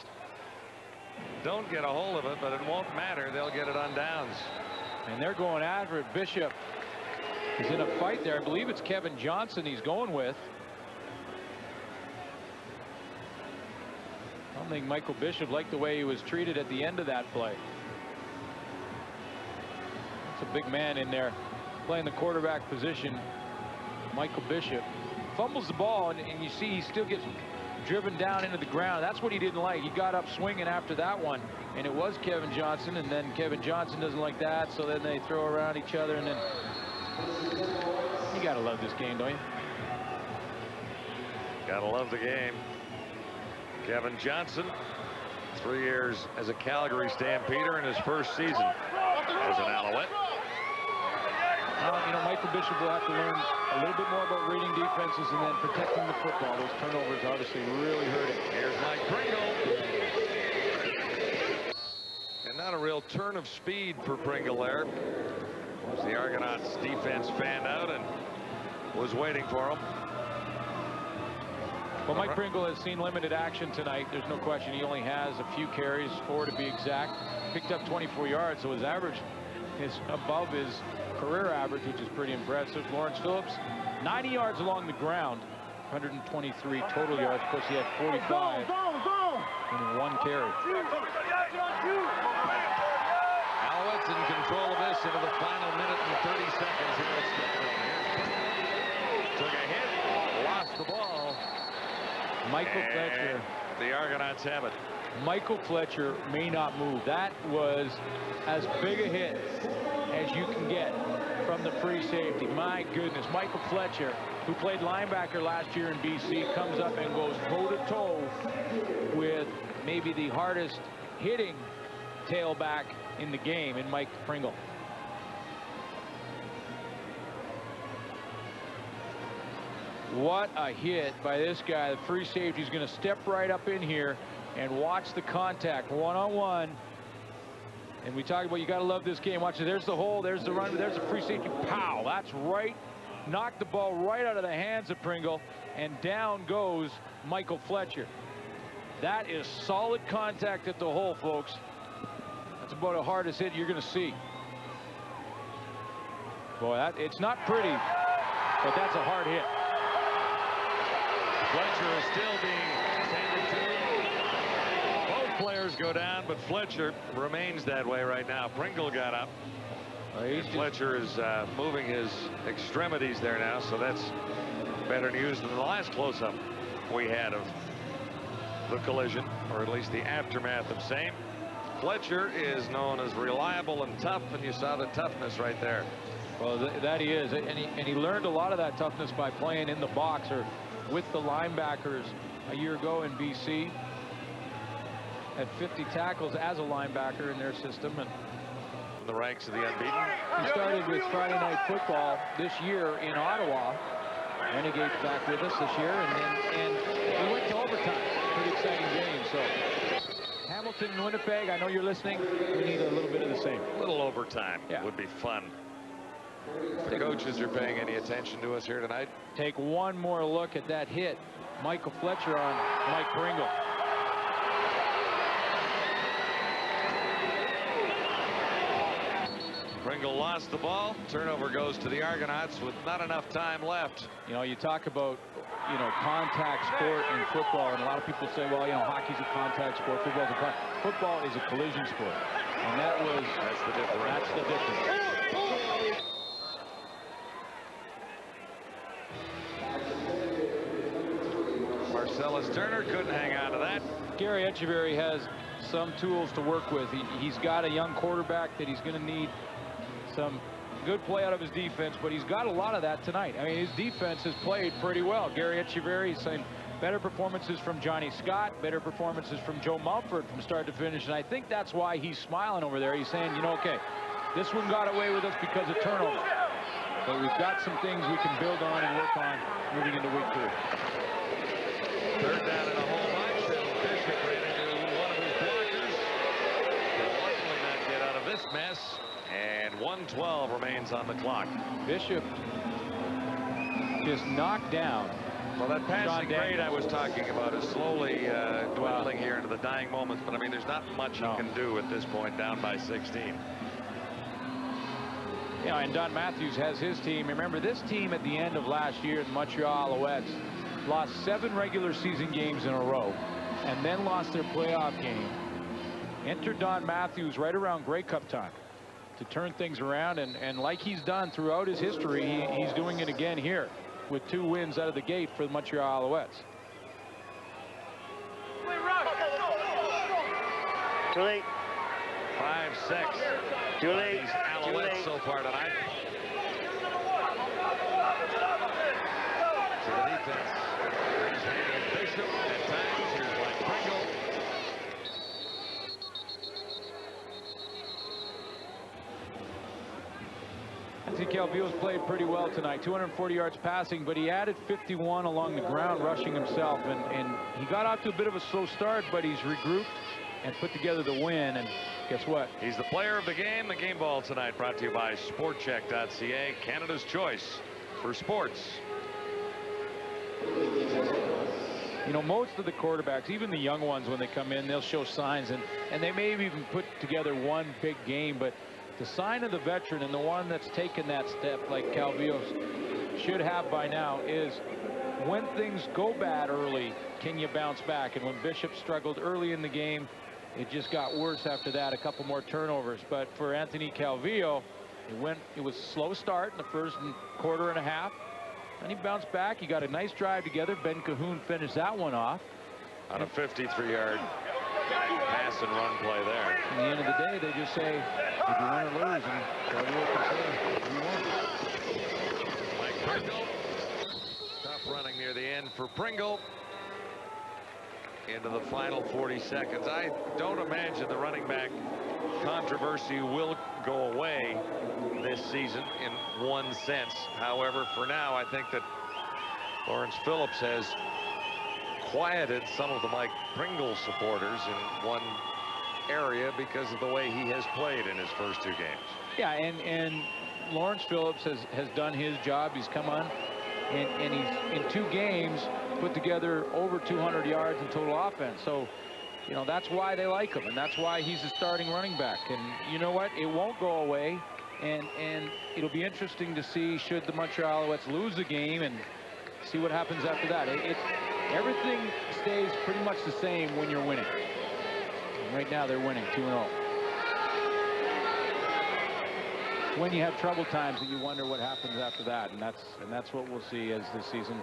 don't get a hold of it, but it won't matter. They'll get it on downs. And they're going after it. Bishop is in a fight there. I believe it's Kevin Johnson he's going with. I don't think Michael Bishop liked the way he was treated at the end of that play. It's a big man in there playing the quarterback position. Michael Bishop fumbles the ball, and you see he still gets driven down into the ground. That's what he didn't like. He got up swinging after that one, and it was Kevin Johnson, and then Kevin Johnson doesn't like that, so then they throw around each other, and then you gotta love this game, don't you? Gotta love the game. Kevin Johnson, 3 years as a Calgary Stampeder in his first season as an Alouette. You know, Michael Bishop will have to learn a little bit more about reading defenses and then protecting the football. Those turnovers obviously really hurt him. Here's Mike Pringle. And not a real turn of speed for Pringle there. As the Argonauts defense fanned out and was waiting for him. Well, Mike Pringle has seen limited action tonight. There's no question. He only has a few carries, 4 to be exact. Picked up 24 yards, so his average is above his career average, which is pretty impressive. Lawrence Phillips, 90 yards along the ground, 123 total yards. Of course, he had 45 in one carry. Alouettes in control of this into the final minute and 30 seconds here at Spectrum. Took a hit, lost the ball. Michael Fletcher. The Argonauts have it. Michael Fletcher may not move. That was as big a hit as you can get from the free safety. My goodness, Michael Fletcher, who played linebacker last year in BC, comes up and goes toe-to-toe with maybe the hardest hitting tailback in the game in Mike Pringle. What a hit by this guy. The free safety is going to step right up in here and watch the contact one-on-one. And we talk about you got to love this game. Watch it. There's the hole. There's the run. There's the free safety. Pow. That's right. Knocked the ball right out of the hands of Pringle. And down goes Michael Fletcher. That is solid contact at the hole, folks. That's about the hardest hit you're going to see. Boy, it's not pretty, but that's a hard hit. Fletcher is still being tended to. Both players go down, but Fletcher remains that way right now. Pringle got up. Fletcher is moving his extremities there now, so that's better news than the last close-up we had of the collision, or at least the aftermath of same. Fletcher is known as reliable and tough, and you saw the toughness right there. Well, that he is, and he learned a lot of that toughness by playing in the box or with the linebackers a year ago in BC. Had 50 tackles as a linebacker in their system, and the ranks of the unbeaten. He started with Friday Night Football this year in Ottawa. Renegades back with us this year, and we went to overtime. Pretty exciting game. So Hamilton and Winnipeg, I know you're listening. We need a little bit of the same. A little overtime would be fun. If the coaches are paying any attention to us here tonight. Take one more look at that hit. Michael Fletcher on Mike Pringle. Pringle lost the ball. Turnover goes to the Argonauts with not enough time left. You know, you talk about, you know, contact sport in football, and a lot of people say, well, you know, hockey's a contact sport, football is a collision sport. And that's the difference. That's the difference. Marcellus Turner couldn't hang on to that. Gary Echeverry has some tools to work with. He's got a young quarterback that he's going to need some good play out of his defense, but he's got a lot of that tonight. I mean, his defense has played pretty well. Gary Echeverry is saying better performances from Johnny Scott, better performances from Joe Mumford from start to finish, and I think that's why he's smiling over there. He's saying, you know, okay, this one got away with us because of turnover, but we've got some things we can build on and work on moving into week 2. Third down and a whole bunch, and Bishop ran into one of his blockers. He'll likely not get out of this mess, and 1:12 remains on the clock. Bishop just knocked down. Well, that passing grade I was talking about is slowly dwindling here into the dying moments, but I mean, there's not much you can do at this point, down by 16. Yeah, and Don Matthews has his team. Remember, this team at the end of last year, the Montreal Alouettes, lost 7 regular season games in a row and then lost their playoff game. Enter Don Matthews right around Grey Cup time to turn things around, and like he's done throughout his history, he's doing it again here with 2 wins out of the gate for the Montreal Alouettes. Too late. 5-6. Too late. These Alouettes so far tonight. To the defense. Here's Haney Bishop at times. Here's Mike Pringle. I think Calvillo's played pretty well tonight. 240 yards passing, but he added 51 along the ground rushing himself, and he got out to a bit of a slow start, but he's regrouped and put together the win. And guess what? He's the player of the game. The game ball tonight brought to you by SportCheck.ca, Canada's choice for sports. You know, most of the quarterbacks, even the young ones, when they come in, they'll show signs, and they may have even put together one big game, but the sign of the veteran and the one that's taken that step, like Calvillo's, should have by now is when things go bad early, can you bounce back? And when Bishop struggled early in the game, it just got worse after that, a couple more turnovers. But for Anthony Calvillo, it was a slow start in the first quarter and a half. And he bounced back. He got a nice drive together. Ben Cahoon finished that one off. On a 53-yard pass and run play there. At the end of the day, they just say, did you win or lose? And Calvillo can say, you won. Mike Pringle. Tough running near the end for Pringle. Into the final 40 seconds. I don't imagine the running back controversy will go away this season in one sense. However, for now, I think that Lawrence Phillips has quieted some of the Mike Pringle supporters in one area because of the way he has played in his first 2 games. Yeah, and Lawrence Phillips has done his job. He's come on, and he's in 2 games put together over 200 yards in total offense. So, you know, that's why they like him, and that's why he's a starting running back. And you know what? It won't go away, and it'll be interesting to see, should the Montreal Alouettes lose the game, and see what happens after that. Everything stays pretty much the same when you're winning. And right now they're winning 2-0. When you have trouble times that you wonder what happens after that, and that's what we'll see as the season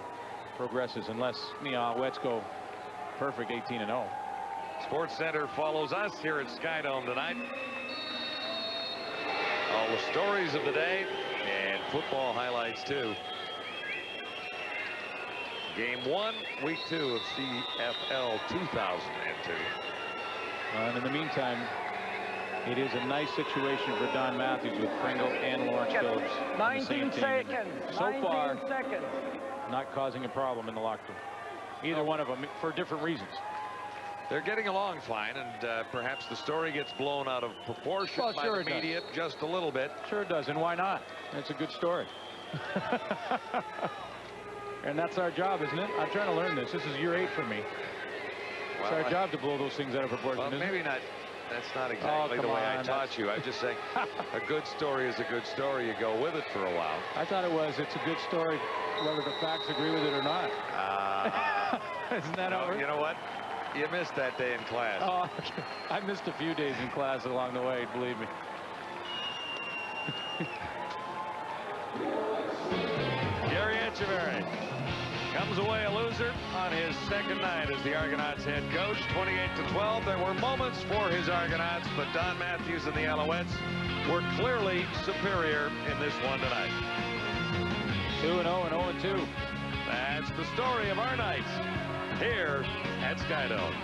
progresses, unless the Alouettes go perfect 18-0. Sports Center follows us here at Skydome tonight. All the stories of the day and football highlights too. Game 1, week 2 of CFL 2002. And in the meantime, it is a nice situation for Don Matthews with Pringle and Lawrence Phillips. 19 seconds. So far, 19 seconds. not causing a problem in the locker room. Either one of them, for different reasons. They're getting along fine, and perhaps the story gets blown out of proportion by the media just a little bit. Sure it does, and why not? It's a good story. And that's our job, isn't it? I'm trying to learn this. This is year 8 for me. It's our job to blow those things out of proportion. Well, maybe not. That's not exactly the way I taught you. I'm just saying a good story is a good story. You go with it for a while. I thought it was. It's a good story, whether the facts agree with it or not. Isn't that how it works? You know what? You missed that day in class. Oh, I missed a few days in class along the way, believe me. Gary Echeverry comes away a loser on his second night as the Argonauts head coach. 28-12. There were moments for his Argonauts, but Don Matthews and the Alouettes were clearly superior in this one tonight. 2-0 and 0-2. That's the story of our nights here at Skydome.